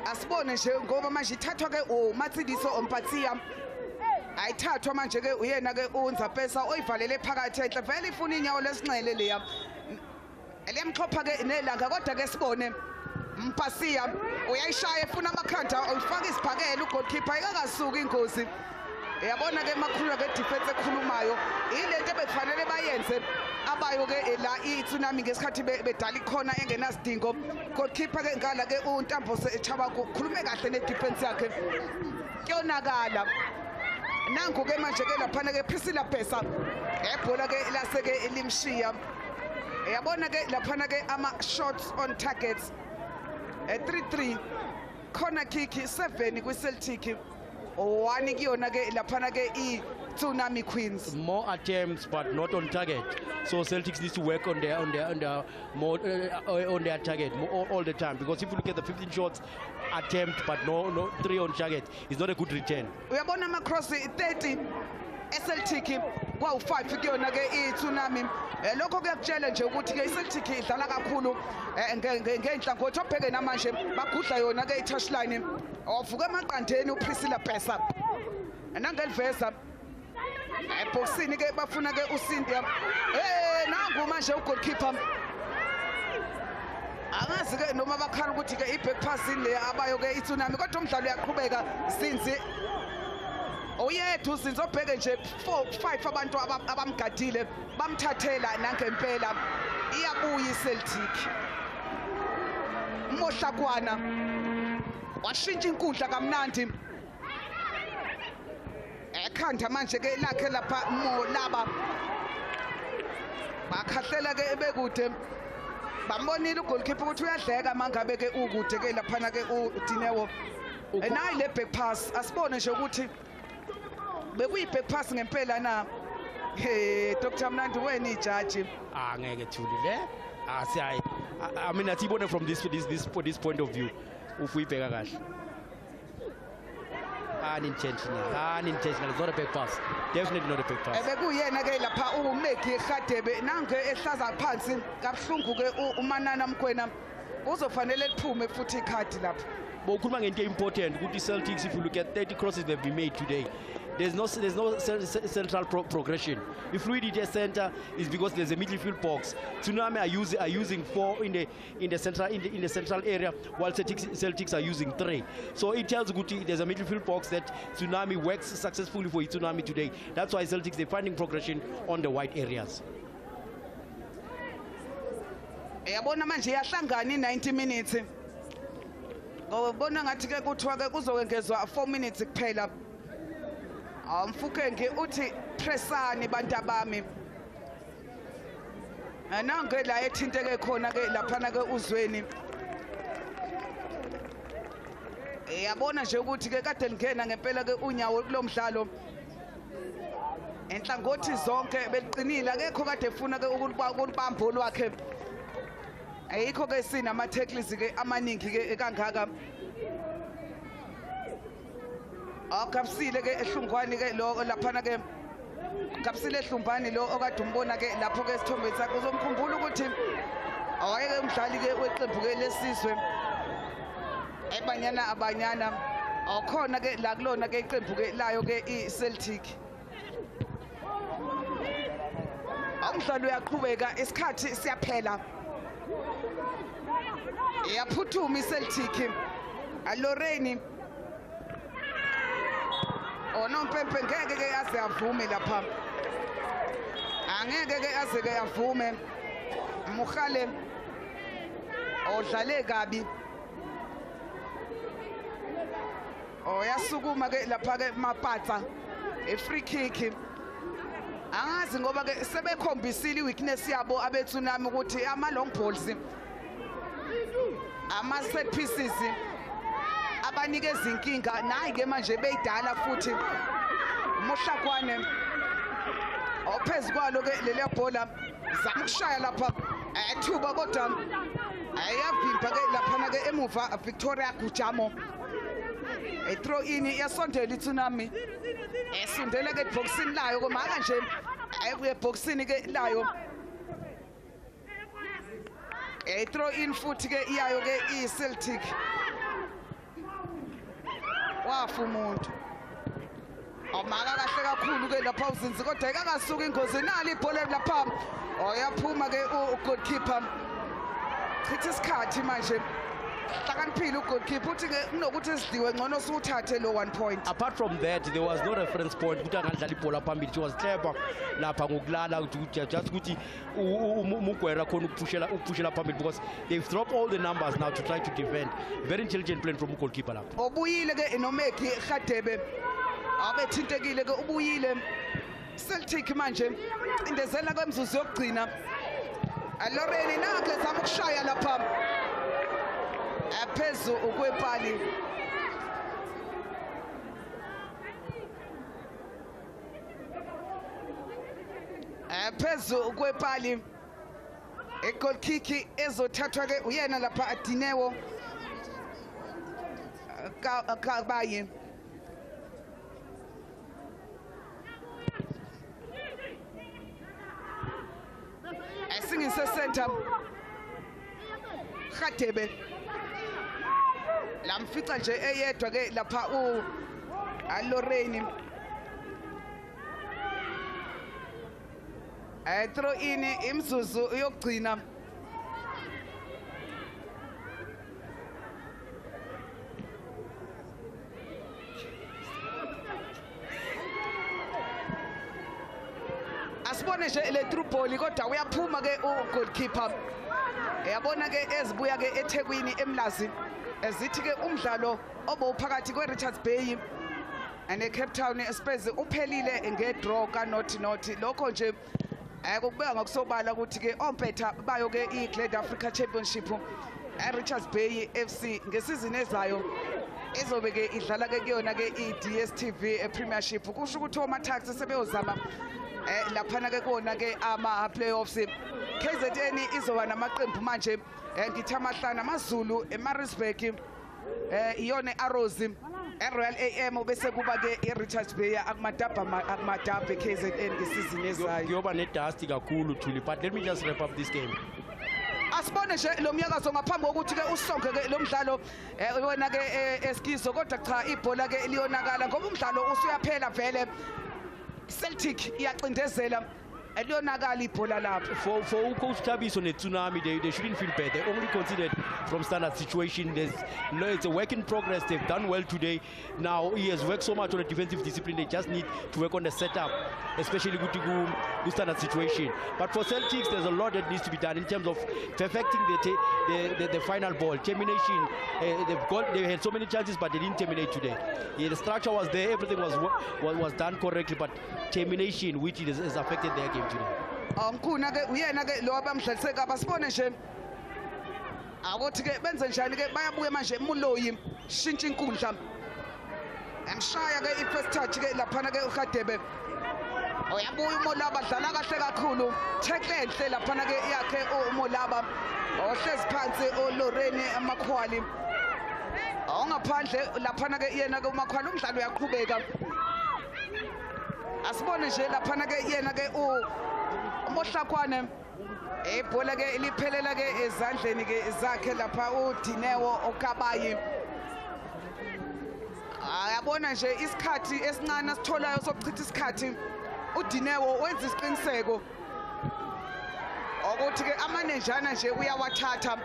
asibone nje ngoba manje ithathwa ke uMatsidiso Ompatsiya ayithathwa manje ke uyena ke unza pesa oyivalele phakathi enhle vele ifuna inyawo lesinxele leya elemxhopha ke nelanga kodwa ke sibone Mpasiya uyayishaya efuna amakhanda uyifaka isibhakela ugoalkeeper ayikakasuki ingozi. Yabona ke makhulu ke defense ekhulumayo ilento ebekufanele bayenze abayo ke la iTsunami ngesikhathi bedala ikhona engenasidingo. Goalkeeper ke ngala ke uNtambo Chaba kukhulume kahle nedefense yakhe kuyonakala. Nangu ke manje ke lapha ke Priscilla Pesa ebhola ke lase ke elimshiya Yabona ke laphana ke ama shots on targets. 3-3 corner kick 7 kwi Celtic. 1 kuyona ke laphana ke I Tsunami Queens. More attempts but not on target. So Celtics needs to work on their more on their target all the time, because if you look at the 15 shots attempt but no 3 on target, it's not a good return. Uyabona ama cross 30 Celtic kwawu 5 kuyona ke I Tsunami. Lokho kuyakutshela nje ukuthi ke iCeltic idlala kakhulu ngenhlangothi obheke namanje bagudla yona ke I-touchline. Ovuka emaqandeni uPriscilla Besa. Nangeliveza eboxini ke bafuna ke uCynthia. Nangu manje ugoalkeeper. Angazi ke noma bakhala ukuthi ke I-back pass le abayo ke iTsunami, kodwa umdlalo uyaqhubeka since oyedwa uzinzo obheke nje 4-5 abantu abamgadile bamthathela nangempela iyabuya iCeltic. Mohlakwana washintsha inkundla kamnandi ekhanda manje ke lakhe lapha mo laba bakhahlela ke ebekude bambonile ugoalkeeper ukuthi uyadleka mangabe ke ukude ke laphana ke uDinewo nayi le back pass asibone nje ukuthi bekuyi-back pass ngempela na. Dr. Mnandi wena ijaji ngeke thuli le siyayi. I mean asibone from this point of view ufuyibheka kahle. Unintentional, it's not a back pass. Definitely not a back pass. Bekuyena ke lapha uMegi Khadebe nange ehlaza phansi kabuhlungu ke uManana Mkwena uzofanele liphume futhi ikhadi lapha. Bokhuluma ngento important ukuthi Celtics, if you look at 30 crosses they've been made today, there's no central progression. If we did a center, it's because there's a midfield box. Tsunami are using 4 in the central area, while Celtics are using 3. So it tells Guti there's a midfield box that Tsunami works successfully for Tsunami today. That's why Celtics they're finding progression on the wide areas. Yabona manje yahlangana i-90 minutes. Ngobona ngathi ke kuthiwa ke kuzongezwa 4 minutes kuphela. Mfukenge uthi pressani bantu abami. Nange la ethinteke khona ke laphana ke uzweni. Yabona nje ukuthi ke kade lingena ngempela ke unyawo kulomdlalo. Enhlangothi zonke beliqinile akekho kade efuna ke ukulibamba lwakhe. Ayikho ke sinama tackles ke amaningi ke kangaka. Akapsile ke ehlungwani ke lo laphana ke kapsile ehlumbani lo okade umbona ke lapho ke isithombe sakhe uzomkhumbula ukuthi awayeke umdlali ke weqembu ke lesizwe abanyana awukhona ke la kulona ke iqembu ke layo ke iCeltic. Umdlalo uyaqhubeka isikhathi siyaphela. Iyaphuthuma iCeltic. Aloreni Onompempe ngeke ke aze avume lapha. Angeke ke aze ke avume. Mukhale odlale kabi. Oyasukuma ke lapha ke Mapatsa free kick. Angazi ngoba ke sebekhombisile weakness yabo abeTsunami ukuthi ama long balls, ama set pieces abanikeza inkinga nayi ke manje beyidala futhi Mohlakwane ophezukwalo ke lele bhola zama ukushaya lapha ethuba kodwa ayavimba ke laphana ke emuva Victoria Gujamo throw in yasondela iTsunami esondela ke boxini layo komaka nje ayekuye boxini ke layo throw in futhi ke iyayo ke iCeltic. Wafu umuntu amaka kahle kakhulu ke lapha uzinzi kodwa akasuka ingozi nali ibhola lapha oyaphuma ke ugoalkeeper chitha isikhathi manje hlakaniphile ugoalkeeper uthi ke kunokuthi sidliwe ngcono siwuthathe lo 1 point. Apart from that there was no reference point ukuthi angadlala ibhola phambili. It was clever lapha ngokulala ukuthi just ukuthi umugwera khona ukupushela phambili because they've dropped all the numbers now to try to defend. Very intelligent play from goalkeeper lapha. Obuyile ke noMegi Khadebe abethintekile ke ubuyile Celtic manje indezela kwemzuzu yokugcina Lorraine nakhe zama ukushaya lapha phezu kwepali. Phezu kwepali. Goal kick ezothathwa ke uyena lapha Adinewo Kabayi. Singise center Khatebe lamfica nje eyedwa ke lapha Lorraine. Throw in imzuzu yokugcina. Asibone nje le through ball kodwa uyaphuma ke goalkeeper. Yabona ke ezibuya ke eThekwini eMlazi ezithi ke umdlalo obuphakathi kweRichards Bay and eCape Town Spurs uphelile ngedraw ka-not lokho nje ukubeka ngokusobala ukuthi ke ompetha bayo ke iGlad Africa Championship eRichards Bay FC ngesizini ezayo izobe ke idlala ke kuyona ke iDStv Premiership kusho ukuthi oMataxi sebeyozama laphana ke kuona ke ama playoffs. KZN izoba namaqembu manje ngithi amahlanu amaZulu eMaritzburg iyona Arrows Royal AM bese kuba ke iRichards Bay akumadaba KZN ngesizini ezayo kuyoba nedust kakhulu Thuli, but let me just wrap up this game. Asibone nje lo myakazo ngaphambi kokuthi ke usonke ke lo mdlalo wena ke eskizo kodwa cha ibhola ke liyonakala ngoba umdlalo usuyaphela vele. Celtic iyacindezela eliyonakala ibhola lapho. For Coach Tabiso and Tsunami, they shouldn't feel bad. They only considered from standard situation. It's a work in progress. They've done well today. Now he has worked so much on the defensive discipline. They just need to work on the setup, especially with the standard situation. But for Celtics, there's a lot that needs to be done in terms of perfecting the final ball, termination. They had so many chances, but they didn't terminate today. Yeah, the structure was there, everything was done correctly, but termination, which has affected their game today. Ngkhuna ke uyena ke lo abamdlaliseka basibone nje ukuthi ke benze njani ke bayabuya manje emuloyi shintsha inkundla emshaya ke i-first touch ke laphana ke uHadebe uyabuya uMolaba dlala kahle kakhulu tackle enhle laphana ke yakhe uMolaba ohlezi phansi uLorraine Amakhwali ongaphandle laphana ke yena ke uMakhwali umdlalo uyaqhubeka. Asibone nje laphana ke yena ke uMohlakwane ibhola ke liphelela ke ezandleni ke zakhe lapha uDinewo Okabayi. Ayabona nje isikhathi esincane sitholayo sokuchitha isikhathi uDinewo wenza isiqiniseko ukuthi ke amanenjana nje uyawathatha.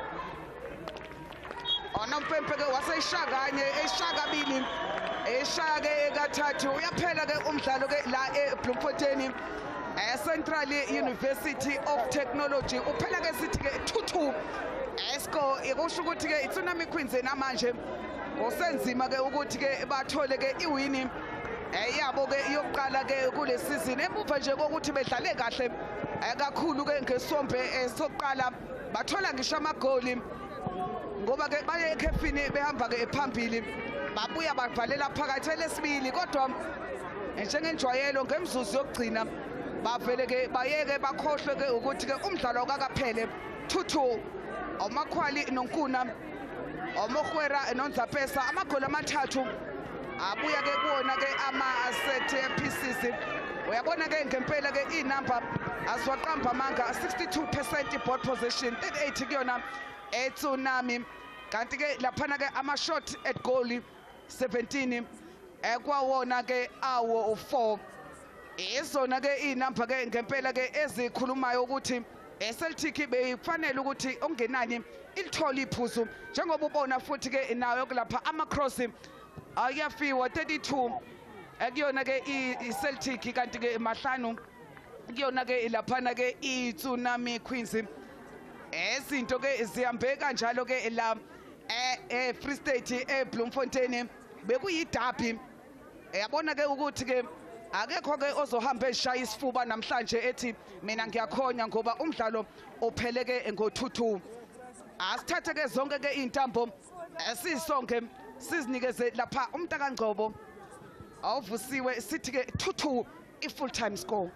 Onompempe ke waseyishakanye eshakabili eshaya ke kathathu uyaphela ke umdlalo ke la eBloemfontein Central University of Technology uphela ke sithi ke 2-2 esco ikusho ukuthi ke iTsunami Queens namanje osenzima ke ukuthi ke bathole ke iwini yabo ke yokuqala ke kule season emuva nje kokuthi bedlale kahle kakhulu ke ngesombe sokuqala bathola ngisho amagoli ngoba ke baye ekhefini behamba ke ephambili babuya bavalela phakathi elesibili kodwa njengenjwayelo ngemzuzu yokugcina bavele ke bayeke bakhohlwe ke ukuthi ke umdlalo kakaphele 2-2 uMakhwali noNkuna uMohwera noNzapesa amagoli amathathu abuya ke kuona ke ama-set pieces. Uyabona ke ngempela ke inamba asiwaqamba amanga 62% ball possession 38 kuyona eTsunami kanti ke laphana ke ama-shot at goal 17 kwawona ke awo 4 izona ke inamba ke ngempela ke ezikhulumayo ukuthi Celtic beyifanele ukuthi ongenani ilithola iphuzu njengoba ubona futhi ke nayo kulapha ama-cross ayafiwa 32 kuyona ke iCeltic kanti ke mahlanu kuyona ke laphana ke iTsunami Queens. Izinto ke zihambe kanjalo ke la Free State eBloemfontein bekuyidabi yabona ke ukuthi ke akekho ke ozohamba eshaya isifuba namhlanje ethi mina ngiyakhonya ngoba umdlalo opheleke ngo-2-2. Asithathe ke zonke ke intambo sisonke sizinikeze lapha uMntakangcobo awuvusiwe sithi ke 2-2 i-full time score.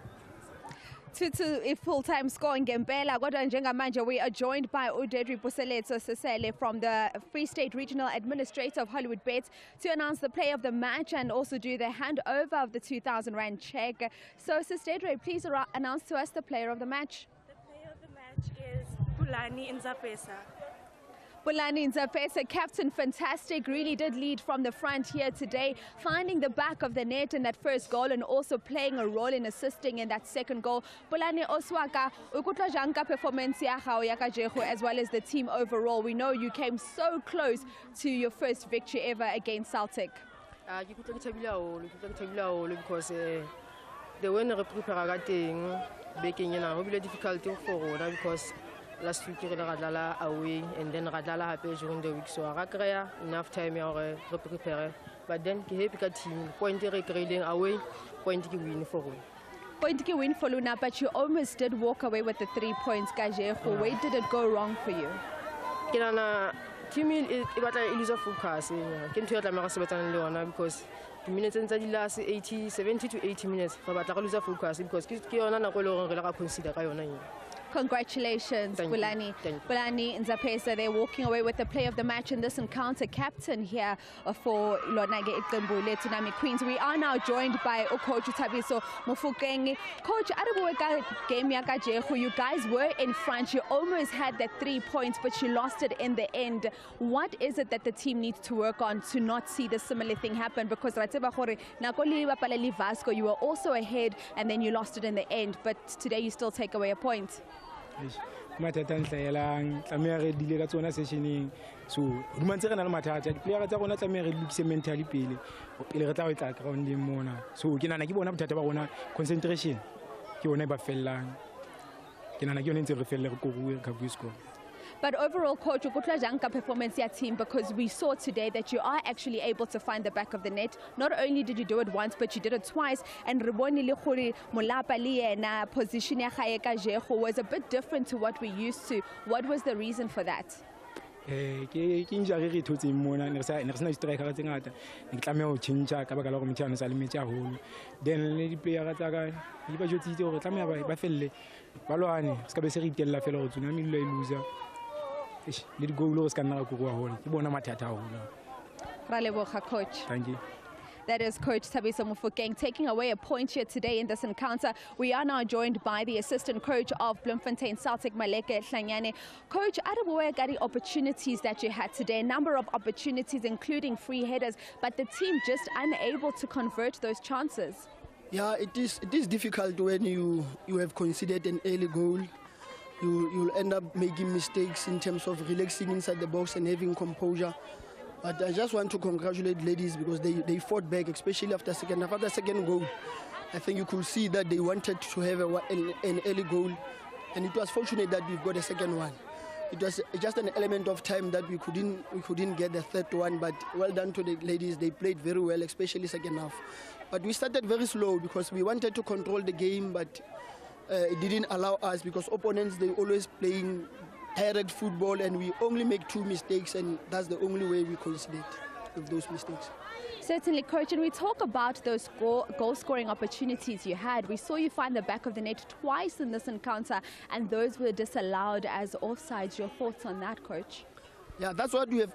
2-2 if full-time score ngempela kodwa njengamanje we are joined by Udedri Buseletso Sesele from the Free State Regional Administrator of Hollywood Bets to announce the play of the match and also do the handover of the 2,000 Rand check. So Sesele, please announce to us the player of the match. The player of the match is Bulani Nzapesa. Bulani Nzapesa, captain, fantastic, really did lead from the front here today, finding the back of the net in that first goal and also playing a role in assisting in that second goal. Bulani Oswaka, ukutla janka performance ya hao ya kajehu as well as the team overall. We know you came so close to your first victory ever against Celtic. Because the winner prepare agating baking in a difficulty for Rona because last week we radala away and then radala happy during the week, so I got enough time to prepare. But then the happy team point grading away, point win for one. Point to win for Luna, but you almost did walk away with the 3 points, Gajeho. Where did it go wrong for you? Team is a focus. Can tell them because the minutes in the last 70 to 80 minutes, but I lose a focus because consider. Congratulations, Bulani. Bulani Nzapesa, they're walking away with the play of the match in this encounter. Captain here for Lonage Iqembule Tsunami Queens. We are now joined by Coach Tabiso Mufukeng. Coach, game who you guys were in front. You almost had that 3 points, but you lost it in the end. What is it that the team needs to work on to not see the similar thing happen? Because Vasco, you were also ahead and then you lost it in the end, but today you still take away a point. Matatan Sayalang, Tamere Dilegatona sessioning. So, Rumanzana Matata, player at one Tamere looks mentally pale, or Pilata around the Mona. So, can I give one up Tatabona concentration? You never fell long. Can I give into the fellow Kabusco? But overall, Coach, Janka performance your team, because we saw today that you are actually able to find the back of the net. Not only did you do it once, but you did it twice. And Riboni Likhuri Mulapali na position ya Jehu was a bit different to what we used to. What was the reason for that? Then the player let go loose can now go home. Coach. Thank you. That is Coach Tabiso Mufukeng taking away a point here today in this encounter. We are now joined by the assistant coach of Bloemfontein Celtic, Maleke Hlanyane. Coach, Adabuwe, opportunities that you had today, a number of opportunities including free headers, but the team just unable to convert those chances. Yeah, it is difficult when you have conceded an early goal. You'll end up making mistakes in terms of relaxing inside the box and having composure. But I just want to congratulate ladies because they fought back, especially after the second goal. I think you could see that they wanted to have an early goal, and it was fortunate that we've got a second one. It was just an element of time that we couldn't get the third one, but well done to the ladies. They played very well, especially second half. But we started very slow because we wanted to control the game, but it didn't allow us because opponents, they always playing direct football and we only make 2 mistakes, and that's the only way we conceded with those mistakes. Certainly, Coach, and we talk about those goal-scoring opportunities you had. We saw you find the back of the net twice in this encounter, and those were disallowed as offsides. Your thoughts on that, Coach? Yeah, that's what we have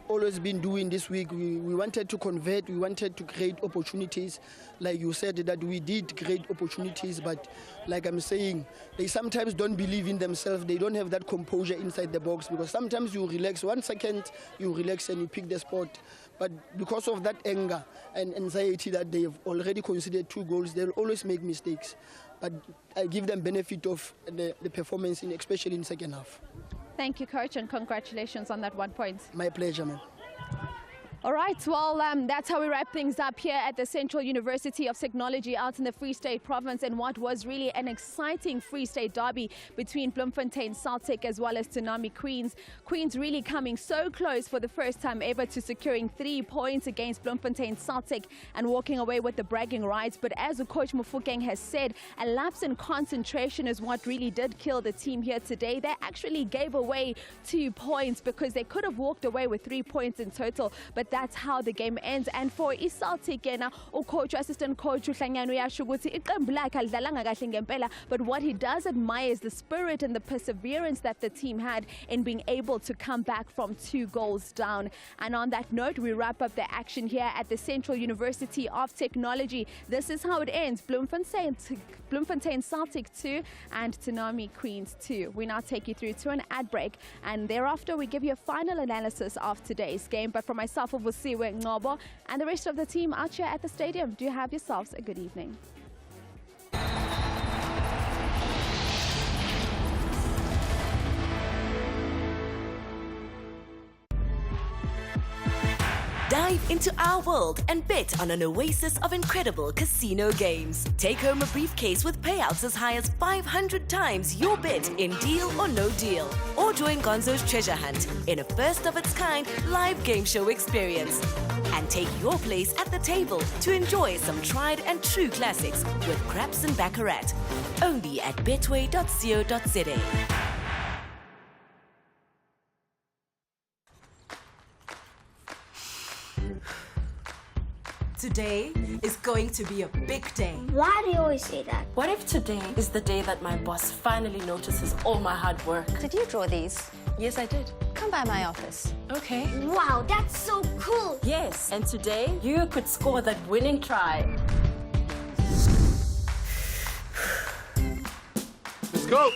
always been doing this week. We wanted to convert, we wanted to create opportunities. Like you said, that we did create opportunities, but like I'm saying, they sometimes don't believe in themselves. They don't have that composure inside the box, because sometimes you relax, 1 second you relax and you pick the spot. But because of that anger and anxiety that they have already conceded 2 goals, they'll always make mistakes. But I give them benefit of the performance, especially in second half. Thank you, Coach, and congratulations on that 1 point. My pleasure, man. All right, well, that's how we wrap things up here at the Central University of Technology out in the Free State Province, and what was really an exciting Free State derby between Bloemfontein Celtic as well as Tsunami Queens. Queens really coming so close for the first time ever to securing 3 points against Bloemfontein Celtic and walking away with the bragging rights. But as Coach Mofokeng has said, a lapse in concentration is what really did kill the team here today. They actually gave away 2 points because they could have walked away with 3 points in total, but that's how the game ends. And for iCeltic, coach, assistant coach uHlanyana uyasho ukuthi iqembu lakhe alidlalanga kahle ngempela, but what he does admire is the spirit and the perseverance that the team had in being able to come back from 2 goals down. And on that note, we wrap up the action here at the Central University of Technology. This is how it ends: Bloemfontein Celtic 2 and Tsunami Queens 2. We now take you through to an ad break, and thereafter we give you a final analysis of today's game. But for myself, Vusiwe Ngobo, and the rest of the team out here at the stadium, do have yourselves a good evening. Dive into our world and bet on an oasis of incredible casino games. Take home a briefcase with payouts as high as 500 times your bet in Deal or No Deal. Or join Gonzo's Treasure Hunt in a first-of-its-kind live game show experience. And take your place at the table to enjoy some tried-and-true classics with craps and baccarat. Only at betway.co.za. Today is going to be a big day. Why do you always say that? What if today is the day that my boss finally notices all my hard work? Did you draw these? Yes, I did. Come by my office. Okay. Wow, that's so cool. Yes, and today you could score that winning try. Let's go.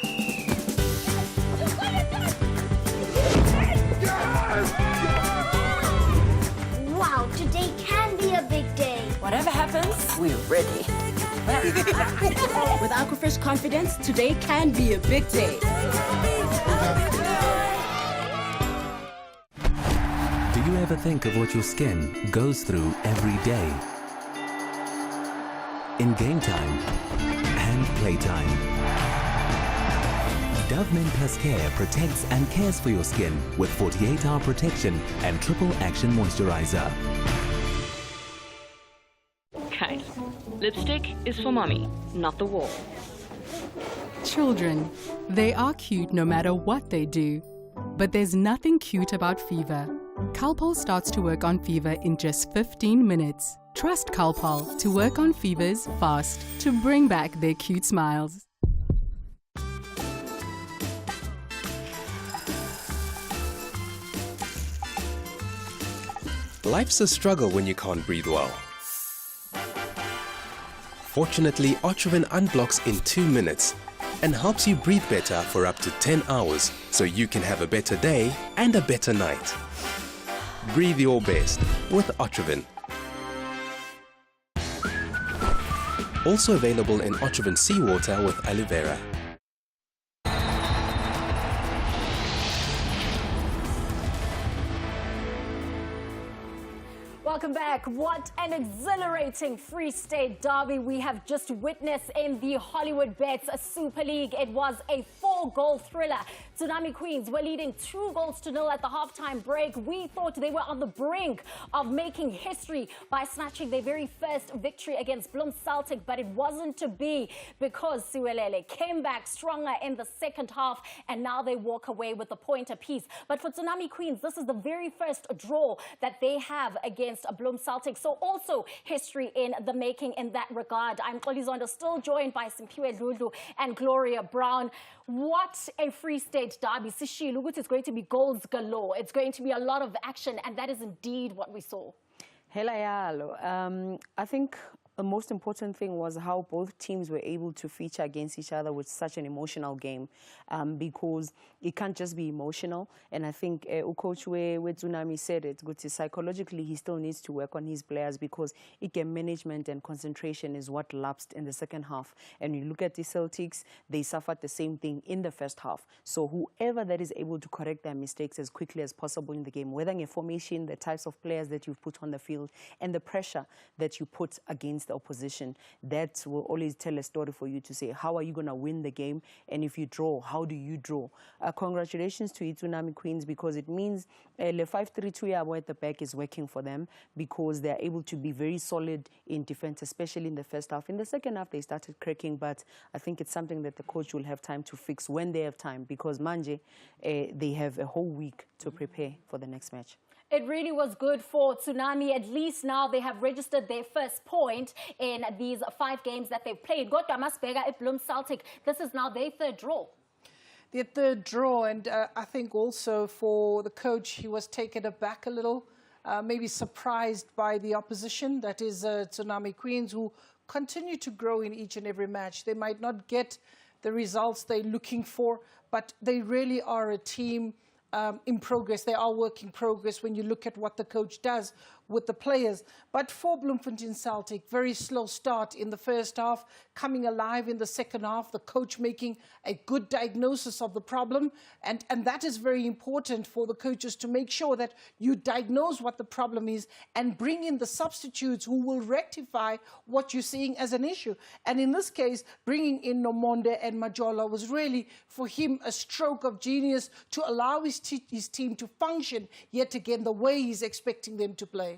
Wow, today can be a big day. Whatever happens, we're ready. With Aquafresh confidence, today can be a big day. Do you ever think of what your skin goes through every day? In game time and playtime. Dove Men Plus Care protects and cares for your skin with 48-hour protection and triple action moisturizer. Okay, lipstick is for mommy, not the wall. Children, they are cute no matter what they do. But there's nothing cute about fever. Calpol starts to work on fever in just 15 minutes. Trust Calpol to work on fevers fast to bring back their cute smiles. Life's a struggle when you can't breathe well. Fortunately, Otrivin unblocks in 2 minutes and helps you breathe better for up to 10 hours so you can have a better day and a better night. Breathe your best with Otrivin. Also available in Otrivin Seawater with aloe vera. Welcome back. What an exhilarating Free State derby we have just witnessed in the Hollywood Bets Super League. It was a 4-goal thriller. Tsunami Queens were leading 2-0 at the halftime break. We thought they were on the brink of making history by snatching their very first victory against Bloem Celtic, but it wasn't to be because Siwelele came back stronger in the second half, and now they walk away with a point apiece. But for Tsunami Queens, this is the very first draw that they have against Bloem Celtic, so also history in the making in that regard. I'm Xolizondo, still joined by Simpiwe Dludlu and Gloria Brown. What a Free State derby. Sishilo, it's going to be goals galore. It's going to be a lot of action, and that is indeed what we saw. Hela yalo. I think the most important thing was how both teams were able to feature against each other with such an emotional game, because it can't just be emotional. And I think coach where Tsunami said it, but psychologically he still needs to work on his players, because game management and concentration is what lapsed in the second half. And you look at the Celtics, they suffered the same thing in the first half. So whoever that is able to correct their mistakes as quickly as possible in the game, whether in a formation, the types of players that you've put on the field, and the pressure that you put against the opposition, that will always tell a story for you to say, how are you going to win the game? And if you draw, how do you draw? Congratulations to Tsunami Queens, because it means the 5-3-2 at the back is working for them, because they're able to be very solid in defense, especially in the first half. In the second half, they started cracking, but I think it's something that the coach will have time to fix when they have time, because Manje, they have a whole week to prepare for the next match. It really was good for Tsunami. At least now they have registered their first point in these 5 games that they've played. Godwa Masbega at Bloemfontein Celtic. This is now their 3rd draw. Their 3rd draw, and I think also for the coach, he was taken aback a little, maybe surprised by the opposition, that is Tsunami Queens, who continue to grow in each and every match. They might not get the results they're looking for, but they really are a team in progress. They are work in progress when you look at what the coach does with the players. But for Bloemfontein Celtic, very slow start in the first half, coming alive in the second half, the coach making a good diagnosis of the problem. And that is very important for the coaches, to make sure that you diagnose what the problem is and bring in the substitutes who will rectify what you're seeing as an issue. And in this case, bringing in Nomonde and Majola was really, for him, a stroke of genius to allow his team to function yet again the way he's expecting them to play.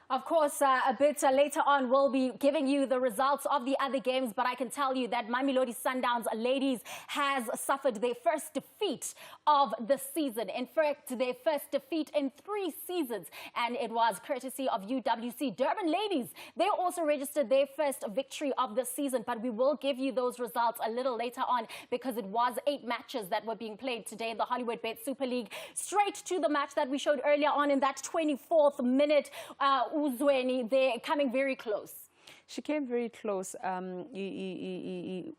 Of course, a bit later on, we'll be giving you the results of the other games, but I can tell you that Mamelodi Sundowns ladies has suffered their first defeat of the season. In fact, their first defeat in 3 seasons, and it was courtesy of UWC. Durban ladies, they also registered their first victory of the season, but we will give you those results a little later on, because it was 8 matches that were being played today in the Hollywood Bet Super League. Straight to the match that we showed earlier on in that 24th minute, Uzweni, they're coming very close. She came very close, Uzweni,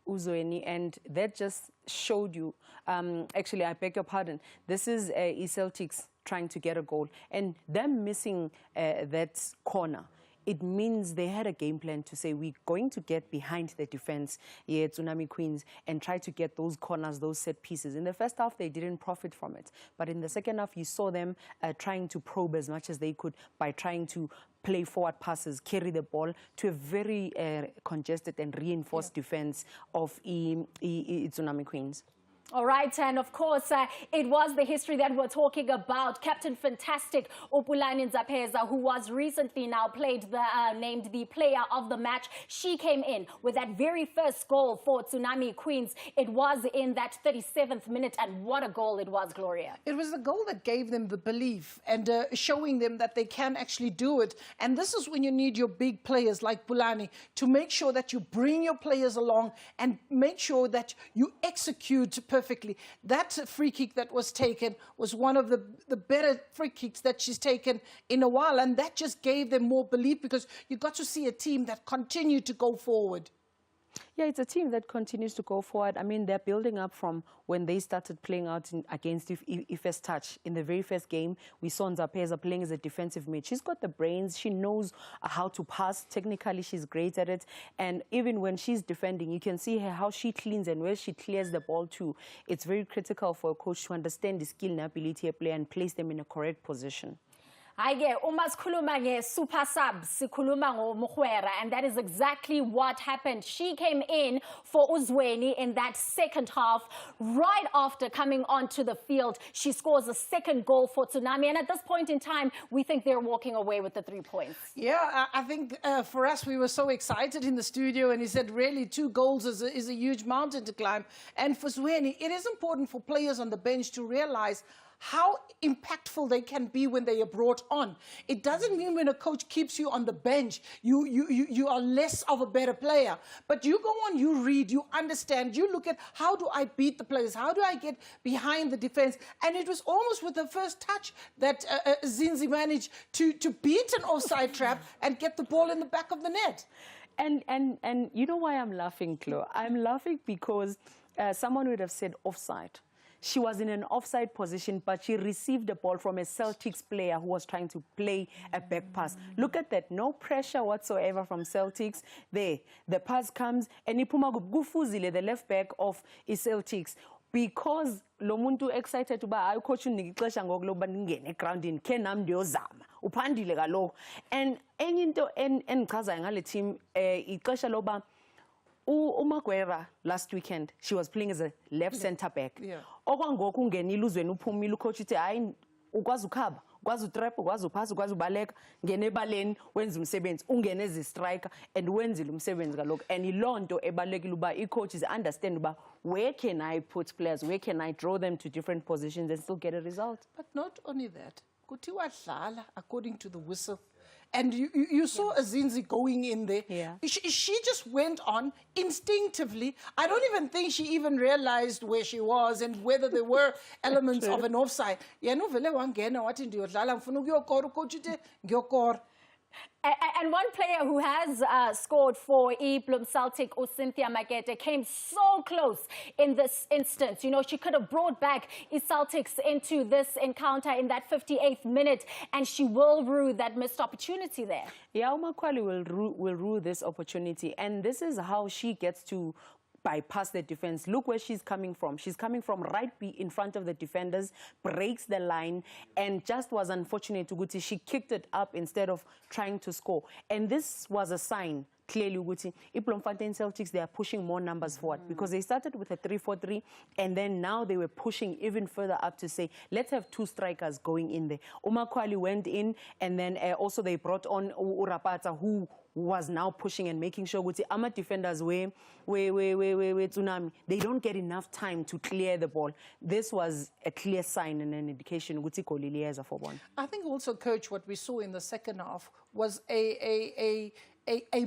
and that just showed you, actually, I beg your pardon, this is Celtics trying to get a goal, and them missing that corner. It means they had a game plan to say, we're going to get behind the defense, Tsunami Queens, and try to get those corners, those set pieces. In the first half, they didn't profit from it. But in the second half, you saw them trying to probe as much as they could by trying to play forward passes, carry the ball to a very congested and reinforced defense of Tsunami Queens. All right, and of course, it was the history that we're talking about. Captain Fantastic Opulani Nzapeza, who was recently now named the player of the match. She came in with that very first goal for Tsunami Queens. It was in that 37th minute, and what a goal it was, Gloria. It was the goal that gave them the belief and showing them that they can actually do it. And this is when you need your big players like Pulani to make sure that you bring your players along and make sure that you execute perfectly. That free kick that was taken was one of the better free kicks that she's taken in a while, and that just gave them more belief, because you got to see a team that continued to go forward. Yeah, it's a team that continues to go forward. I mean, they're building up from when they started playing out against Ife's Touch. In the very first game, we saw Nzapeza playing as a defensive mid. She's got the brains. She knows how to pass. Technically, she's great at it. And even when she's defending, you can see how she cleans and where she clears the ball to. It's very critical for a coach to understand the skill and ability of a player and place them in a correct position. Hayi-ke uma sikhuluma nge-super sub sikhuluma ngoMugwera, and that is exactly what happened. She came in for Uzweni in that second half. Right after coming onto the field, she scores a second goal for Tsunami, and at this point in time, we think they're walking away with the 3 points. Yeah, I think for us, we were so excited in the studio, and he said really 2 goals is a huge mountain to climb. And for Uzweni, it is important for players on the bench to realize how impactful they can be when they are brought on. It doesn't mean when a coach keeps you on the bench, you are less of a better player. But you go on, you read, you understand, you look at how do I beat the players, how do I get behind the defense. And it was almost with the first touch that Zinzi managed to beat an offside trap and get the ball in the back of the net. And you know why I'm laughing, Chloe? I'm laughing because someone would have said offside. She was in an offside position, but she received the ball from a Celtics player who was trying to play a back pass. Look at that, no pressure whatsoever from Celtics. There, the pass comes, and Ipuma Gufuzile, the left back of Celtics, because lo muntu excited uba hayi coach undikixesha ngokuloba ningene egroundini khe nam ndiyozama uphandile kaloku. And enye into endichazayo ngale team ixesha loba uMaguire last weekend, she was playing as a left centre back. Okwangoku ungenile uzweni uphumile ucoach uthi hayi ukwazi ukhaba, ukwazi utrap, ukwazi uphasa, ukwazi ubaleka, ngene ebaleni wenza umsebenzi, ungene as a striker and wenzile umsebenzi kaloku. And yiloo nto ebalekile uba i-coaches understand uba where can I put players, where can I draw them to different positions and still get a result. But not only that, kuthiwa dlala according to the whistle. And you saw Azinzi going in there. She just went on instinctively. I don't even think she even realized where she was and whether there were elements of an offside. And one player who has scored for Bloemfontein Celtic, Cynthia Magete, came so close in this instance. You know, she could have brought back Celtics into this encounter in that 58th minute, and she will rue that missed opportunity there. Yeah, Umakwali will rue this opportunity, and this is how she gets to bypass the defense. Look where she's coming from. She's coming from right in front of the defenders, breaks the line, and just was unfortunate to Guti. She kicked it up instead of trying to score. And this was a sign, clearly, Guti. Bloemfontein Celtics, they are pushing more numbers forward because they started with a 3-4-3, and then now they were pushing even further up to say, let's have two strikers going in there. Umakwali went in, and then also they brought on Urapata, who was now pushing and making sure Guti Ama defenders where Tsunami, they don't get enough time to clear the ball. This was a clear sign and an indication Guti Kolilieza for one. I think also, Coach, what we saw in the second half was a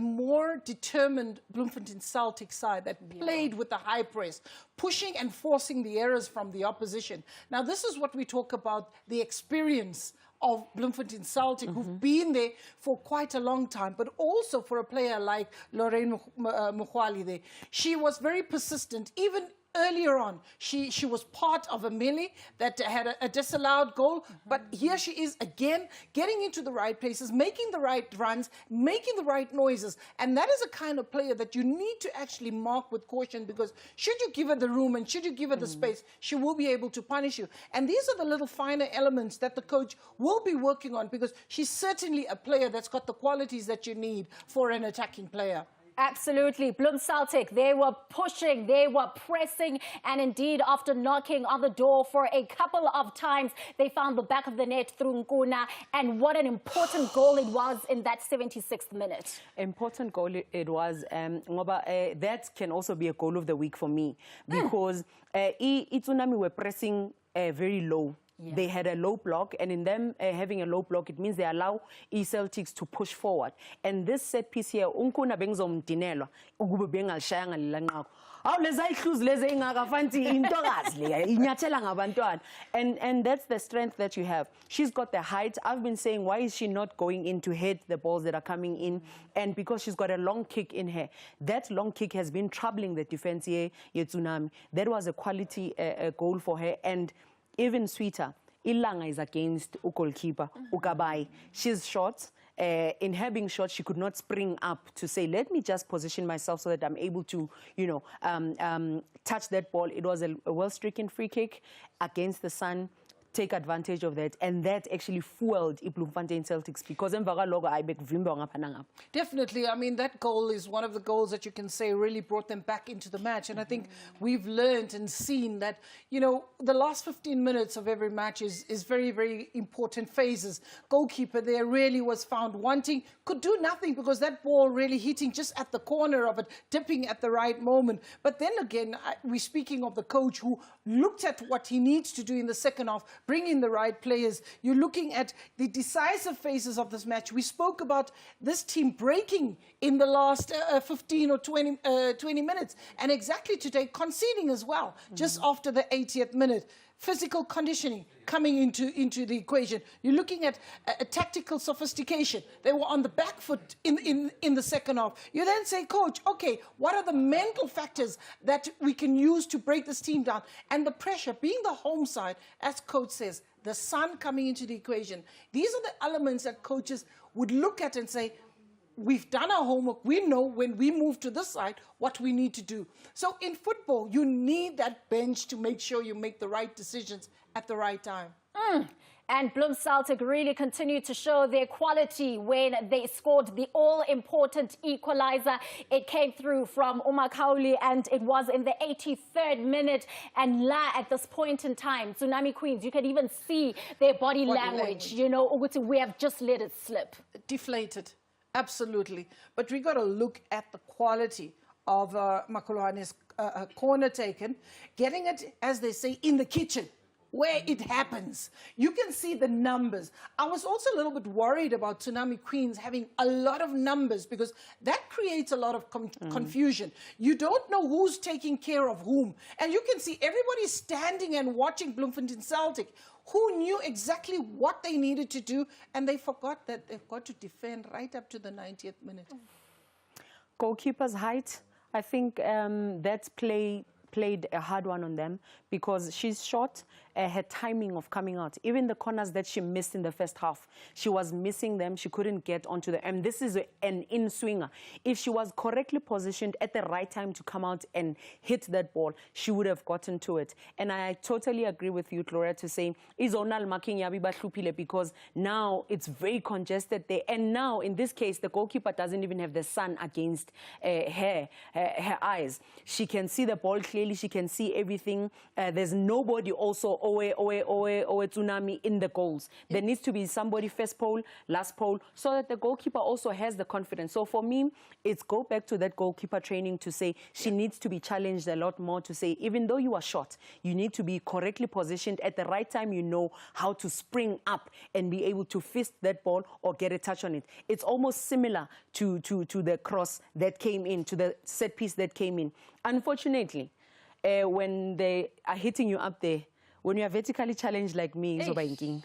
more determined Bloemfontein Celtic side that played with the high press, pushing and forcing the errors from the opposition. Now, this is what we talk about, the experience of Bloemfontein Celtic, who've been there for quite a long time, but also for a player like Lorraine Mukhwali there. She was very persistent, even earlier on. She was part of a melee that had a disallowed goal, but here she is again, getting into the right places, making the right runs, making the right noises, and that is a kind of player that you need to actually mark with caution, because should you give her the room and should you give her the space, she will be able to punish you. And these are the little finer elements that the coach will be working on, because she's certainly a player that's got the qualities that you need for an attacking player. Absolutely. Bloem Celtic, they were pushing, they were pressing, and indeed, after knocking on the door for a couple of times, they found the back of the net through Nkuna, and what an important goal it was in that 76th minute. Important goal it was. That can also be a goal of the week for me, because Tsunami were pressing very low. They had a low block, and in them having a low block, it means they allow Celtics to push forward. And this set piece here, unkuna bengizomdinelwa ukube bengalishayanga lilanqako. And that's the strength that you have. She's got the height. I've been saying, why is she not going in to hit the balls that are coming in? And because she's got a long kick in her. That long kick has been troubling the defense here, Tsunami. That was a quality goal for her. And even sweeter, Ilanga is against goalkeeper Ukabai. She's short. In her being short, she could not spring up to say, let me just position myself so that I'm able to, touch that ball. It was a well-stricken free kick against the sun. Take advantage of that, and that actually fueled Bloemfontein Celtics, because definitely. I mean, that goal is one of the goals that you can say really brought them back into the match. And I think we've learned and seen that, the last 15 minutes of every match is very, very important phases. Goalkeeper there really was found wanting, could do nothing, because that ball really hitting just at the corner of it, dipping at the right moment. But then again, we're speaking of the coach who looked at what he needs to do in the second half, bring in the right players. You're looking at the decisive phases of this match. We spoke about this team breaking in the last 15 or 20 minutes, and exactly today conceding as well, just after the 80th minute. physical conditioning coming into the equation. You're looking at a tactical sophistication. They were on the back foot in the second half. You then say, coach, okay, what are the mental factors that we can use to break this team down? And the pressure, being the home side, as coach says, the sun coming into the equation. These are the elements that coaches would look at and say, we've done our homework. We know when we move to this side what we need to do. So in football, you need that bench to make sure you make the right decisions at the right time. And Bloem Celtic really continued to show their quality when they scored the all-important equalizer. It came through from Umakauli, and it was in the 83rd minute. And at this point in time, Tsunami Queens, you can even see their body language. You know, we have just let it slip. Deflated, absolutely. But we got to look at the quality of Makoloane's corner taken, getting it, as they say, in the kitchen, where it happens. You can see the numbers. I was also a little bit worried about Tsunami Queens having a lot of numbers, because that creates a lot of confusion. You don't know who's taking care of whom. And you can see everybody standing and watching Bloemfontein Celtic, who knew exactly what they needed to do, and they forgot that they've got to defend right up to the 90th minute. Goalkeeper's height, I think that's played a hard one on them, because she's short. Her timing of coming out, even the corners that she missed in the first half, she was missing them. She couldn't get onto them. And this is an in-swinger. If she was correctly positioned at the right time to come out and hit that ball, she would have gotten to it. And I totally agree with you, Gloria, to say, because now it's very congested there. And now, in this case, the goalkeeper doesn't even have the sun against her eyes. She can see the ball clearly. She can see everything. There's nobody also Tsunami in the goals. There needs to be somebody first pole, last pole, so that the goalkeeper also has the confidence. So for me, it's go back to that goalkeeper training to say she needs to be challenged a lot more, to say even though you are short, you need to be correctly positioned at the right time. You know how to spring up and be able to fist that ball or get a touch on it. It's almost similar to the cross that came in, to the set piece that came in. Unfortunately, when they are hitting you up there, when you are vertically challenged like me, it's banking.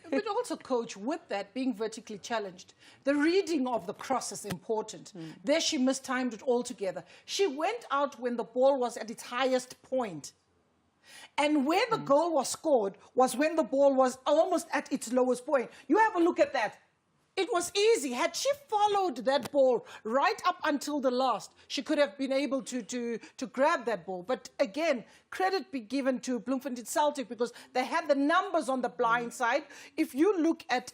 But also, coach, with that being vertically challenged, the reading of the cross is important. There she mistimed it altogether. She went out when the ball was at its highest point. And where the goal was scored was when the ball was almost at its lowest point. You have a look at that. It was easy. Had she followed that ball right up until the last, she could have been able to grab that ball. But again, credit be given to Bloemfontein Celtic, because they had the numbers on the blind side. If you look at,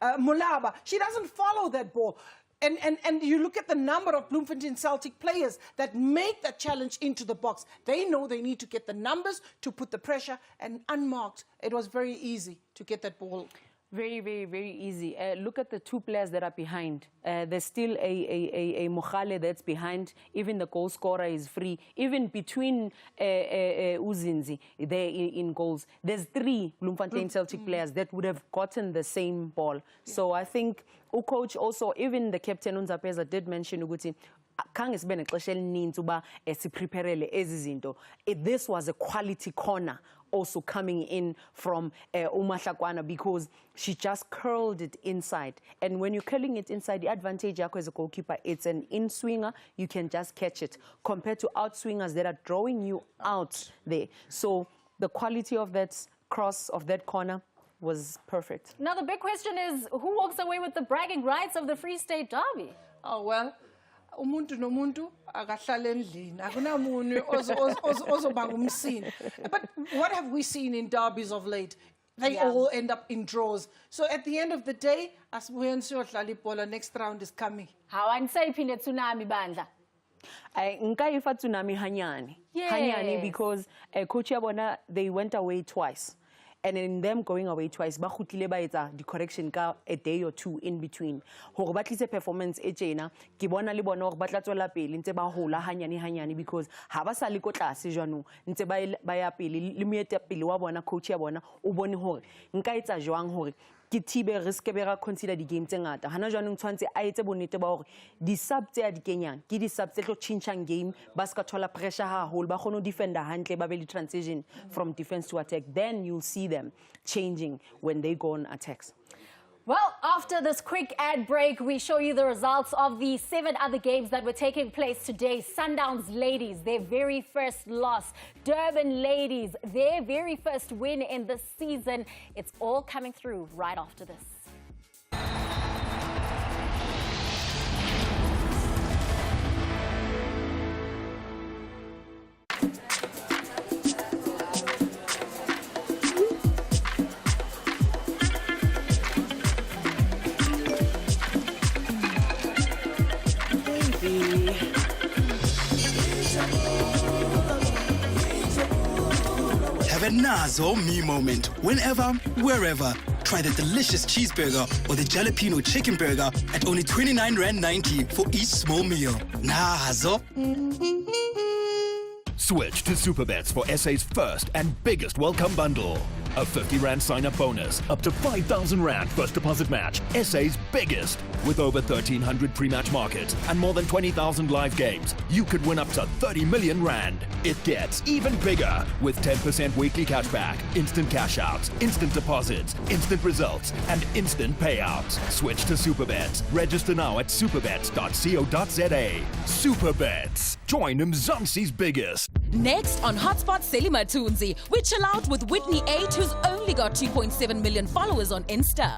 Mulaba, she doesn't follow that ball. And you look at the number of Bloemfontein Celtic players that make that challenge into the box. They know they need to get the numbers to put the pressure, and unmarked, it was very easy to get that ball. Very, very, very easy. Look at the two players that are behind. There's still a Mohale that's behind. Even the goal scorer is free. Even between Uzinzi, there in goals, there's three Bloemfontein Celtic players that would have gotten the same ball. Yeah. So I think coach also, even the captain Unzapeza did mention Uguti, this was a quality corner also coming in from Umahlakwana, because she just curled it inside. And when you're curling it inside, the advantage as a goalkeeper, it's an in-swinger, you can just catch it, compared to out-swingers that are drawing you out there. So the quality of that cross, of that corner, was perfect. Now the big question is, who walks away with the bragging rights of the Free State Derby? Oh, well, umuntu nomuntu akahlala endlini akunamuntu ozobanga umsini. But what have we seen in derbies of late? They all end up in draws. So at the end of the day, asibuye siyodlala ibhola, next round is coming. How angisayiphinde Tsunami bandla? Nkaifa Tsunami hanyani. Yes. Hanyani, because coach yabona, they went away twice. And in them going away twice, the correction ka a day or two in between. Hore ba tlise performance e tjena, ke bona le bona hore ba tla tswela pele ntse ba hola hanyane, because ha ba sa le ko tlase jwanong ntse ba ya pele le moetapele wa bona, coach ya bona o bone hore nka etsa jwang hore ke thibe re se ke be ra consider di game tse ngata hana jwanong tshwantse a etse bonnete ba hore di sub tse a di kenyang ke di sub tse tlo changing game ba ska thola pressure haholo ba kgone ho defender hantle ba be le transition from defense to attack, then you'll see them changing when they go on attacks. Well, after this quick ad break, we show you the results of the 7 other games that were taking place today. Sundowns ladies, their very first loss. Durban ladies, their very first win in this season. It's all coming through right after this. Have a nazo me moment. Whenever, wherever. Try the delicious cheeseburger or the jalapeno chicken burger at only 29.90 for each small meal. Nazo. Switch to Superbets for SA's first and biggest welcome bundle. A 50 Rand sign-up bonus, up to 5,000 Rand first deposit match, SA's biggest. With over 1,300 pre-match markets and more than 20,000 live games, you could win up to 30 million Rand. It gets even bigger with 10% weekly cashback, instant cash outs, instant deposits, instant results, and instant payouts. Switch to Superbets. Register now at superbets.co.za. Superbets. Join Mzansi's biggest. Next on Hotspot, Selima Tunzi, we chill out with Whitney H, who's only got 2.7 million followers on Insta.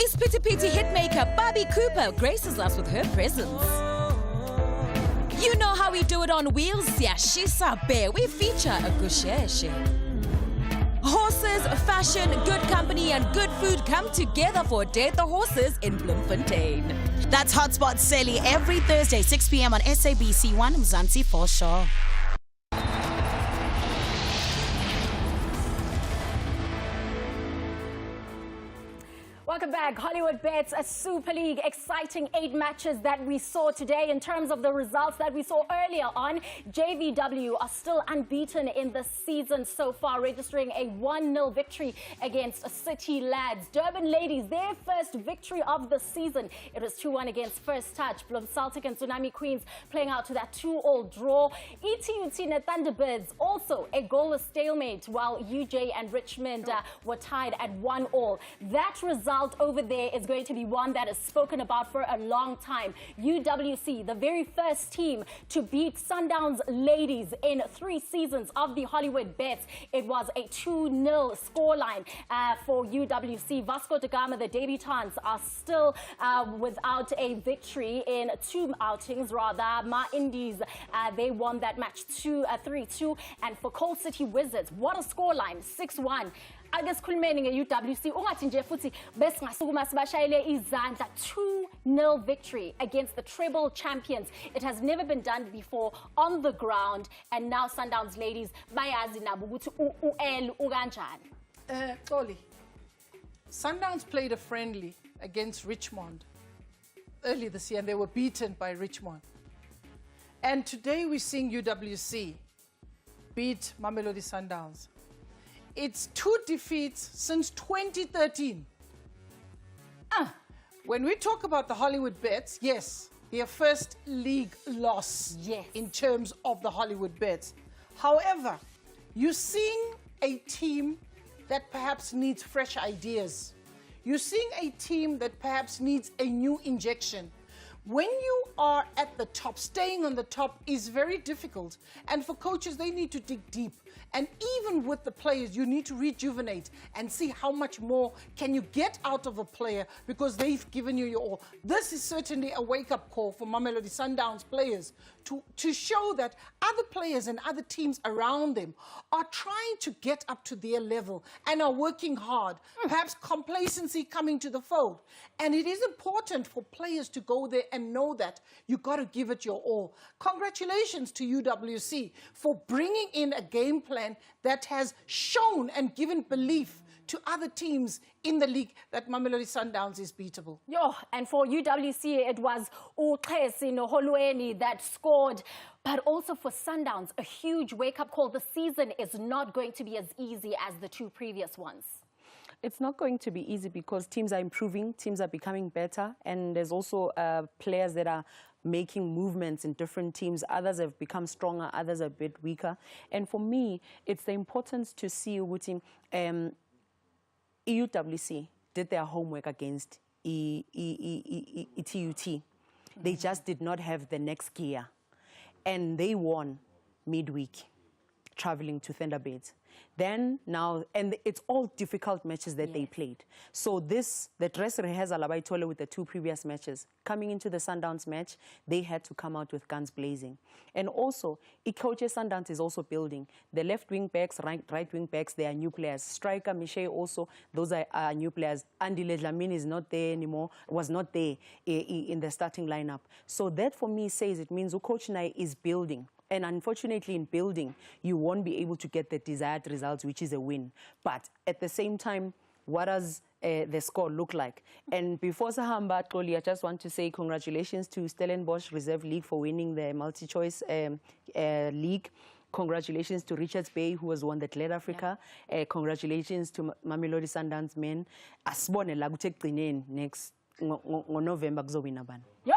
Is Pity Pity hitmaker Bobby Cooper graces us with her presence. You know how we do it on Wheels, Siashisa Bear. We feature a Gusheshe. Horses, fashion, good company, and good food come together for Date the Horses in Bloemfontein. That's Hotspot Sally every Thursday, 6 p.m. on SABC1 Mzansi for sure. Welcome back. Hollywood Bets, a Super League, exciting 8 matches that we saw today. In terms of the results that we saw earlier on, JVW are still unbeaten in the season so far, registering a 1-0 victory against City Lads. Durban Ladies, their first victory of the season. It was 2-1 against First Touch. Bloemfontein Celtic and Tsunami Queens playing out to that 2-2 draw. ETUT Thunderbirds, also a goalless stalemate, while UJ and Richmond were tied at 1-1. That result over there is going to be one that is spoken about for a long time. UWC, the very first team to beat Sundowns Ladies in 3 seasons of the Hollywood Bets. It was a 2-0 scoreline for UWC. Vasco da Gama, the debutants, are still without a victory in 2 outings. Rather, Ma Indies, they won that match 3-2. And for Coal City Wizards, what a scoreline, 6-1. Agesikhulumeni nge-UWC ungathi nje futhi besingasukuma sibashayele izandla 2-0 victory against the treble champions. It has never been done before on the ground, and now Sundowns Ladies bayazi nabo ukuthi u-L ukanjani. Xoli, Sundowns played a friendly against Richmond early this year and they were beaten by Richmond. And today we're seeing UWC beat Mamelodi Sundowns. It's 2 defeats since 2013. When we talk about the Hollywood Bets, yes, their first league loss in terms of the Hollywood Bets. However, you're seeing a team that perhaps needs fresh ideas. You're seeing a team that perhaps needs a new injection. When you are at the top, staying on the top is very difficult. And for coaches, they need to dig deep. And even with the players, you need to rejuvenate and see how much more can you get out of a player because they've given you your all. This is certainly a wake-up call for Mamelodi Sundowns players to show that other players and other teams around them are trying to get up to their level and are working hard. Perhaps complacency coming to the fold. And it is important for players to go there and know that you got to give it your all. Congratulations to UWC for bringing in a game plan that has shown and given belief to other teams in the league that Mamelodi Sundowns is beatable. And for UWC, it was Uqesi Noholweni that scored. But also for Sundowns, a huge wake-up call. The season is not going to be as easy as the 2 previous ones. It's not going to be easy because teams are improving, teams are becoming better, and there's also players that are making movements in different teams. Others have become stronger, others are a bit weaker. And for me, it's the importance to see Uguti, EUWC did their homework against TUT. They just did not have the next gear. And they won midweek, traveling to Thunderbirds. Then now, and it's all difficult matches that they played. So the dress rehearsal Abaitole with the 2 previous matches, coming into the Sundowns match, they had to come out with guns blazing. And also, Ikoche Sundowns is also building. The left wing backs, right wing backs, they are new players. Striker, Michelle also, those are new players. Andy Ledlamine is not there anymore, was not there in the starting lineup. So that for me says it means Coach Nai is building. And unfortunately, in building, you won't be able to get the desired results, which is a win. But at the same time, what does the score look like? And before Sahamba, I just want to say congratulations to Stellenbosch Reserve League for winning the multi-choice league. Congratulations to Richards Bay, who has won the Clear Africa. Congratulations to Mamelodi Sundowns men. Asibone la kuthekugcineni next November kuzowina bani. Yo!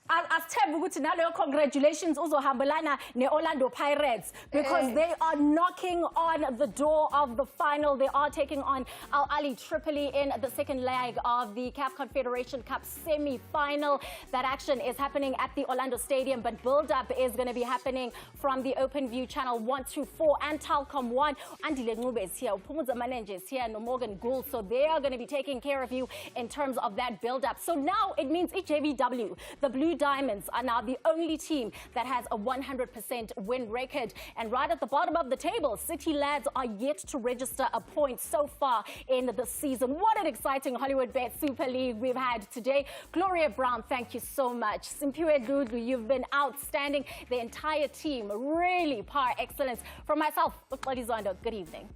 Asithemba ukuthi naleyo congratulations uzohambelana ne-Orlando Pirates because they are knocking on the door of the final. They are taking on Al Ahly Tripoli in the second leg of the CAF Confederation Cup semi-final. That action is happening at the Orlando Stadium, but build-up is going to be happening from the Open View Channel 124 and Telkom 1. Andile Ncube is here, Upumuza Manenje is here, no Morgan Gould, so they are going to be taking care of you in terms of that build-up. So now it means JVW, the Blue Diamonds, are now the only team that has a 100% win record. And right at the bottom of the table, City Lads are yet to register a point so far in the season. What an exciting Hollywood Bet Super League we've had today. Gloria Brown, thank you so much. Simpiwe Dudu, you've been outstanding. The entire team, really par excellence. From myself, Zondo, good evening.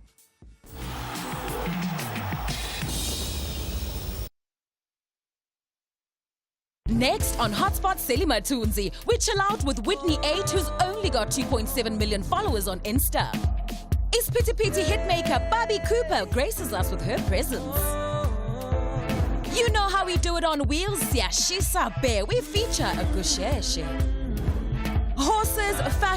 Next on Hotspot, Selima Tunzi, we chill out with Whitney 8, who's only got 2.7 million followers on Insta. Piti hitmaker Bobby Cooper graces us with her presence. You know how we do it on Wheels, Yashisa Bear. We feature a Gusheshe. Horses, fashion.